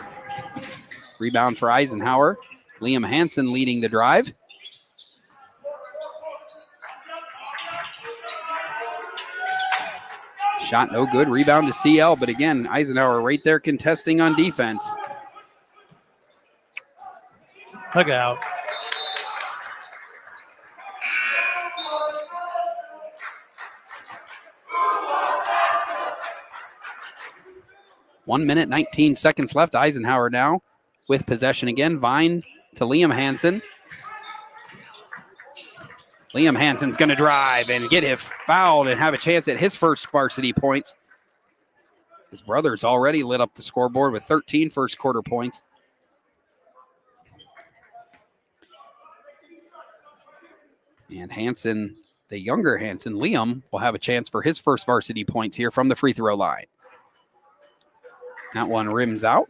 rebound for Eisenhower. Liam Hansen leading the drive. Shot no good. Rebound to CL, but again, Eisenhower right there contesting on defense. Look out. One minute, 19 seconds left. Eisenhower now with possession again. Vine to Liam Hansen. Liam Hansen's going to drive and get him fouled and have a chance at his first varsity points. His brother's already lit up the scoreboard with 13 first quarter points. And Hansen, the younger Hansen, Liam, will have a chance for his first varsity points here from the free throw line. That one rims out.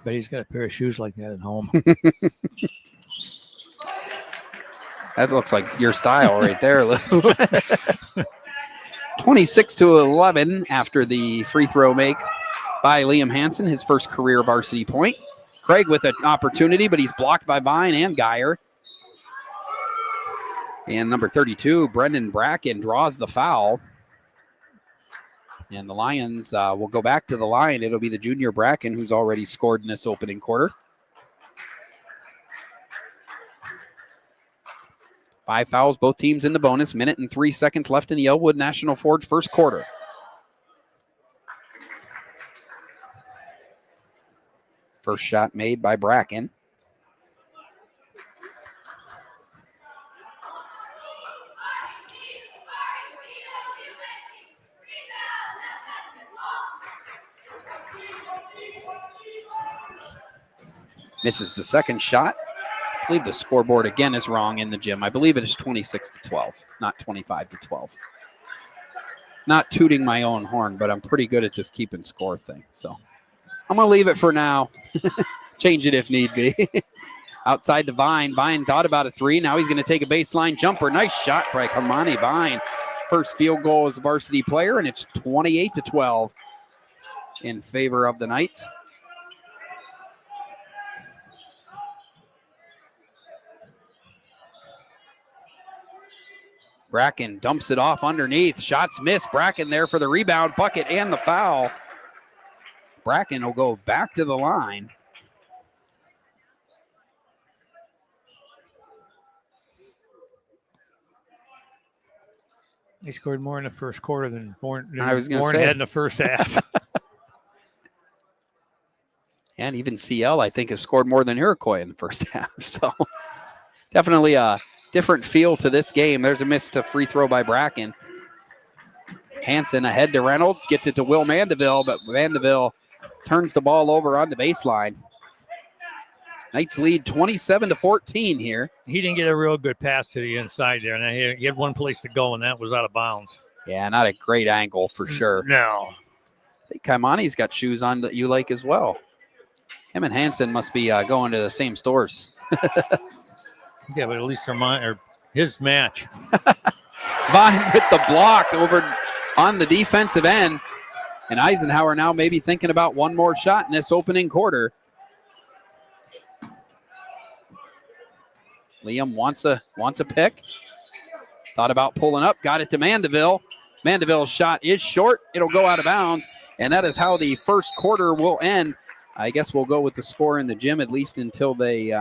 But he's got a pair of shoes like that at home. That looks like your style right there, Lou. 26-11 after the free throw make by Liam Hansen, his first career varsity point. Craig with an opportunity, but he's blocked by Vine and Geyer. And number 32, Brendan Bracken, draws the foul. And the Lions will go back to the line. It'll be the junior Bracken who's already scored in this opening quarter. 5 fouls, both teams in the bonus. Minute and 3 seconds left in the Elwood National Forge first quarter. First shot made by Bracken. Misses the second shot. I believe the scoreboard again is wrong in the gym. I believe it is 26-12, not 25-12. Not tooting my own horn, but I'm pretty good at just keeping score things. So I'm going to leave it for now. Change it if need be. Outside to Vine. Vine thought about a three. Now he's going to take a baseline jumper. Nice shot by Kamani Vine. First field goal as a varsity player, and it's 28-12 in favor of the Knights. Bracken dumps it off underneath. Shots missed. Bracken there for the rebound, bucket, and the foul. Bracken will go back to the line. He scored more in the first quarter than Bourne say. had in the first half. And even CL, I think, has scored more than Iroquois in the first half. So definitely a different feel to this game. There's a missed free throw by Bracken. Hansen ahead to Reynolds, gets it to Will Mandeville, but Mandeville turns the ball over on the baseline. Knights lead 27-14 here. He didn't get a real good pass to the inside there, and he had one place to go, and that was out of bounds. Yeah, not a great angle for sure. No. I think Kaimani's got shoes on that you like as well. Him and Hansen must be going to the same stores. Yeah, but at least they're mine or his match. Vine with the block over on the defensive end. And Eisenhower now maybe thinking about one more shot in this opening quarter. Liam wants a pick. Thought about pulling up, got it to Mandeville. Mandeville's shot is short. It'll go out of bounds. And that is how the first quarter will end. I guess we'll go with the score in the gym at least until they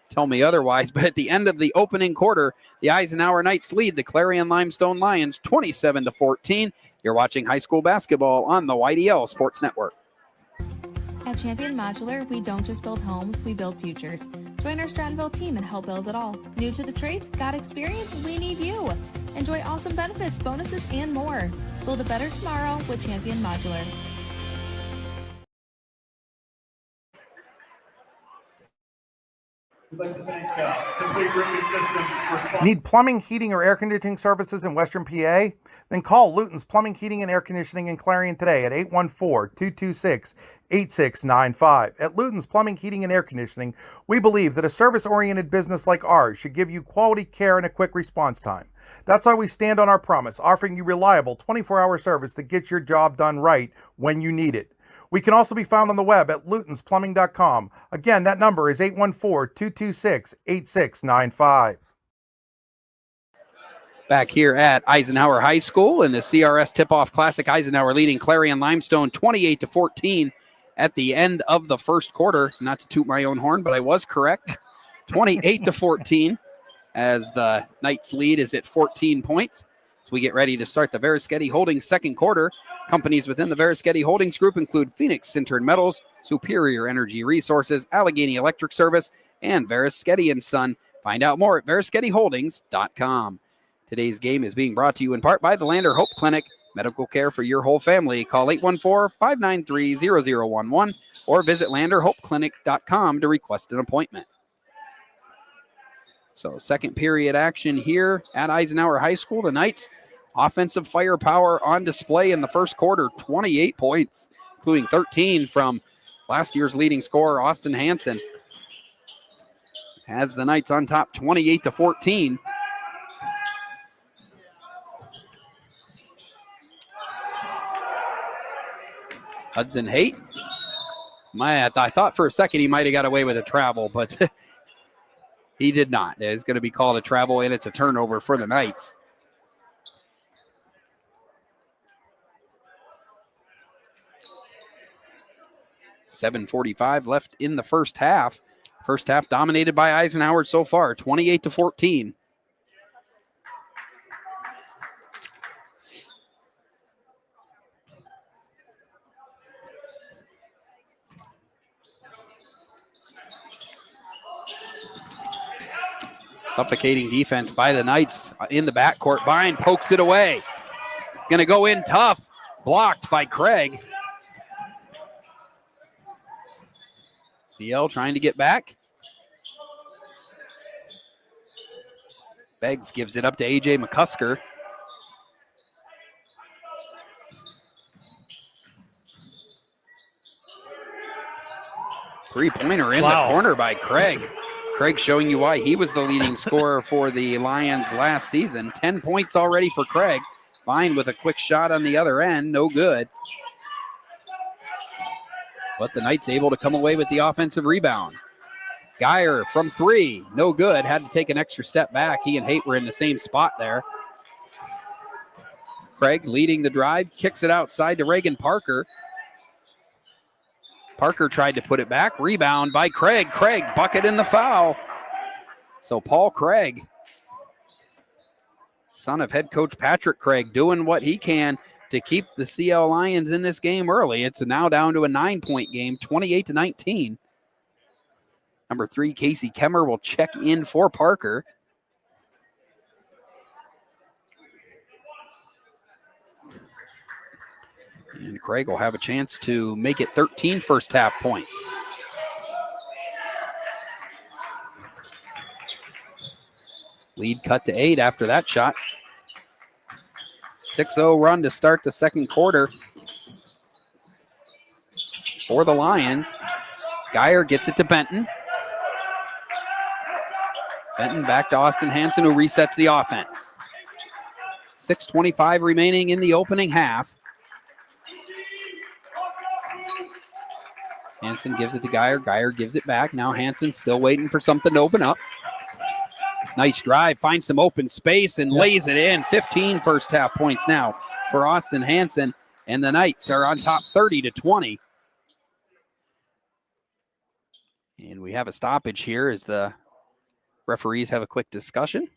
tell me otherwise. But at the end of the opening quarter, the Eisenhower Knights lead the Clarion-Limestone Lions 27-14. You're watching high school basketball on the YDL Sports Network. At Champion Modular, we don't just build homes, we build futures. Join our Strattonville team and help build it all. New to the trades? Got experience? We need you. Enjoy awesome benefits, bonuses, and more. Build a better tomorrow with Champion Modular. We'd like to thank Complete Roofing Systems for Need plumbing, heating, or air conditioning services in Western PA? Then call Luton's Plumbing, Heating, and Air Conditioning in Clarion today at 814-226-8695. At Luton's Plumbing, Heating, and Air Conditioning, we believe that a service-oriented business like ours should give you quality care and a quick response time. That's why we stand on our promise, offering you reliable 24-hour service that gets your job done right when you need it. We can also be found on the web at lutonsplumbing.com. Again, that number is 814-226-8695. Back here at Eisenhower High School in the CRS Tip-Off Classic, Eisenhower leading Clarion-Limestone 28-14 at the end of the first quarter. Not to toot my own horn, but I was correct. 28-14 as the Knights lead is at 14 points. So we get ready to start the Verischetti Holdings second quarter. Companies within the Verischetti Holdings Group include Phoenix Sintered Metals, Superior Energy Resources, Allegheny Electric Service, and Verischetti & Son. Find out more at VerischettiHoldings.com. Today's game is being brought to you in part by the Lander Hope Clinic. Medical care for your whole family. Call 814-593-0011 or visit LanderHopeClinic.com to request an appointment. So second period action here at Eisenhower High School. The Knights offensive firepower on display in the first quarter, 28 points, including 13 from last year's leading scorer, Austin Hansen. has the Knights on top 28-14. Hudson Haight. I thought for a second he might have got away with a travel, but he did not. It's going to be called a travel, and it's a turnover for the Knights. .7:45 left in the first half. First half dominated by Eisenhower so far, 28-14. Suffocating defense by the Knights in the backcourt. Vine pokes it away. It's going to go in tough. Blocked by Craig. CL trying to get back. Beggs gives it up to A.J. McCusker. Three-pointer in the corner by Craig. Craig showing you why he was the leading scorer for the Lions last season. 10 points already for Craig. Vine with a quick shot on the other end. No good. But the Knights able to come away with the offensive rebound. Geyer from three. No good. Had to take an extra step back. He and Haight were in the same spot there. Craig leading the drive. Kicks it outside to Reagan Parker. Parker tried to put it back. Rebound by Craig. Craig, bucket in the foul. So Paul Craig, son of head coach Patrick Craig, doing what he can to keep the CL Lions in this game early. It's now down to a 9-point game, 28-19. Number 3, Casey Kemmer will check in for Parker. And Craig will have a chance to make it 13 first half points. Lead cut to 8 after that shot. 6-0 run to start the second quarter for the Lions. Geyer gets it to Benton. Benton back to Austin Hanson, who resets the offense. 6:25 remaining in the opening half. Hanson gives it to Geyer. Geyer gives it back. Now Hanson still waiting for something to open up. Nice drive. Finds some open space and lays it in. 15 first half points now for Austin Hanson. And the Knights are on top 30-20. And we have a stoppage here as the referees have a quick discussion.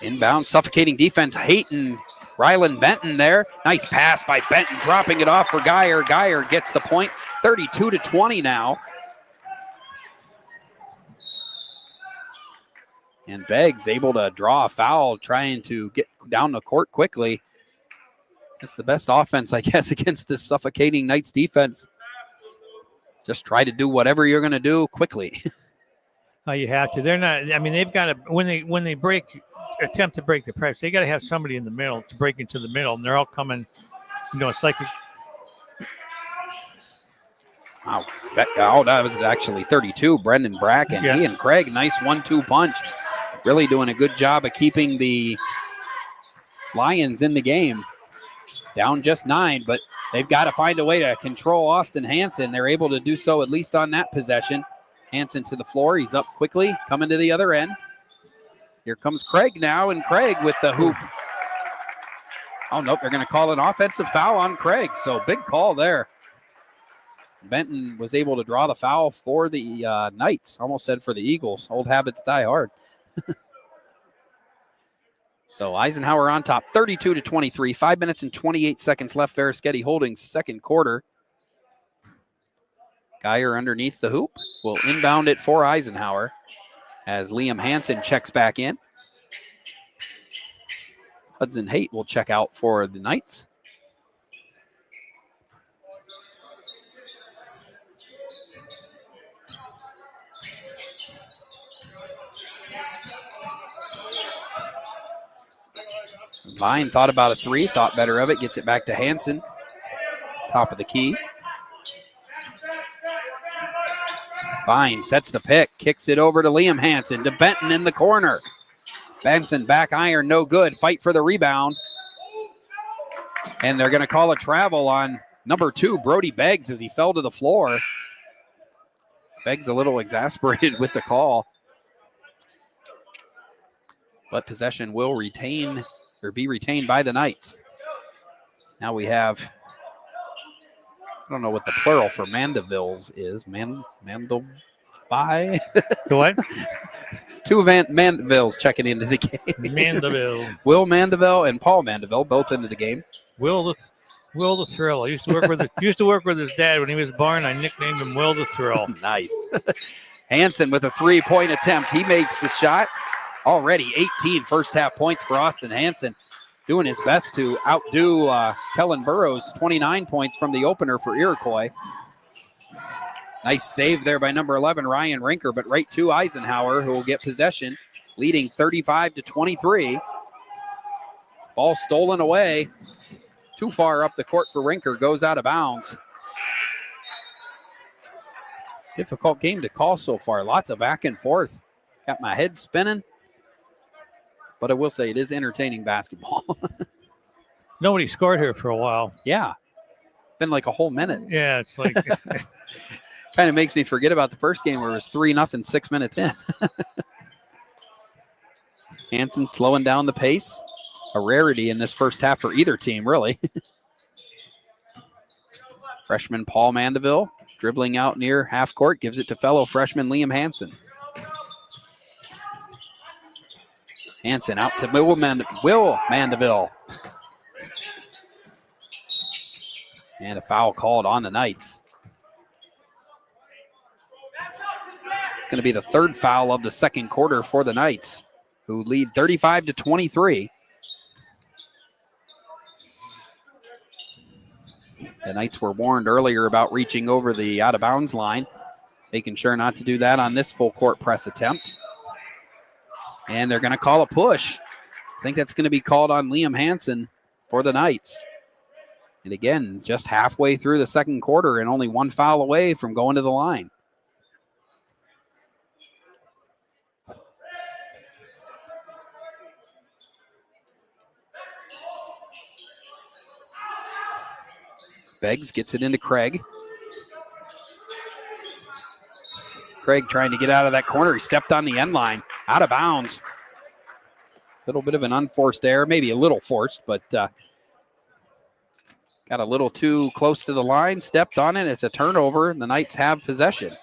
Inbound, suffocating defense. Hayton, Rylan Benton there. Nice pass by Benton, dropping it off for Geyer. Geyer gets the point. 32-20 now. And Beggs able to draw a foul, trying to get down the court quickly. That's the best offense, I guess, against this suffocating Knights defense. Just try to do whatever you're going to do quickly. Oh, you have to. They're not. I mean, they've got to when they attempt to break the press. They got to have somebody in the middle to break into the middle, and they're all coming. It's like. Wow, that was actually 32. Brendan Bracken, he and Craig, nice 1-2 punch. Really doing a good job of keeping the Lions in the game. Down just 9, but they've got to find a way to control Austin Hanson. They're able to do so at least on that possession. Hanson to the floor. He's up quickly, coming to the other end. Here comes Craig now, and Craig with the hoop. Oh, nope, they're going to call an offensive foul on Craig, so big call there. Benton was able to draw the foul for the Knights. Almost said for the Eagles. Old habits die hard. So Eisenhower on top, 32-23. 5 minutes and 28 seconds left. Verischetti holding second quarter. Geyer underneath the hoop will inbound it for Eisenhower as Liam Hansen checks back in. Hudson Haight will check out for the Knights. Vine thought about a three, thought better of it, gets it back to Hansen. Top of the key. Vine sets the pick, kicks it over to Liam Hansen, to Benton in the corner. Benson back iron, no good. Fight for the rebound. And they're going to call a travel on number 2, Brody Beggs, as he fell to the floor. Beggs a little exasperated with the call. But possession will retain or be retained by the Knights. Now we have, I don't know what the plural for Mandevilles is. Mandel by The what? 2 Mandevilles checking into the game. Mandeville. Will Mandeville and Paul Mandeville both into the game. Will the Thrill. I used to work with his dad when he was born. I nicknamed him Will the Thrill. Nice. Hansen with a 3-point attempt. He makes the shot. Already 18 first half points for Austin Hansen. Doing his best to outdo Kellen Burrows, 29 points from the opener for Iroquois. Nice save there by number 11, Ryan Rinker, but right to Eisenhower, who will get possession, leading 35-23. Ball stolen away. Too far up the court for Rinker, goes out of bounds. Difficult game to call so far. Lots of back and forth. Got my head spinning. But I will say it is entertaining basketball. Nobody scored here for a while. Yeah. Been like a whole minute. Yeah, it's like kind of makes me forget about the first game where it was 3-0 6 minutes in. Hansen slowing down the pace. A rarity in this first half for either team, really. Freshman Paul Mandeville dribbling out near half court, gives it to fellow freshman Liam Hansen. Hansen out to Will Mandeville. And a foul called on the Knights. It's going to be the 3rd foul of the second quarter for the Knights, who lead 35-23. The Knights were warned earlier about reaching over the out-of-bounds line, making sure not to do that on this full court press attempt. And they're going to call a push. I think that's going to be called on Liam Hansen for the Knights. And again, just halfway through the second quarter and only 1 foul away from going to the line. Beggs gets it into Craig. Craig trying to get out of that corner. He stepped on the end line. Out of bounds. A little bit of an unforced error. Maybe a little forced, but got a little too close to the line. Stepped on it. It's a turnover. The Knights have possession.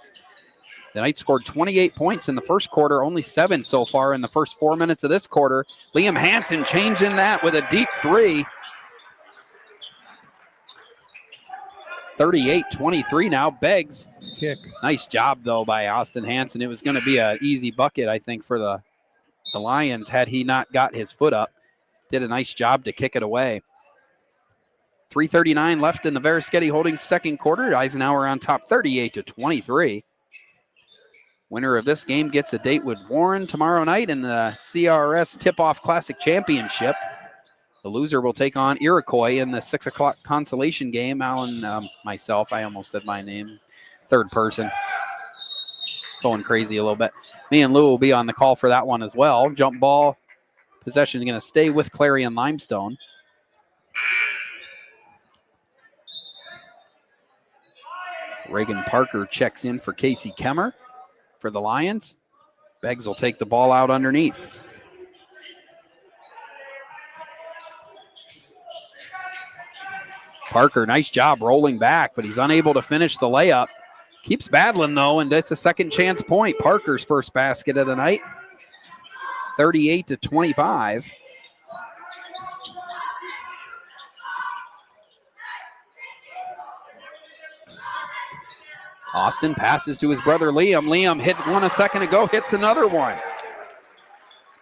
The Knights scored 28 points in the first quarter. Only 7 so far in the first 4 minutes of this quarter. Liam Hansen changing that with a deep 3. 38-23 now. Beggs. Kick. Nice job, though, by Austin Hansen. It was going to be an easy bucket, I think, for the Lions had he not got his foot up. Did a nice job to kick it away. 3:39 left in the Veriskety Holdings second quarter. Eisenhower on top 38-23. Winner of this game gets a date with Warren tomorrow night in the CRS Tip-Off Classic Championship. The loser will take on Iroquois in the 6 o'clock consolation game. Alan, myself, I almost said my name. Third person. Going crazy a little bit. Me and Lou will be on the call for that one as well. Jump ball. Possession is going to stay with Clarion-Limestone. Reagan Parker checks in for Casey Kemmer for the Lions. Beggs will take the ball out underneath. Parker, nice job rolling back, but he's unable to finish the layup. Keeps battling, though, and that's a second chance point. Parker's first basket of the night. 38-25. Austin passes to his brother Liam. Liam hit one a second ago, hits another one.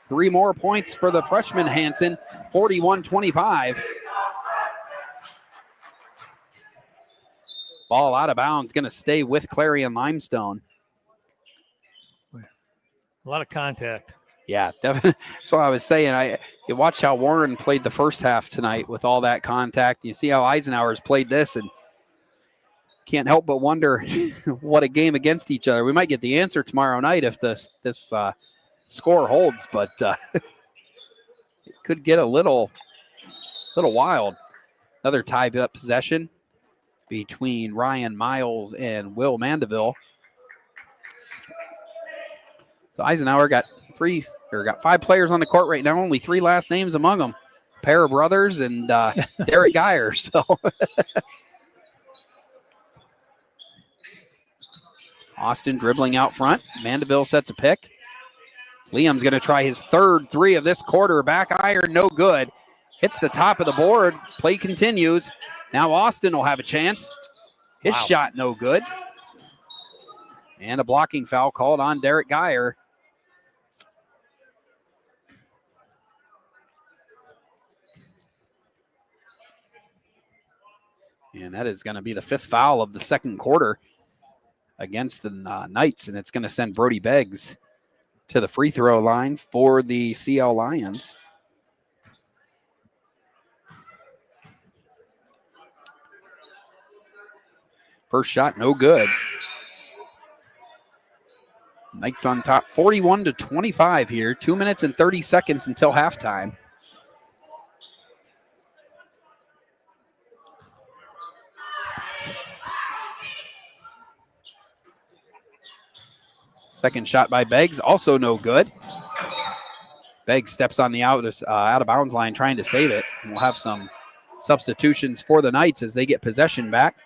3 more points for the freshman Hansen, 41-25. Ball out of bounds, going to stay with Clarion-Limestone. A lot of contact. Yeah, definitely. That's what I was saying. You watch how Warren played the first half tonight with all that contact. You see how Eisenhower's played this, and can't help but wonder what a game against each other. We might get the answer tomorrow night if this score holds, but it could get a little wild. Another tied-up possession between Ryan Miles and Will Mandeville. So Eisenhower got 5 players on the court right now, only 3 last names among them. A pair of brothers and Derek Geyer. So Austin dribbling out front. Mandeville sets a pick. Liam's going to try his third 3 of this quarter. Back iron, no good. Hits the top of the board. Play continues. Now Austin will have a chance. His shot no good. And a blocking foul called on Derek Geyer. And that is going to be the 5th foul of the second quarter against the Knights. And it's going to send Brody Beggs to the free throw line for the CL Lions. First shot, no good. Knights on top, 41-25 here. 2 minutes and 30 seconds until halftime. Second shot by Beggs, also no good. Beggs steps on the out of bounds line trying to save it. And we'll have some substitutions for the Knights as they get possession back.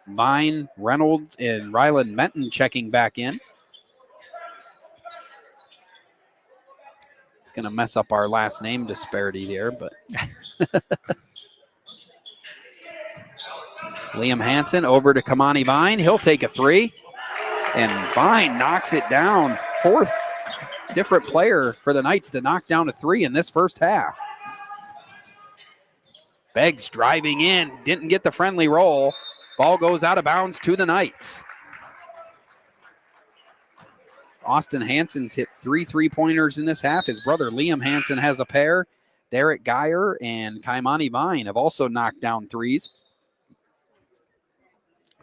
Vine, Reynolds, and Ryland Benton checking back in. It's going to mess up our last name disparity there, but Liam Hansen over to Kamani Vine. He'll take a 3. And Vine knocks it down. 4th different player for the Knights to knock down a 3 in this first half. Beggs driving in, didn't get the friendly roll. Ball goes out of bounds to the Knights. Austin Hansen's hit 3 3-pointers in this half. His brother Liam Hansen has a pair. Derek Geyer and Kaimani Vine have also knocked down 3s.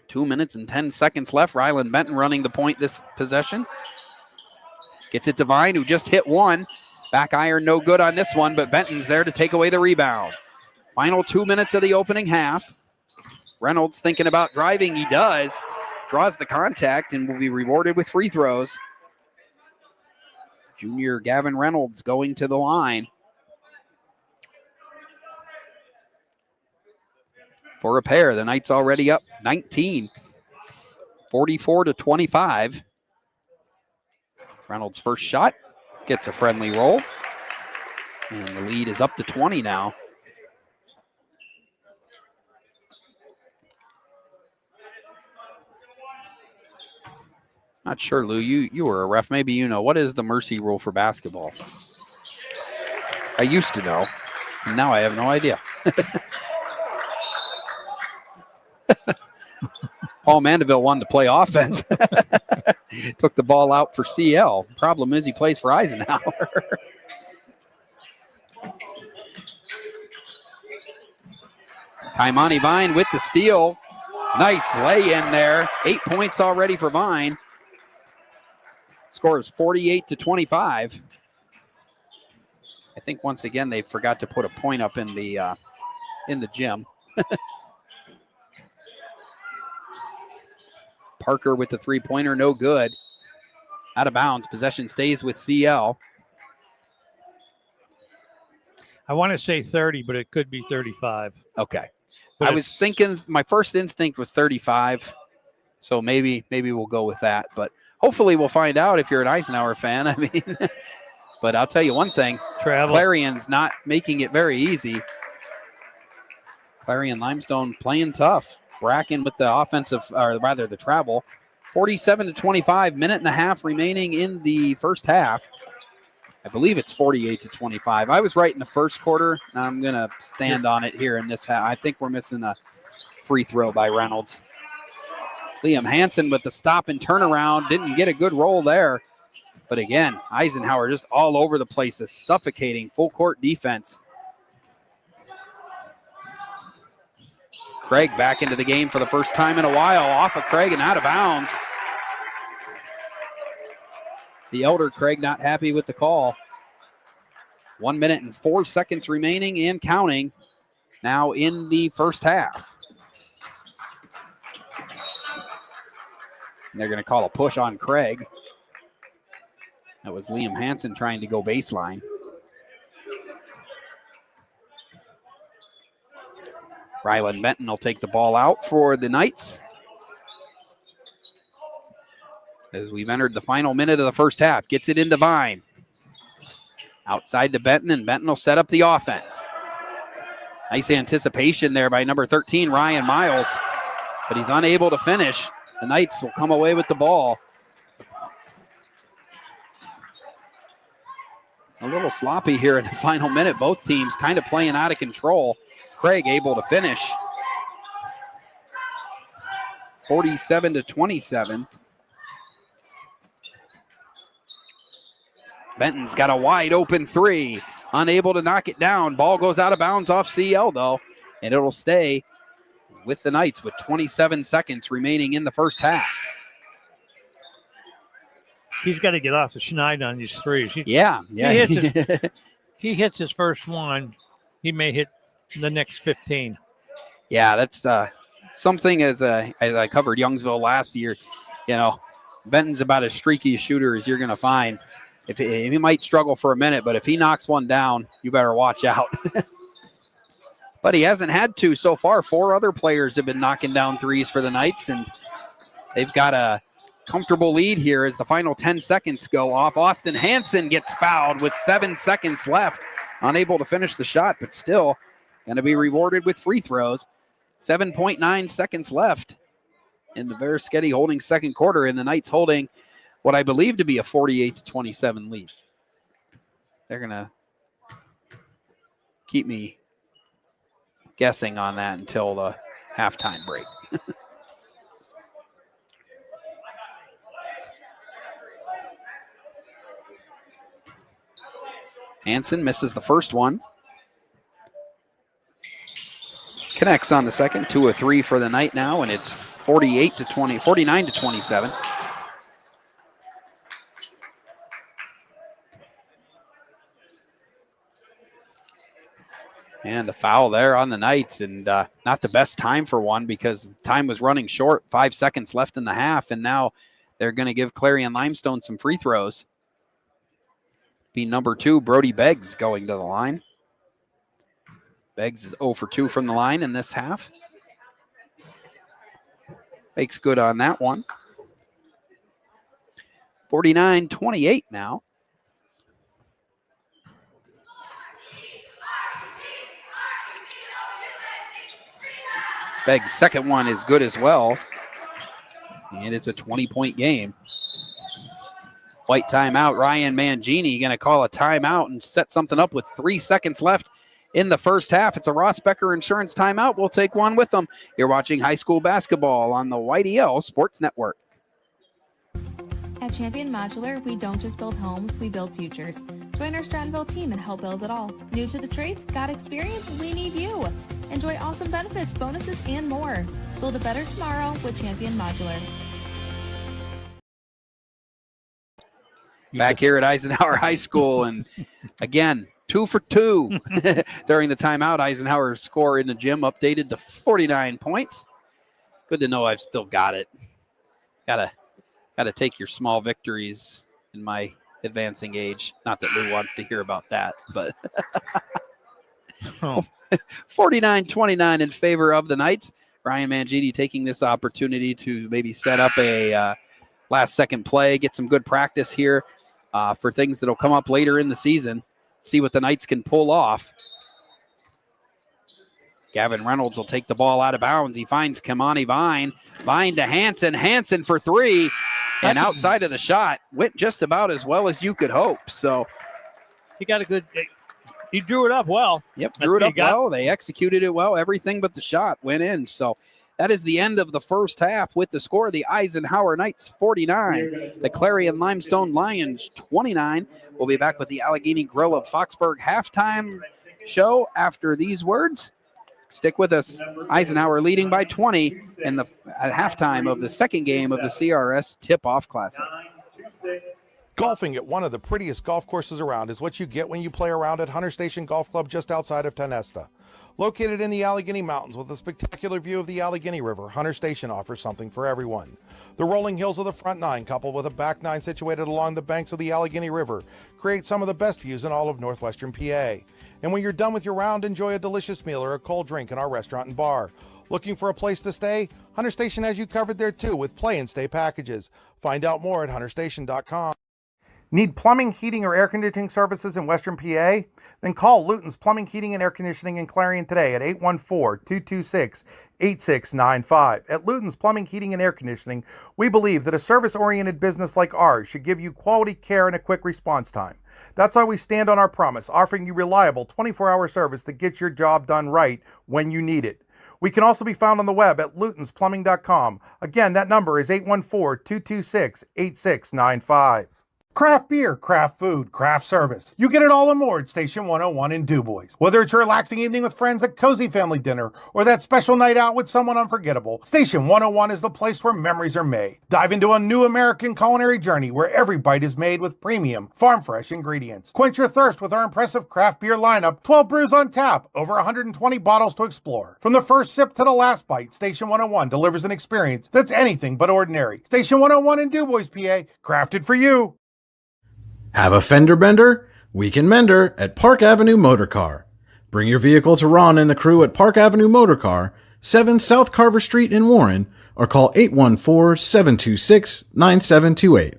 2 minutes and 10 seconds left. Ryland Benton running the point this possession. Gets it to Vine, who just hit 1. Back iron, no good on this one, but Benton's there to take away the rebound. Final 2 minutes of the opening half. Reynolds thinking about driving. He does. Draws the contact and will be rewarded with free throws. Junior Gavin Reynolds going to the line for a pair. The Knights already up 19, 44-25. Reynolds' first shot gets a friendly roll, and the lead is up to 20 now. Not sure, Lou. You were a ref. Maybe you know. What is the mercy rule for basketball? I used to know, and now I have no idea. Paul Mandeville wanted to play offense. Took the ball out for CL. Problem is he plays for Eisenhower. Kaimani Vine with the steal. Nice lay in there. 8 points already for Vine. Score is 48-25. I think once again they forgot to put a point up in the gym. Parker with the 3-pointer, no good. Out of bounds. Possession stays with CL. I want to say 30, but it could be 35. Okay. But I was thinking, my first instinct was 35, so maybe we'll go with that. But hopefully we'll find out if you're an Eisenhower fan. I mean, but I'll tell you one thing. Clarion's not making it very easy. Clarion-Limestone playing tough. Bracken with the offensive, or rather the travel. 47-25, minute and a half remaining in the first half. I believe it's 48-25. I was right in the first quarter. I'm going to stand on it here in this half. I think we're missing a free throw by Reynolds. Liam Hansen with the stop and turnaround. Didn't get a good roll there. But again, Eisenhower just all over the place, a suffocating full court defense. Craig back into the game for the first time in a while, off of Craig and out of bounds. The elder Craig not happy with the call. 1 minute and 4 seconds remaining and counting now in the first half. And they're going to call a push on Craig. That was Liam Hansen trying to go baseline. Rylan Benton will take the ball out for the Knights. As we've entered the final minute of the first half, gets it into Vine. Outside to Benton, and Benton will set up the offense. Nice anticipation there by number 13, Ryan Miles, but he's unable to finish. The Knights will come away with the ball. A little sloppy here in the final minute. Both teams kind of playing out of control. Craig able to finish. 47-27. Benton's got a wide open three. Unable to knock it down. Ball goes out of bounds off CL though, and it'll stay with the Knights with 27 seconds remaining in the first half. He's got to get off the schneid on these threes. Yeah. He hits his first one. He may hit the next 15. Yeah, that's something as I covered Youngsville last year. You know, Benton's about as streaky a shooter as you're going to find. If he might struggle for a minute, but if he knocks one down, you better watch out. But he hasn't had to so far. 4 other players have been knocking down threes for the Knights, and they've got a comfortable lead here as the final 10 seconds go off. Austin Hansen gets fouled with 7 seconds left. Unable to finish the shot, but still going to be rewarded with free throws. 7.9 seconds left in the Verischetti holding second quarter, and the Knights holding what I believe to be a 48-27 lead. They're going to keep me guessing on that until the halftime break. Hansen misses the first one. Connects on the second. 2 of 3 for the night now, and it's 49-27. And the foul there on the Knights, and not the best time for one because time was running short. 5 seconds left in the half, and now they're going to give Clarion-Limestone some free throws. Be number 2, Brody Beggs, going to the line. Beggs is 0 for 2 from the line in this half. Makes good on that one. 49-28 now. Beggs' second one is good as well. And it's a 20-point game. White timeout. Ryan Mangini going to call a timeout and set something up with 3 seconds left in the first half. It's a Ross Becker Insurance timeout. We'll take one with them. You're watching high school basketball on the YDL Sports Network. At Champion Modular, we don't just build homes, we build futures. Join our Strattonville team and help build it all. New to the trades? Got experience? We need you. Enjoy awesome benefits, bonuses, and more. Build a better tomorrow with Champion Modular. Back here at Eisenhower High School, and again, 2 for 2 during the timeout. Eisenhower's score in the gym updated to 49 points. Good to know I've still got it. Gotta take your small victories in my advancing age. Not that Lou wants to hear about that, but 49-29 in favor of the Knights. Ryan Mangini taking this opportunity to maybe set up a last-second play, get some good practice here for things that will come up later in the season. See what the Knights can pull off. Gavin Reynolds will take the ball out of bounds. He finds Kamani Vine. Vine to Hansen. Hansen for 3. And outside of the shot, went just about as well as you could hope. So he got a good – he drew it up well. Yep, drew it up well. They executed it well. Everything but the shot went in. So That is the end of the first half with the score. The Eisenhower Knights 49, the Clarion-Limestone Lions 29. We'll be back with the Allegheny Grill of Foxburg halftime show after these words. Stick with us. Eisenhower leading by 20 at halftime of the second game of the CRS Tip-Off Classic. Golfing at one of the prettiest golf courses around is what you get when you play around at Hunter Station Golf Club just outside of Tonesta. Located in the Allegheny Mountains with a spectacular view of the Allegheny River, Hunter Station offers something for everyone. The rolling hills of the front nine, coupled with a back nine situated along the banks of the Allegheny River, create some of the best views in all of northwestern PA. And when you're done with your round, enjoy a delicious meal or a cold drink in our restaurant and bar. Looking for a place to stay? Hunter Station has you covered there too with play and stay packages. Find out more at hunterstation.com. Need plumbing, heating, or air conditioning services in Western PA? Then call Luton's Plumbing, Heating, and Air Conditioning in Clarion today at 814-226-8695. At Luton's Plumbing, Heating, and Air Conditioning, we believe that a service-oriented business like ours should give you quality care and a quick response time. That's why we stand on our promise, offering you reliable 24-hour service that gets your job done right when you need it. We can also be found on the web at lutonsplumbing.com. Again, that number is 814-226-8695. Craft beer, craft food, craft service. You get it all and more at Station 101 in DuBois. Whether it's a relaxing evening with friends at cozy family dinner or that special night out with someone unforgettable, Station 101 is the place where memories are made. Dive into a new American culinary journey where every bite is made with premium, farm-fresh ingredients. Quench your thirst with our impressive craft beer lineup, 12 brews on tap, over 120 bottles to explore. From the first sip to the last bite, Station 101 delivers an experience that's anything but ordinary. Station 101 in DuBois, PA, crafted for you. Have a fender bender? We can mender at Park Avenue Motor Car. Bring your vehicle to Ron and the crew at Park Avenue Motor Car, 7 South Carver Street in Warren, or call 814-726-9728.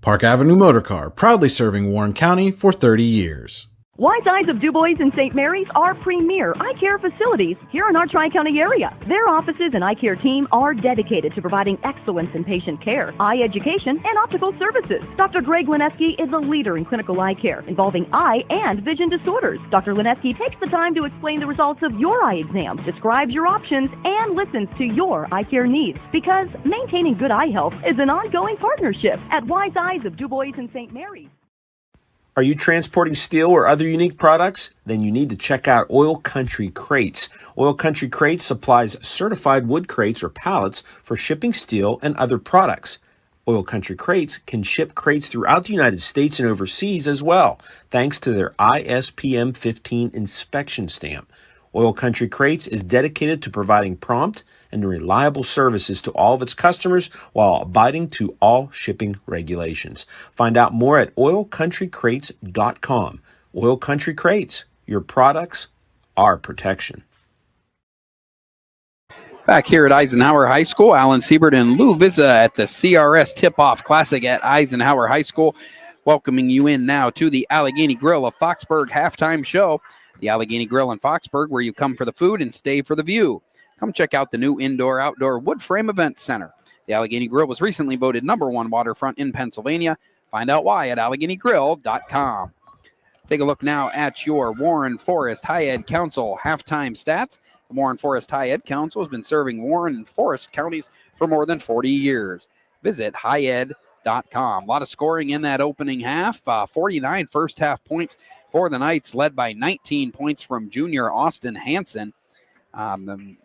Park Avenue Motor Car, proudly serving Warren County for 30 years. Wise Eyes of DuBois and St. Mary's are premier eye care facilities here in our Tri-County area. Their offices and eye care team are dedicated to providing excellence in patient care, eye education, and optical services. Dr. Greg Lineski is a leader in clinical eye care involving eye and vision disorders. Dr. Lineski takes the time to explain the results of your eye exam, describes your options, and listens to your eye care needs, because maintaining good eye health is an ongoing partnership at Wise Eyes of DuBois and St. Mary's. Are you transporting steel or other unique products? Then you need to check out Oil Country Crates. Oil Country Crates supplies certified wood crates or pallets for shipping steel and other products. Oil Country Crates can ship crates throughout the United States and overseas as well, thanks to their ISPM 15 inspection stamp. Oil Country Crates is dedicated to providing prompt and reliable services to all of its customers while abiding to all shipping regulations. Find out more at oilcountrycrates.com. Oil Country Crates, your products, our protection. Back here at Eisenhower High School, Alan Siebert and Lou Vizza at the CRS Tip-Off Classic at Eisenhower High School, welcoming you in now to the Allegheny Grill of Foxburg halftime show. The Allegheny Grill in Foxburg, where you come for the food and stay for the view. Come check out the new indoor-outdoor wood frame event center. The Allegheny Grill was recently voted #1 waterfront in Pennsylvania. Find out why at AlleghenyGrill.com. Take a look now at your Warren Forest High Ed Council halftime stats. The Warren Forest High Ed Council has been serving Warren and Forest counties for more than 40 years. Visit highed.com. A lot of scoring in that opening half. 49 first half points for the Knights, led by 19 points from junior Austin Hansen.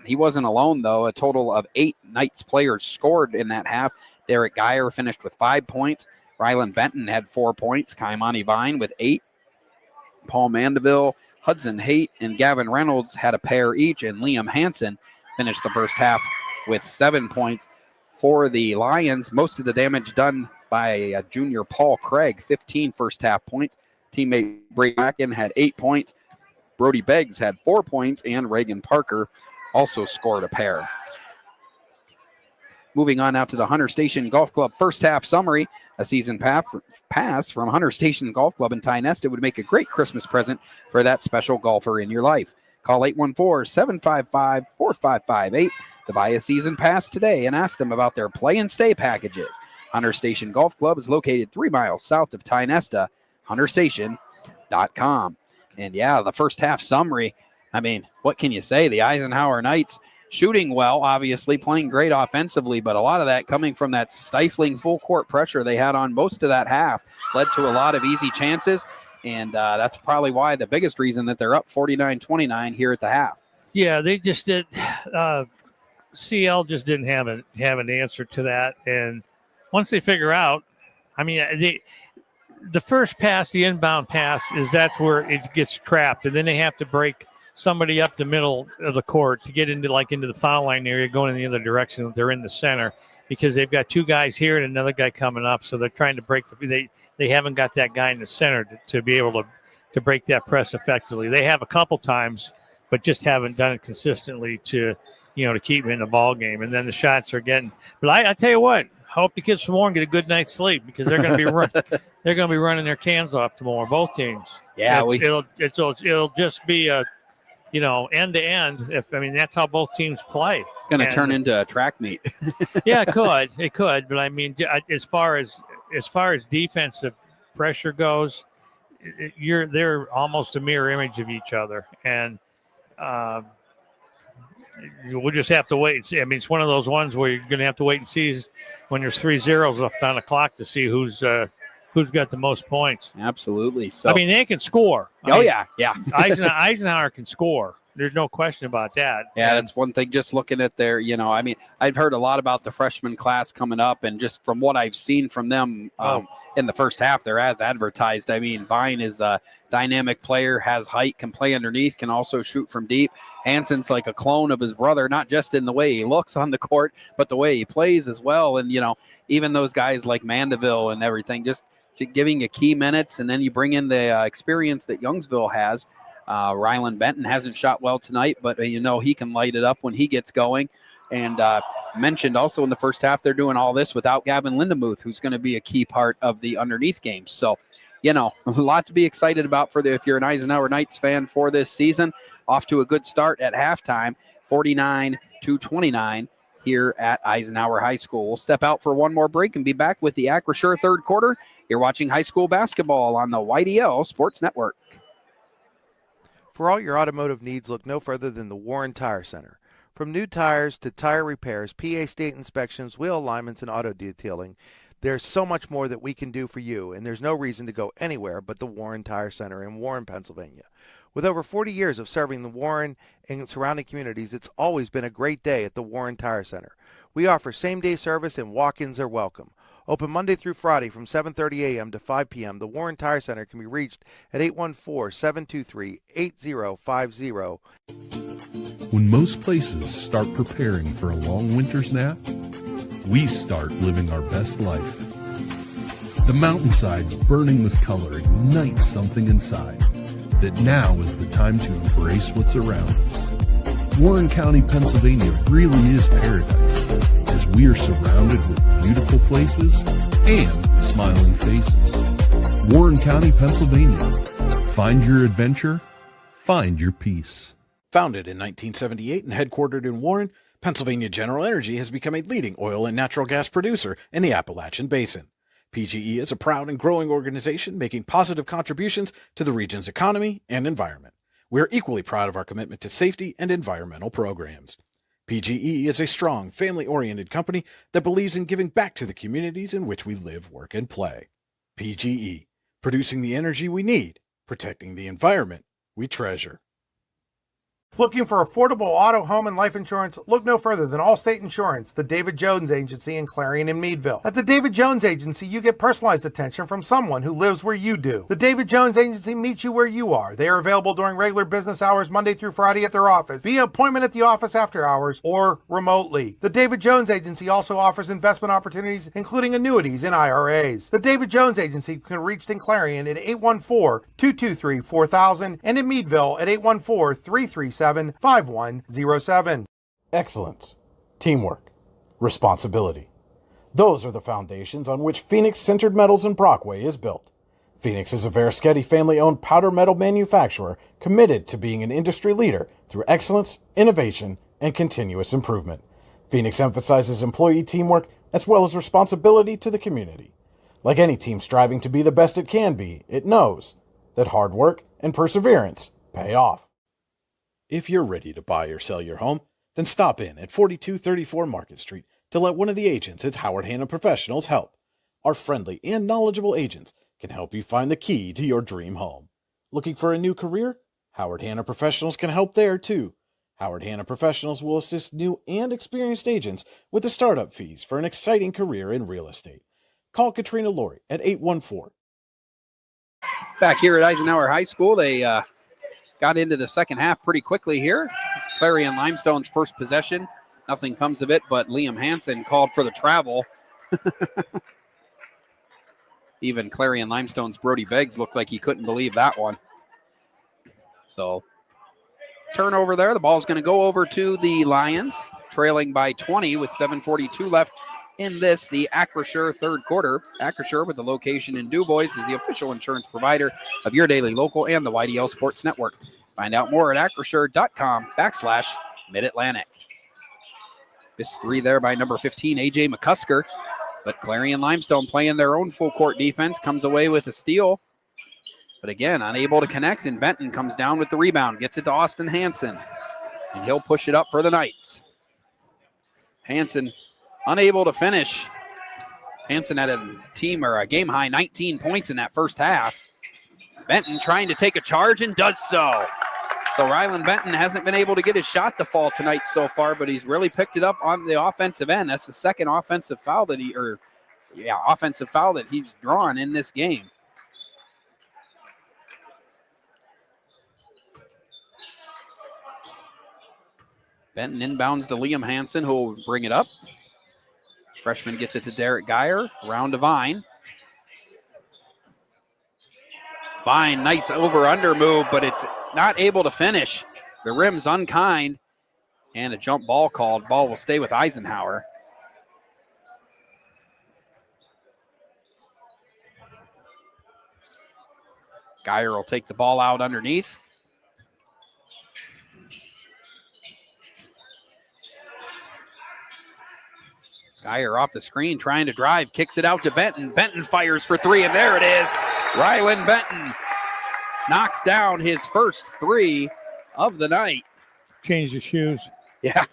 He wasn't alone, though. A total of 8 Knights players scored in that half. Derek Geyer finished with 5 points. Rylan Benton had 4 points. Kaimani Vine with 8. Paul Mandeville, Hudson Haight, and Gavin Reynolds had a pair each, and Liam Hansen finished the first half with 7 points for the Lions. Most of the damage done by junior Paul Craig, 15 first half points. Teammate Bray Mackin had 8 points. Brody Beggs had 4 points, and Reagan Parker also scored a pair. Moving on now to the Hunter Station Golf Club first half summary. A season pass from Hunter Station Golf Club in Tionesta would make a great Christmas present for that special golfer in your life. Call 814-755-4558 to buy a season pass today and ask them about their play and stay packages. Hunter Station Golf Club is located 3 miles south of Tionesta. HunterStation.com. And yeah, the first half summary, I mean, what can you say? The Eisenhower Knights shooting well, obviously, playing great offensively, but a lot of that coming from that stifling full court pressure they had on most of that half led to a lot of easy chances. And that's probably why the biggest reason that they're up 49-29 here at the half. Yeah, they just did. CL just didn't have an answer to that. And once they figure out, I mean, the first pass, the inbound pass, that's where it gets trapped. And then they have to break somebody up the middle of the court to get into the foul line area, going in the other direction. They're in the center because they've got two guys here and another guy coming up. So they're trying to break they haven't got that guy in the center to be able to break that press effectively. They have a couple times, but just haven't done it consistently to keep him in the ball game. And then the shots are getting, but I tell you what, I hope the kids from Warren get a good night's sleep because they're going to be running their cans off tomorrow, both teams. Yeah, it'll just be a end to end. That's how both teams play. Going to turn into a track meet. Yeah, it could. But I mean, as far as defensive pressure goes, they're almost a mirror image of each other, and we'll just have to wait and see. I mean, it's one of those ones where you're going to have to wait and see when there's 3 zeros left on the clock to see who's got the most points. Absolutely. So I mean, they can score. Yeah. Eisenhower can score. There's no question about that. Yeah, that's one thing. Just looking at their, I've heard a lot about the freshman class coming up, and just from what I've seen from them in the first half, they're as advertised. I mean, Vine is a dynamic player, has height, can play underneath, can also shoot from deep. Hansen's like a clone of his brother, not just in the way he looks on the court, but the way he plays as well. And, even those guys like Mandeville and everything, just giving you key minutes, and then you bring in the experience that Youngsville has. Rylan Benton hasn't shot well tonight, but he can light it up when he gets going. And mentioned also in the first half, they're doing all this without Gavin Lindemuth, who's going to be a key part of the underneath game. So, a lot to be excited about if you're an Eisenhower Knights fan for this season. Off to a good start at halftime, 49-29 here at Eisenhower High School. We'll step out for one more break and be back with the Acrisure third quarter. You're watching high school basketball on the YDL Sports Network. For all your automotive needs, look no further than the Warren Tire Center. From new tires to tire repairs, PA state inspections, wheel alignments, and auto detailing, there's so much more that we can do for you, and there's no reason to go anywhere but the Warren Tire Center in Warren, Pennsylvania. With over 40 years of serving the Warren and surrounding communities, it's always been a great day at the Warren Tire Center. We offer same-day service and walk-ins are welcome. Open Monday through Friday from 7:30 a.m. to 5 p.m. The Warren Tire Center can be reached at 814-723-8050. When most places start preparing for a long winter's nap, we start living our best life. The mountainsides burning with color ignite something inside that now is the time to embrace what's around us. Warren County, Pennsylvania really is paradise, as we are surrounded with beautiful places and smiling faces. Warren County, Pennsylvania. Find your adventure, find your peace. Founded in 1978 and headquartered in Warren, Pennsylvania General Energy has become a leading oil and natural gas producer in the Appalachian Basin. PGE is a proud and growing organization making positive contributions to the region's economy and environment. We are equally proud of our commitment to safety and environmental programs. PGE is a strong, family-oriented company that believes in giving back to the communities in which we live, work, and play. PGE, producing the energy we need, protecting the environment we treasure. Looking for affordable auto, home, and life insurance? Look no further than Allstate Insurance, the David Jones Agency in Clarion and Meadville. At the David Jones Agency, you get personalized attention from someone who lives where you do. The David Jones Agency meets you where you are. They are available during regular business hours Monday through Friday at their office, via appointment at the office after hours, or remotely. The David Jones Agency also offers investment opportunities, including annuities and IRAs. The David Jones Agency can be reached in Clarion at 814-223-4000 and in Meadville at 814-337-5107. Excellence, teamwork, responsibility. Those are the foundations on which Phoenix Sintered Metals in Brockway is built. Phoenix is a Verischetti family-owned powder metal manufacturer committed to being an industry leader through excellence, innovation, and continuous improvement. Phoenix emphasizes employee teamwork as well as responsibility to the community. Like any team striving to be the best it can be, it knows that hard work and perseverance pay off. If you're ready to buy or sell your home, Then stop in at 4234 Market Street to let one of the agents at Howard Hanna Professionals help. Our friendly and knowledgeable agents can help you find the key to your dream home. Looking for a new career? Howard Hanna Professionals can help there too. Howard Hanna Professionals will assist new and experienced agents with the startup fees for an exciting career in real estate. Call Katrina Laurie at 814. Back here at Eisenhower High School, they got into the second half pretty quickly here. Clarion-Limestone's first possession. Nothing comes of it, but Liam Hansen called for the travel. Even Clarion-Limestone's Brody Beggs looked like he couldn't believe that one. So, turnover there. The ball's going to go over to the Lions, trailing by 20 with 7:42 left in this, the Acrisure third quarter. Acrisure, with a location in DuBois, is the official insurance provider of your daily local and the YDL Sports Network. Find out more at acrisure.com/Mid-Atlantic. This three there by number 15, A.J. McCusker. But Clarion-Limestone, playing their own full court defense, comes away with a steal. But again, unable to connect, and Benton comes down with the rebound, gets it to Austin Hansen, and he'll push it up for the Knights. Hansen unable to finish. Hansen had a game-high 19 points in that first half. Benton trying to take a charge and does so. So Rylan Benton hasn't been able to get his shot to fall tonight so far, but he's really picked it up on the offensive end. That's the second offensive foul that he's drawn in this game. Benton inbounds to Liam Hansen, who will bring it up. Freshman gets it to Derek Geyer, around to Vine. Vine, nice over-under move, but it's not able to finish. The rim's unkind, and a jump ball called. Ball will stay with Eisenhower. Geyer will take the ball out underneath. Geyer off the screen, trying to drive, kicks it out to Benton. Benton fires for three, and there it is. Rylan Benton knocks down his first three of the night. Changed his shoes. Yeah,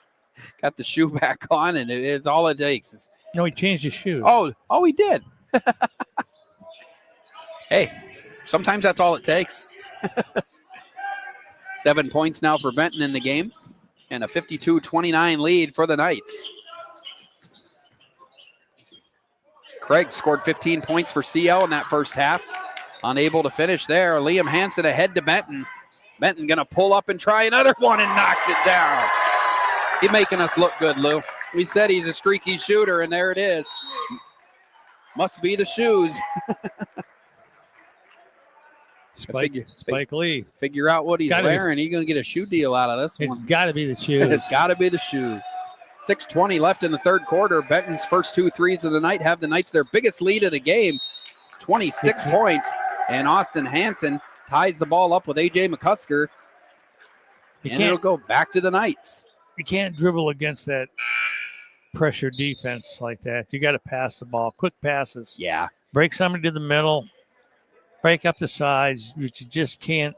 got the shoe back on, and it's all it takes. No, he changed his shoes. Oh, he did. Hey, sometimes that's all it takes. 7 points now for Benton in the game, and a 52-29 lead for the Knights. Craig scored 15 points for CL in that first half. Unable to finish there. Liam Hansen ahead to Benton. Benton going to pull up and try another one and knocks it down. He's making us look good, Lou. We said he's a streaky shooter, and there it is. Must be the shoes. Spike Lee. Figure out what he's wearing. He's going to get a shoe deal out of this one. It's got to be the shoes. It's got to be the shoes. 6:20 left in the third quarter. Benton's first two threes of the night have the Knights their biggest lead of the game, 26 points. And Austin Hansen ties the ball up with A.J. McCusker. And it'll go back to the Knights. You can't dribble against that pressure defense like that. You got to pass the ball. Quick passes. Yeah. Break somebody to the middle. Break up the sides. You just can't.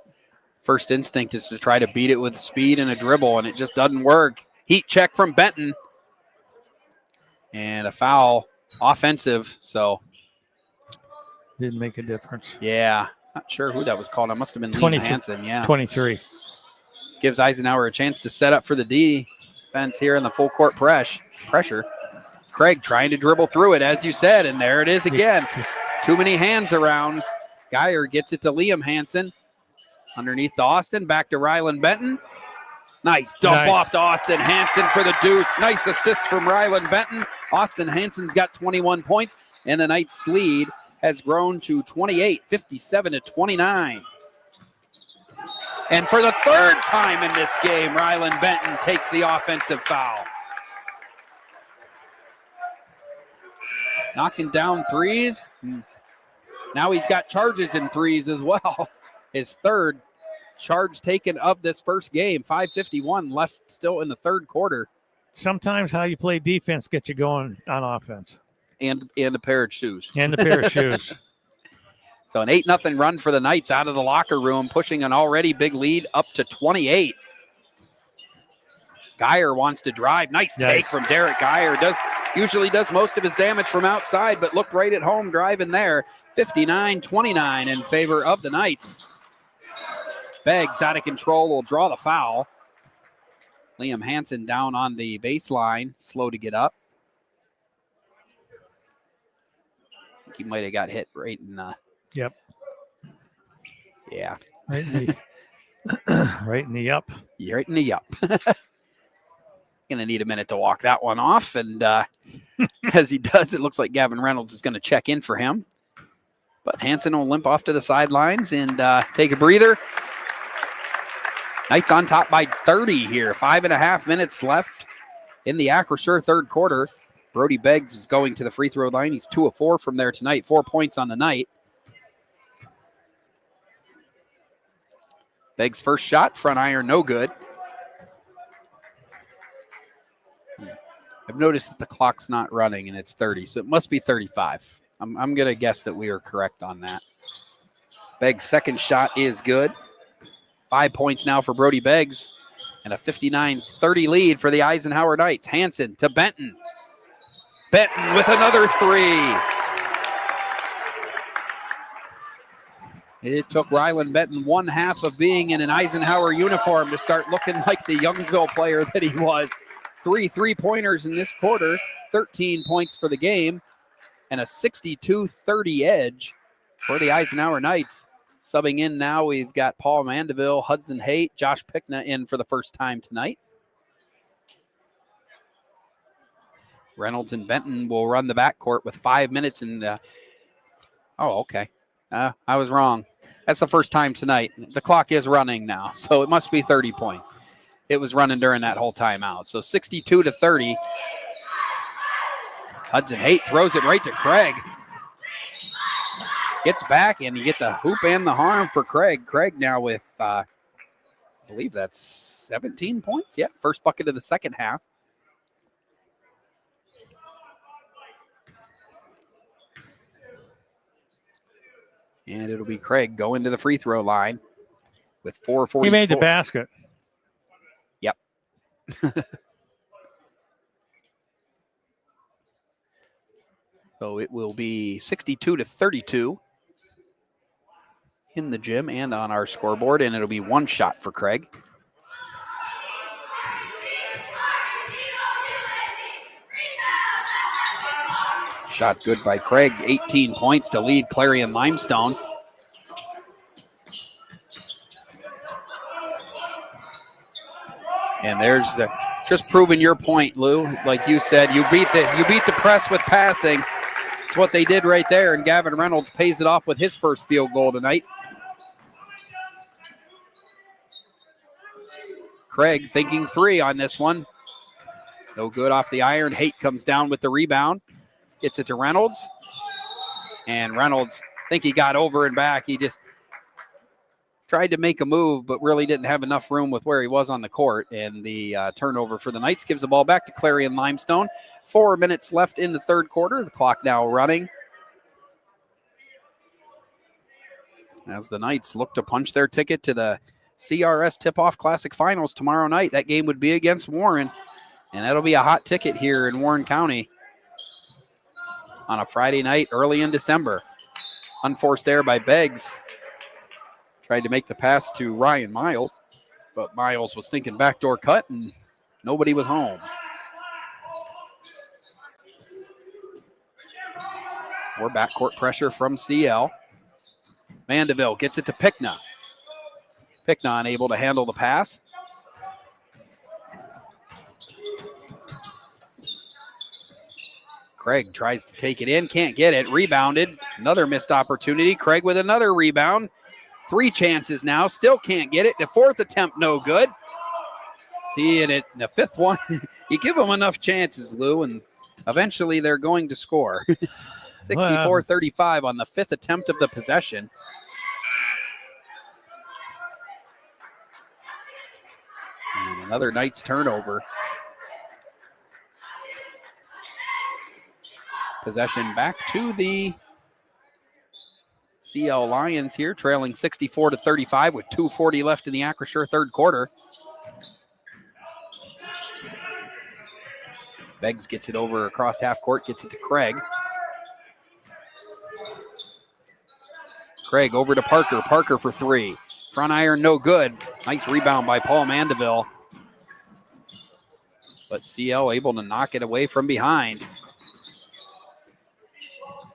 First instinct is to try to beat it with speed and a dribble, and it just doesn't work. Heat check from Benton. And a foul, offensive, so. Didn't make a difference. Yeah. Not sure who that was called. It must have been Liam Hansen. Yeah. 23. Gives Eisenhower a chance to set up for the defense here in the full court pressure. Craig trying to dribble through it, as you said, and there it is again. Too many hands around. Geyer gets it to Liam Hansen. Underneath to Austin, back to Rylan Benton. Nice dump off to Austin Hansen for the deuce. Nice assist from Rylan Benton. Austin Hansen's got 21 points, and the Knights' lead has grown to 28, 57-29. And for the third time in this game, Rylan Benton takes the offensive foul. Knocking down threes. Now he's got charges in threes as well. His third charge taken of this first game. 5:51 left still in the third quarter. Sometimes how you play defense gets you going on offense. And a pair of shoes. And a pair of shoes. So an 8-0 run for the Knights out of the locker room, pushing an already big lead up to 28. Geyer wants to drive. Nice take from Derek Geyer. Usually does most of his damage from outside, but looked right at home driving there. 59-29 in favor of the Knights. Beggs out of control, will draw the foul. Liam Hansen down on the baseline, slow to get up. I think he might have got hit right in the... Yep. Yeah. Right in the, right in the yup. You're right in the yup. Gonna need a minute to walk that one off, and as he does, it looks like Gavin Reynolds is going to check in for him. But Hansen will limp off to the sidelines and take a breather. Knights on top by 30 here. 5.5 minutes left in the Acrisure third quarter. Brody Beggs is going to the free throw line. He's 2 of 4 from there tonight. 4 points on the night. Beggs' first shot, front iron, no good. I've noticed that the clock's not running and it's 30, so it must be 35. I'm going to guess that we are correct on that. Beggs' second shot is good. 5 points now for Brody Beggs and a 59-30 lead for the Eisenhower Knights. Hansen to Benton. Benton with another three. It took Ryland Benton 1/2 of being in an Eisenhower uniform to start looking like the Youngsville player that he was. 3 3-pointers in this quarter, 13 points for the game, and a 62-30 edge for the Eisenhower Knights. Subbing in now, we've got Paul Mandeville, Hudson Haight, Josh Pickna in for the first time tonight. Reynolds and Benton will run the backcourt with 5 minutes and okay. I was wrong. That's the first time tonight. The clock is running now, so it must be 30 points. It was running during that whole timeout. So 62-30. Hudson Haight throws it right to Craig. Gets back, and you get the hoop and the harm for Craig. Craig now with, I believe that's 17 points. Yeah, first bucket of the second half. And it'll be Craig going to the free throw line with 4:44. He made the basket. Yep. So it will be 62-32 in the gym and on our scoreboard, and it'll be one shot for Craig. Shot's good by Craig. 18 points to lead Clarion-Limestone. And there's just proving your point, Lou. Like you said, you beat the press with passing. It's what they did right there, and Gavin Reynolds pays it off with his first field goal tonight. Craig thinking three on this one. No good off the iron. Haight comes down with the rebound. Gets it to Reynolds. And Reynolds, I think he got over and back. He just tried to make a move, but really didn't have enough room with where he was on the court. And the turnover for the Knights gives the ball back to Clarion-Limestone. 4 minutes left in the third quarter. The clock now running. As the Knights look to punch their ticket to the CRS Tip-Off Classic Finals tomorrow night. That game would be against Warren. And that'll be a hot ticket here in Warren County on a Friday night early in December. Unforced error by Beggs. Tried to make the pass to Ryan Miles, but Miles was thinking backdoor cut and nobody was home. More backcourt pressure from CL. Mandeville gets it to Pickna. Pickna unable to handle the pass. Craig tries to take it in, can't get it. Rebounded. Another missed opportunity. Craig with another rebound. 3 chances now. Still can't get it. The fourth attempt, no good. Seeing it in the fifth one. You give them enough chances, Lou, and eventually they're going to score. 64-35 on the fifth attempt of the possession. And another Knights turnover. Possession back to the CL Lions here, trailing 64-35 with 2:40 left in the Acrisure third quarter. Beggs gets it over across half court, gets it to Craig. Craig over to Parker. Parker for three. Front iron, no good. Nice rebound by Paul Mandeville. But CL able to knock it away from behind.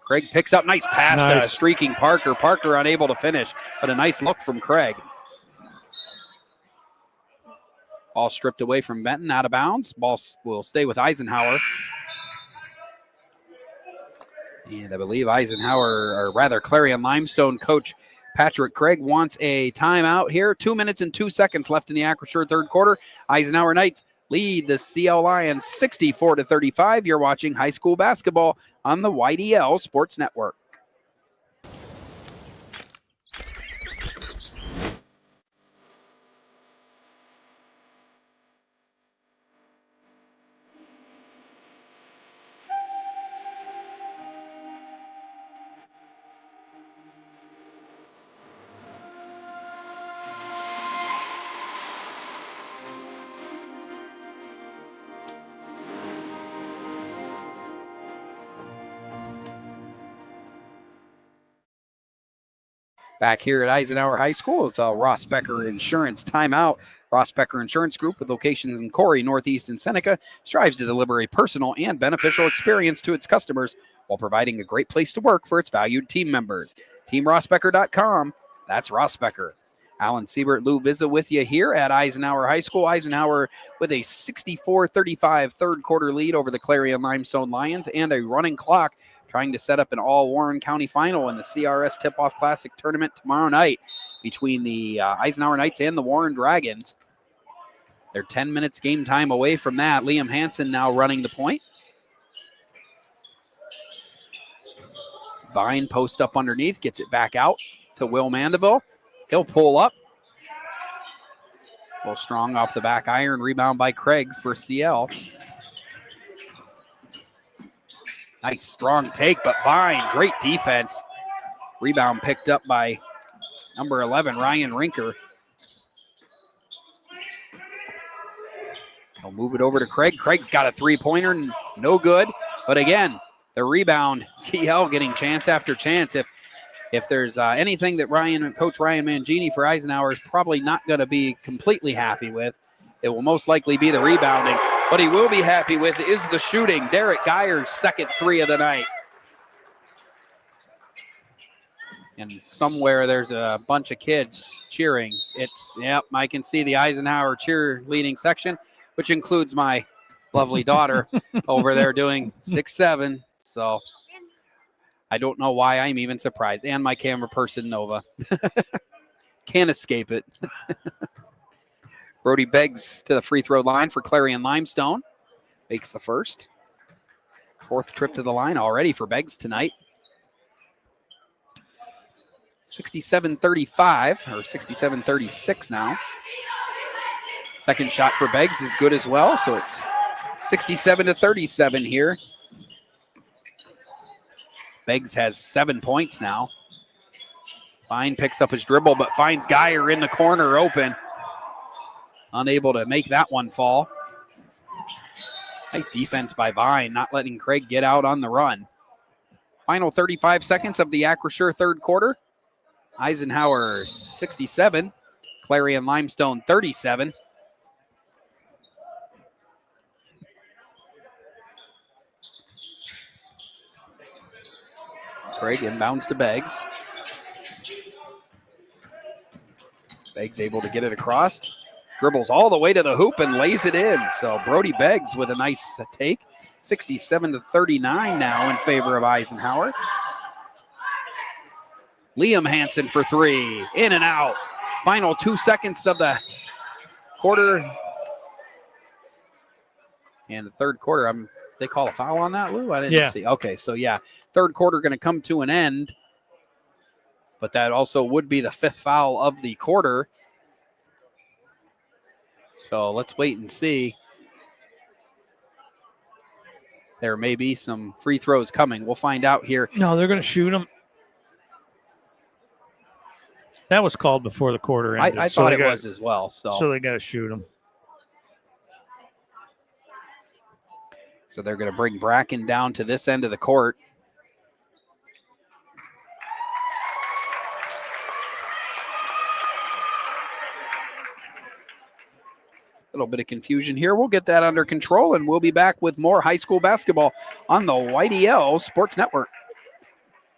Craig picks up, nice pass to streaking Parker. Parker unable to finish, but a nice look from Craig. Ball stripped away from Benton, out of bounds. Ball will stay with Eisenhower. And I believe Eisenhower, or rather Clarion-Limestone coach Patrick Craig wants a timeout here. 2 minutes and 2 seconds left in the Acrisure third quarter. Eisenhower Knights lead the CL Lions 64-35. You're watching high school basketball on the YDL Sports Network. Back here at Eisenhower High School, it's a Ross Becker Insurance timeout. Ross Becker Insurance Group, with locations in Corey, Northeast, and Seneca, strives to deliver a personal and beneficial experience to its customers while providing a great place to work for its valued team members. TeamRossBecker.com. That's Ross Becker. Alan Siebert, Lou Vizza with you here at Eisenhower High School. Eisenhower with a 64-35 third quarter lead over the Clarion-Limestone Lions and a running clock, trying to set up an all-Warren County final in the CRS Tip-Off Classic tournament tomorrow night between the Eisenhower Knights and the Warren Dragons. They're 10 minutes game time away from that. Liam Hansen now running the point. Vine post up underneath, gets it back out to Will Mandeville. He'll pull up. Well, strong off the back iron. Rebound by Craig for CL. Nice strong take, but Vine, great defense. Rebound picked up by number 11, Ryan Rinker. He'll move it over to Craig. Craig's got a three-pointer, no good. But again, the rebound, CL getting chance after chance. If there's anything that Coach Ryan Mangini for Eisenhower is probably not going to be completely happy with, it will most likely be the rebounding. What he will be happy with is the shooting. Derek Geyer's second three of the night. And somewhere there's a bunch of kids cheering. I can see the Eisenhower cheerleading section, which includes my lovely daughter over there doing 6-7. So I don't know why I'm even surprised. And my camera person, Nova. Can't escape it. Brody Beggs to the free throw line for Clarion-Limestone. Makes the first. Fourth trip to the line already for Beggs tonight. 67-35, or 67-36 now. Second shot for Beggs is good as well, so it's 67-37 here. Beggs has 7 points now. Fine picks up his dribble, but finds Geyer in the corner open. Unable to make that one fall. Nice defense by Vine, not letting Craig get out on the run. Final 35 seconds of the Acrisure third quarter. Eisenhower 67, Clarion-Limestone 37. Craig inbounds to Beggs. Beggs able to get it across. Dribbles all the way to the hoop and lays it in. So Brody Beggs with a nice take. 67-39 now in favor of Eisenhower. Liam Hansen for three. In and out. Final 2 seconds of the quarter. And the third quarter, they call a foul on that, Lou? I didn't see. Okay, so yeah. Third quarter going to come to an end. But that also would be the fifth foul of the quarter. So let's wait and see. There may be some free throws coming. We'll find out here. No, they're going to shoot them. That was called before the quarter ended. I thought it was as well. So they got to shoot them. So they're going to bring Bracken down to this end of the court. A little bit of confusion here. We'll get that under control, and we'll be back with more high school basketball on the YDL Sports Network.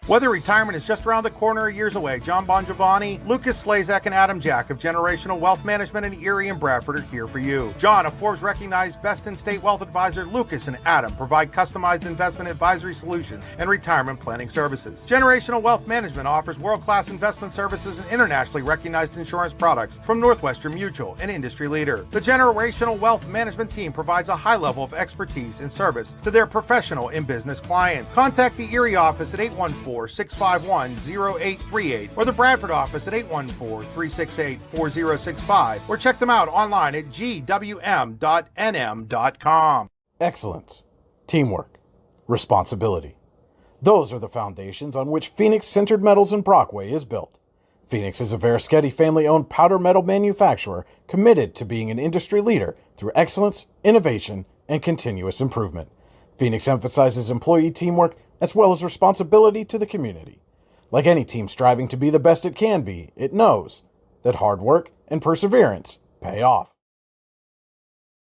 Whether retirement is just around the corner or years away, John Bongiovanni, Lucas Slazak, and Adam Jack of Generational Wealth Management in Erie and Bradford are here for you. John, a Forbes-recognized best-in-state wealth advisor, Lucas and Adam provide customized investment advisory solutions and retirement planning services. Generational Wealth Management offers world-class investment services and internationally recognized insurance products from Northwestern Mutual, an industry leader. The Generational Wealth Management team provides a high level of expertise and service to their professional and business clients. Contact the Erie office at 814-651-0838 or the Bradford office at 814-368-4065 or check them out online at gwm.nm.com. Excellence, teamwork, responsibility. Those are the foundations on which Phoenix Sintered Metals in Brockway is built. Phoenix is a Verischetti family-owned powder metal manufacturer committed to being an industry leader through excellence, innovation, and continuous improvement. Phoenix emphasizes employee teamwork as well as responsibility to the community. Like any team striving to be the best it can be, it knows that hard work and perseverance pay off.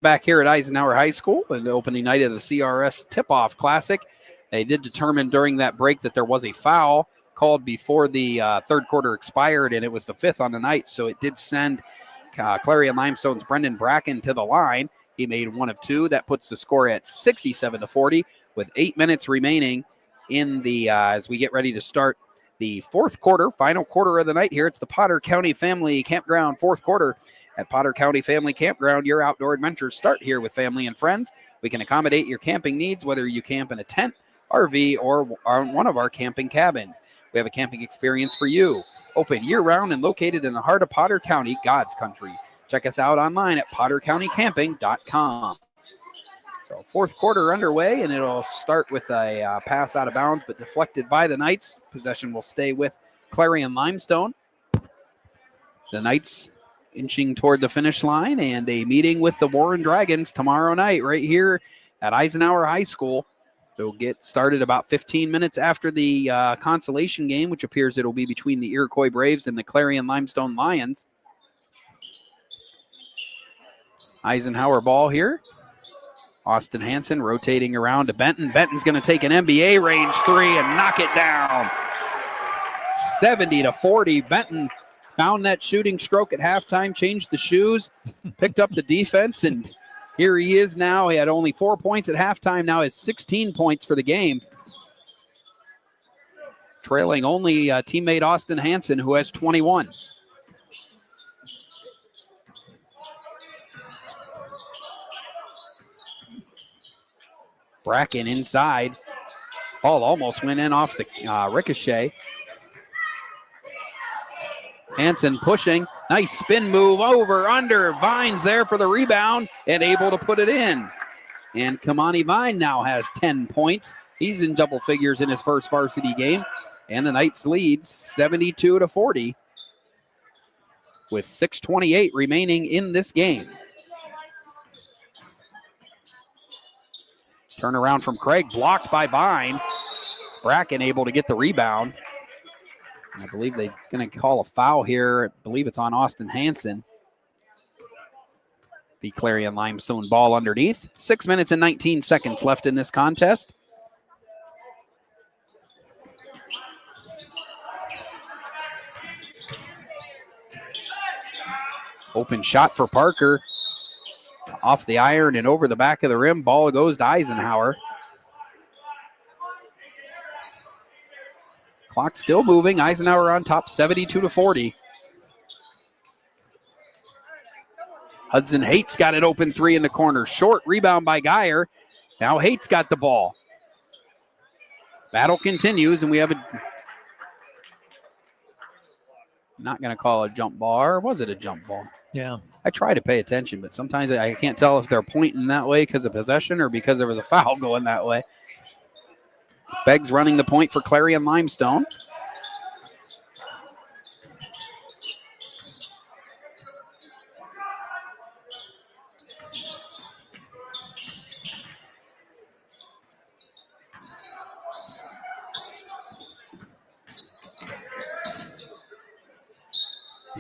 Back here at Eisenhower High School, the opening night of the CRS Tip-Off Classic. They did determine during that break that there was a foul called before the third quarter expired, and it was the fifth on the night, so it did send Clarion-Limestone's Brendan Bracken to the line. He made one of two. That puts the score at 67-40 with 8 minutes remaining in the as we get ready to start the fourth quarter, final quarter of the night here. It's the Potter County Family Campground fourth quarter. At Potter County Family Campground, your outdoor adventures start here with family and friends. We can accommodate your camping needs, whether you camp in a tent, RV, or on one of our camping cabins. We have a camping experience for you. Open year-round and located in the heart of Potter County, God's country. Check us out online at pottercountycamping.com. So fourth quarter underway, and it'll start with a pass out of bounds, but deflected by the Knights. Possession will stay with Clarion-Limestone. The Knights inching toward the finish line, and a meeting with the Warren Dragons tomorrow night right here at Eisenhower High School. It'll get started about 15 minutes after the consolation game, which appears it'll be between the Iroquois Braves and the Clarion-Limestone Lions. Eisenhower ball here. Austin Hansen rotating around to Benton. Benton's going to take an NBA range three and knock it down. 70-40. Benton found that shooting stroke at halftime, changed the shoes, picked up the defense, and here he is now. He had only 4 points at halftime, now has 16 points for the game. Trailing only teammate Austin Hansen, who has 21. Bracken inside. Ball almost went in off the ricochet. Hansen pushing. Nice spin move over, under. Vines there for the rebound and able to put it in. And Kamani Vine now has 10 points. He's in double figures in his first varsity game. And the Knights lead 72-40 with 6:28 remaining in this game. Turnaround from Craig, blocked by Vine. Bracken able to get the rebound. I believe they're going to call a foul here. I believe it's on Austin Hansen. The Clarion-Limestone ball underneath. 6 minutes and 19 seconds left in this contest. Open shot for Parker. Off the iron and over the back of the rim. Ball goes to Eisenhower. Clock still moving. Eisenhower on top, 72-40. Hudson Hates got it open three in the corner. Short rebound by Geyer. Now Hates got the ball. Battle continues, and we have a... Not going to call a jump ball, or was it a jump ball? Yeah. I try to pay attention, but sometimes I can't tell if they're pointing that way because of possession or because there was a foul going that way. Beggs running the point for Clarion-Limestone.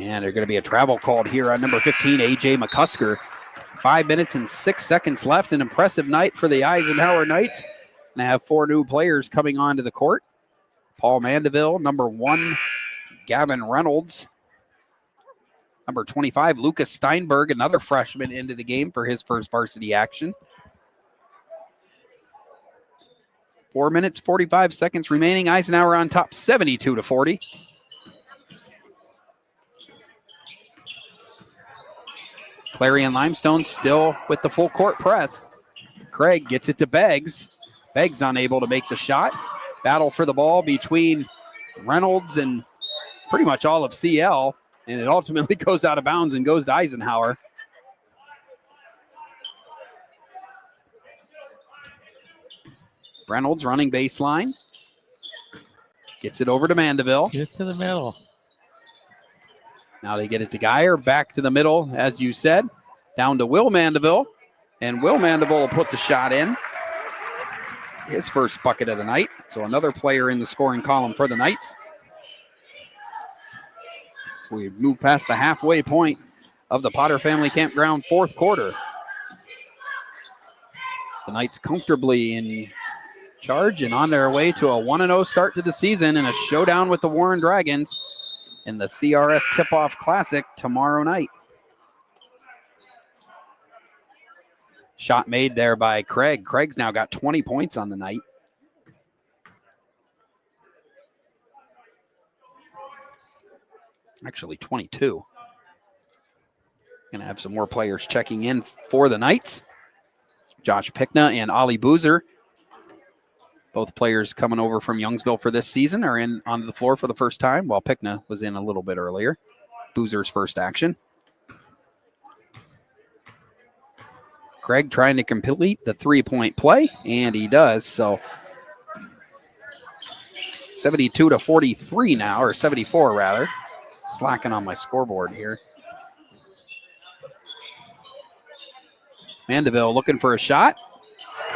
And there's going to be a travel called here on number 15, A.J. McCusker. 5 minutes and 6 seconds left. An impressive night for the Eisenhower Knights. And they have 4 new players coming onto the court. Paul Mandeville, number 1, Gavin Reynolds. Number 25, Lucas Steinberg, another freshman into the game for his first varsity action. 4 minutes, 45 seconds remaining. Eisenhower on top, 72-40. Clarion-Limestone still with the full court press. Craig gets it to Beggs. Beggs unable to make the shot. Battle for the ball between Reynolds and pretty much all of CL, and it ultimately goes out of bounds and goes to Eisenhower. Reynolds running baseline. Gets it over to Mandeville. Get to the middle. Now they get it to Geyer, back to the middle, as you said. Down to Will Mandeville. And Will Mandeville will put the shot in. His first bucket of the night. So another player in the scoring column for the Knights. So we move past the halfway point of the Potter Family Campground fourth quarter. The Knights comfortably in charge and on their way to a 1-0 start to the season and a showdown with the Warren Dragons in the CRS Tip-Off Classic tomorrow night. Shot made there by Craig. Craig's now got 20 points on the night. Actually 22. Gonna have some more players checking in for the Knights. Josh Pickna and Ollie Boozer. Both players coming over from Youngsville for this season are in on the floor for the first time, while Pickna was in a little bit earlier. Boozer's first action. Craig trying to complete the three-point play, and he does. So 72-43 now, or 74 rather. Slacking on my scoreboard here. Mandeville looking for a shot.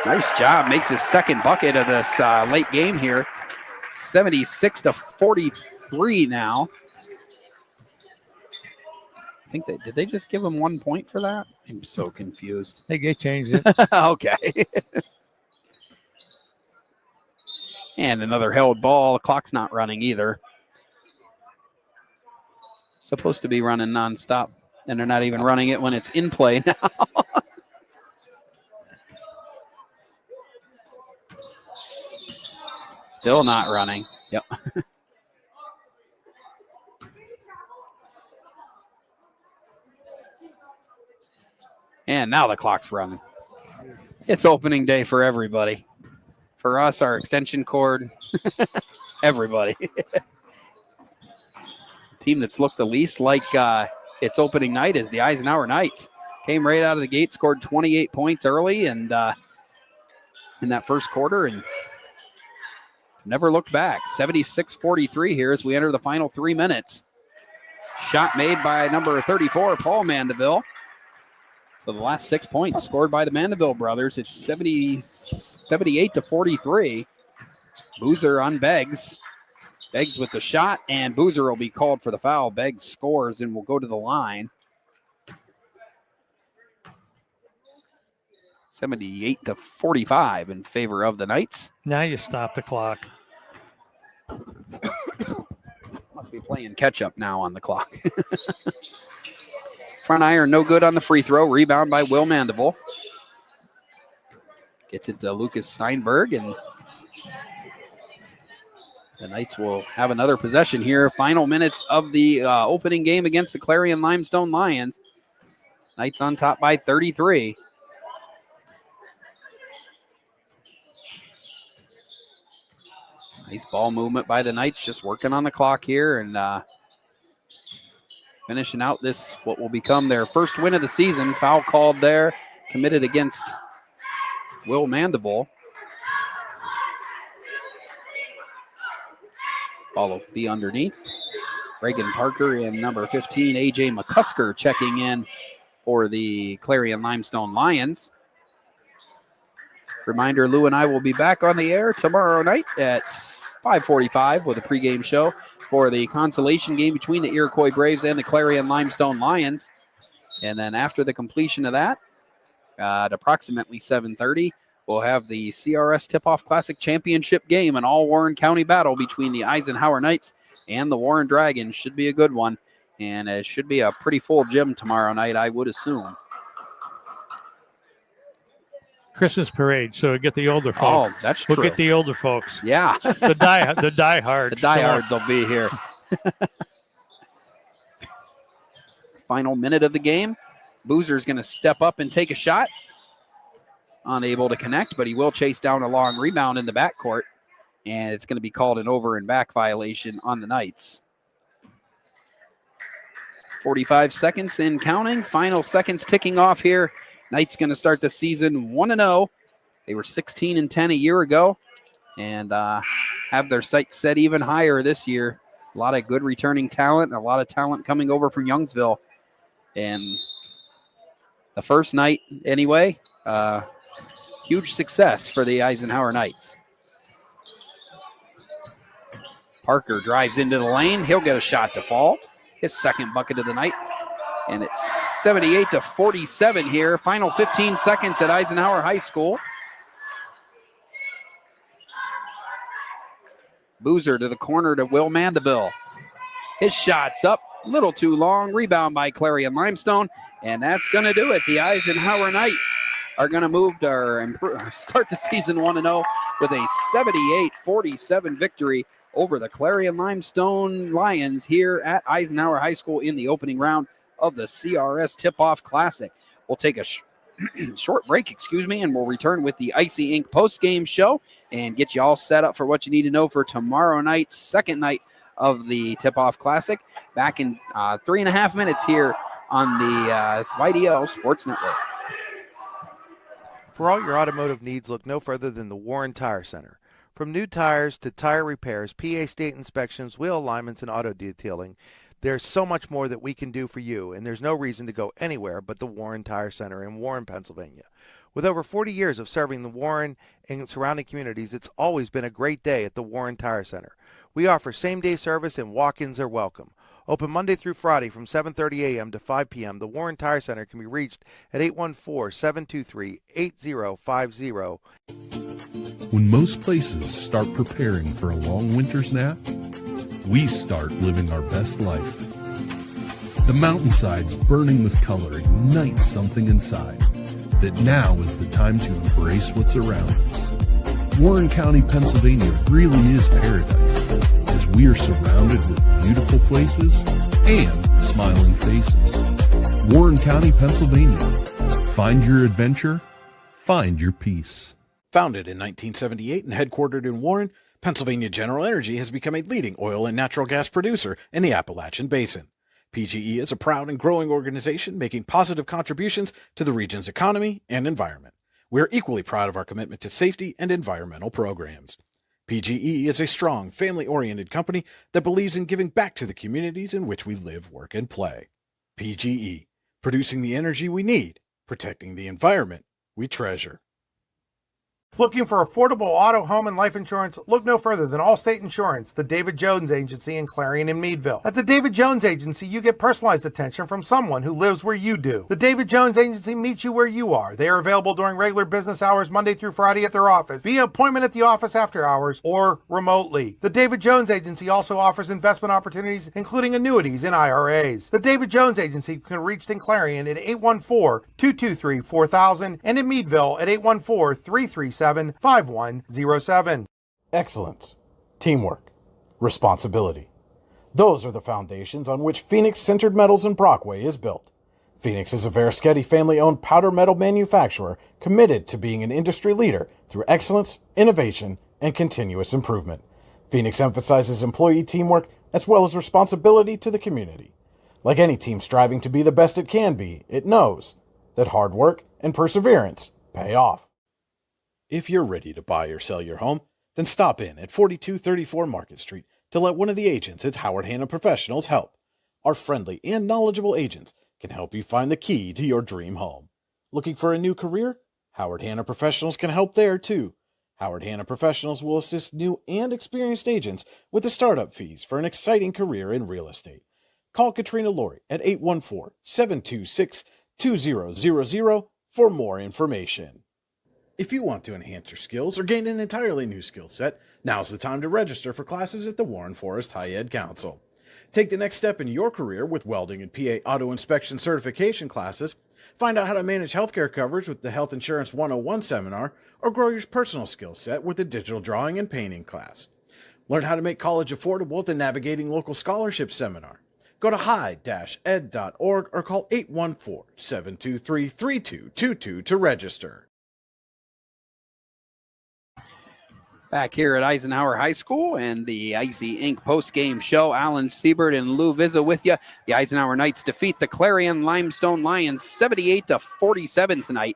Nice job. Makes his second bucket of this late game here. 76-43 now. I think did they just give him 1 point for that? I'm so confused. They changed it. Okay. And another held ball. The clock's not running either. Supposed to be running nonstop, and they're not even running it when it's in play now. Still not running. Yep. And now the clock's running. It's opening day for everybody. For us, our extension cord, everybody. Team that's looked the least like its opening night is the Eisenhower Knights. Came right out of the gate, scored 28 points early and in that first quarter, and never looked back. 76-43 here as we enter the final 3 minutes. Shot made by number 34, Paul Mandeville. So the last 6 points scored by the Mandeville brothers. It's 78-43. Boozer on Beggs. Beggs with the shot, and Boozer will be called for the foul. Beggs scores and will go to the line. 78-45 in favor of the Knights. Now you stop the clock. Must be playing catch up now on the clock. Front iron no good on the free throw. Rebound by Will Mandeville. Gets it to Lucas Steinberg, and the Knights will have another possession here. Final minutes of the opening game against the Clarion-Limestone Lions. Knights on top by 33. Nice ball movement by the Knights, just working on the clock here and finishing out this, what will become their first win of the season. Foul called there, committed against Will Mandeville. Ball will be underneath. Reagan Parker and number 15, A.J. McCusker, checking in for the Clarion-Limestone Lions. Reminder, Lou and I will be back on the air tomorrow night at 5:45 with a pregame show for the consolation game between the Iroquois Braves and the Clarion-Limestone Lions. And then after the completion of that, at approximately 7:30, we'll have the CRS Tip-Off Classic Championship game, an all-Warren County battle between the Eisenhower Knights and the Warren Dragons. Should be a good one, and it should be a pretty full gym tomorrow night, I would assume. Christmas parade, so get the older folks. Oh, that's true. We'll get the older folks. Yeah. the diehards. The diehards will be here. Final minute of the game. Boozer's going to step up and take a shot. Unable to connect, but he will chase down a long rebound in the backcourt, and it's going to be called an over and back violation on the Knights. 45 seconds and counting. Final seconds ticking off here. Knights going to start the season 1-0. They were 16-10 a year ago and have their sights set even higher this year. A lot of good returning talent, a lot of talent coming over from Youngsville. And the first night, anyway, huge success for the Eisenhower Knights. Parker drives into the lane. He'll get a shot to fall. His second bucket of the night. And it's 78-47 here. Final 15 seconds at Eisenhower High School. Boozer to the corner to Will Mandeville. His shot's up. A little too long. Rebound by Clarion-Limestone. And that's going to do it. The Eisenhower Knights are going to move to start the season 1-0 with a 78-47 victory over the Clarion-Limestone Lions here at Eisenhower High School in the opening round of the CRS Tip-Off Classic. We'll take a short break, and we'll return with the Icy Ink post-game show and get you all set up for what you need to know for tomorrow night, second night of the Tip-Off Classic. Back in 3.5 minutes here on the YDL Sports Network. For all your automotive needs, look no further than the Warren Tire Center. From new tires to tire repairs, PA state inspections, wheel alignments, and auto detailing, there's so much more that we can do for you, and there's no reason to go anywhere but the Warren Tire Center in Warren, Pennsylvania. With over 40 years of serving the Warren and surrounding communities, it's always been a great day at the Warren Tire Center. We offer same-day service and walk-ins are welcome. Open Monday through Friday from 7:30 a.m. to 5 p.m., the Warren Tire Center can be reached at 814-723-8050. When most places start preparing for a long winter's nap, we start living our best life. The mountainsides burning with color ignite something inside that now is the time to embrace what's around us. Warren County, Pennsylvania really is paradise, as we are surrounded with beautiful places and smiling faces. Warren County, Pennsylvania. Find your adventure, find your peace. Founded in 1978 and headquartered in Warren, Pennsylvania General Energy has become a leading oil and natural gas producer in the Appalachian Basin. PGE is a proud and growing organization making positive contributions to the region's economy and environment. We are equally proud of our commitment to safety and environmental programs. PGE is a strong, family-oriented company that believes in giving back to the communities in which we live, work, and play. PGE, producing the energy we need, protecting the environment we treasure. Looking for affordable auto, home, and life insurance? Look no further than Allstate Insurance, the David Jones Agency in Clarion and Meadville. At the David Jones Agency, you get personalized attention from someone who lives where you do. The David Jones Agency meets you where you are. They are available during regular business hours Monday through Friday at their office, via appointment at the office after hours, or remotely. The David Jones Agency also offers investment opportunities, including annuities and IRAs. The David Jones Agency can be reached in Clarion at 814-223-4000 and in Meadville at 814-337-5107. Excellence, teamwork, responsibility. Those are the foundations on which Phoenix Sintered Metals in Brockway is built. Phoenix is a Verischetti family-owned powder metal manufacturer committed to being an industry leader through excellence, innovation, and continuous improvement. Phoenix emphasizes employee teamwork as well as responsibility to the community. Like any team striving to be the best it can be, it knows that hard work and perseverance pay off. If you're ready to buy or sell your home, then stop in at 4234 Market Street to let one of the agents at Howard Hanna Professionals help. Our friendly and knowledgeable agents can help you find the key to your dream home. Looking for a new career? Howard Hanna Professionals can help there too. Howard Hanna Professionals will assist new and experienced agents with the startup fees for an exciting career in real estate. Call Katrina Laurie at 814-726-2000 for more information. If you want to enhance your skills or gain an entirely new skill set, now's the time to register for classes at the Warren Forest High Ed Council. Take the next step in your career with welding and PA auto inspection certification classes, find out how to manage healthcare coverage with the Health Insurance 101 seminar, or grow your personal skill set with the digital drawing and painting class. Learn how to make college affordable with the Navigating Local Scholarship seminar. Go to high-ed.org or call 814-723-3222 to register. Back here at Eisenhower High School and the Icy Inc. post-game show. Alan Siebert and Lou Vizza with you. The Eisenhower Knights defeat the Clarion-Limestone Lions 78-47 tonight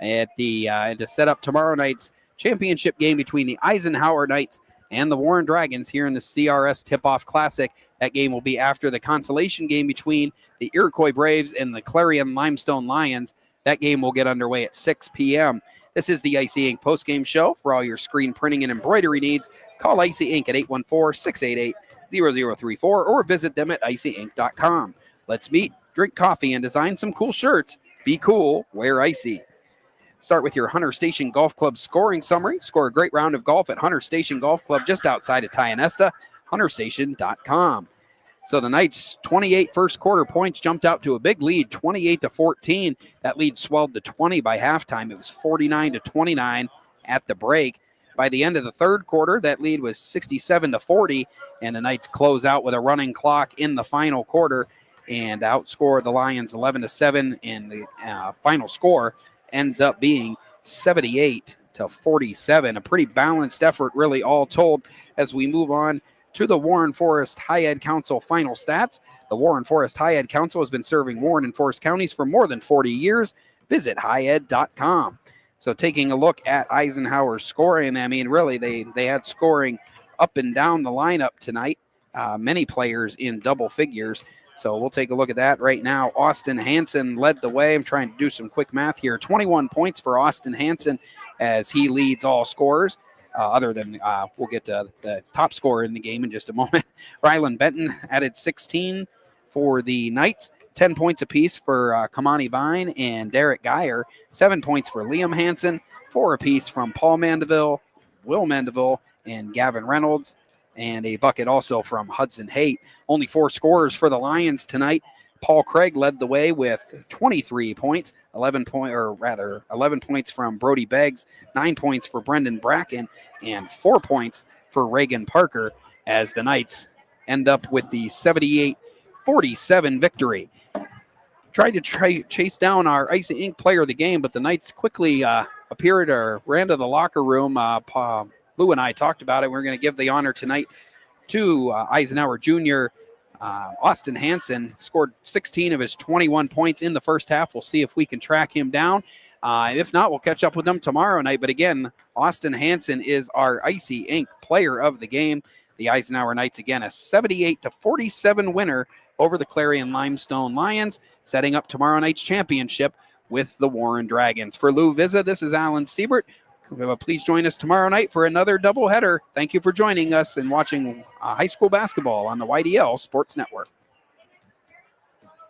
at the to set up tomorrow night's championship game between the Eisenhower Knights and the Warren Dragons here in the CRS Tip-Off Classic. That game will be after the consolation game between the Iroquois Braves and the Clarion-Limestone Lions. That game will get underway at 6 p.m. This is the Icy Inc. postgame show. For all your screen printing and embroidery needs, call Icy Inc. at 814-688-0034 or visit them at icyinc.com. Let's meet, drink coffee, and design some cool shirts. Be cool, wear Icy. Start with your Hunter Station Golf Club scoring summary. Score a great round of golf at Hunter Station Golf Club just outside of Tionesta, hunterstation.com. So the Knights' 28 first quarter points jumped out to a big lead, 28-14. That lead swelled to 20 by halftime. It was 49-29 at the break. By the end of the third quarter, that lead was 67-40, and the Knights close out with a running clock in the final quarter and outscore the Lions 11-7, and the final score ends up being 78-47. A pretty balanced effort, really, all told, as we move on to the Warren Forest High Ed Council final stats. The Warren Forest High Ed Council has been serving Warren and Forest counties for more than 40 years. Visit highed.com. So taking a look at Eisenhower's scoring, I mean, really, they had scoring up and down the lineup tonight. Many players in double figures. So we'll take a look at that right now. Austin Hansen led the way. I'm trying to do some quick math here. 21 points for Austin Hansen as he leads all scorers. Other than we'll get to the top scorer in the game in just a moment. Rylan Benton added 16 for the Knights, 10 points apiece for Kamani Vine and Derek Geyer, 7 points for Liam Hansen, 4 apiece from Paul Mandeville, Will Mandeville, and Gavin Reynolds, and a bucket also from Hudson Haight. Only 4 scorers for the Lions tonight. Paul Craig led the way with 23 points, 11 points from Brody Beggs, 9 points for Brendan Bracken, and 4 points for Reagan Parker as the Knights end up with the 78-47 victory. Tried to chase down our Icy Inc. player of the game, but the Knights quickly appeared or ran to the locker room. Lou and I talked about it. We're going to give the honor tonight to Eisenhower Jr., Austin Hansen scored 16 of his 21 points in the first half. We'll see if we can track him down. If not, we'll catch up with them tomorrow night. But again, Austin Hansen is our Icy Inc. player of the game. The Eisenhower Knights, again, a 78-47 winner over the Clarion-Limestone Lions, setting up tomorrow night's championship with the Warren Dragons. For Lou Vizza, this is Alan Siebert. Please join us tomorrow night for another doubleheader. Thank you for joining us and watching high school basketball on the YDL Sports Network.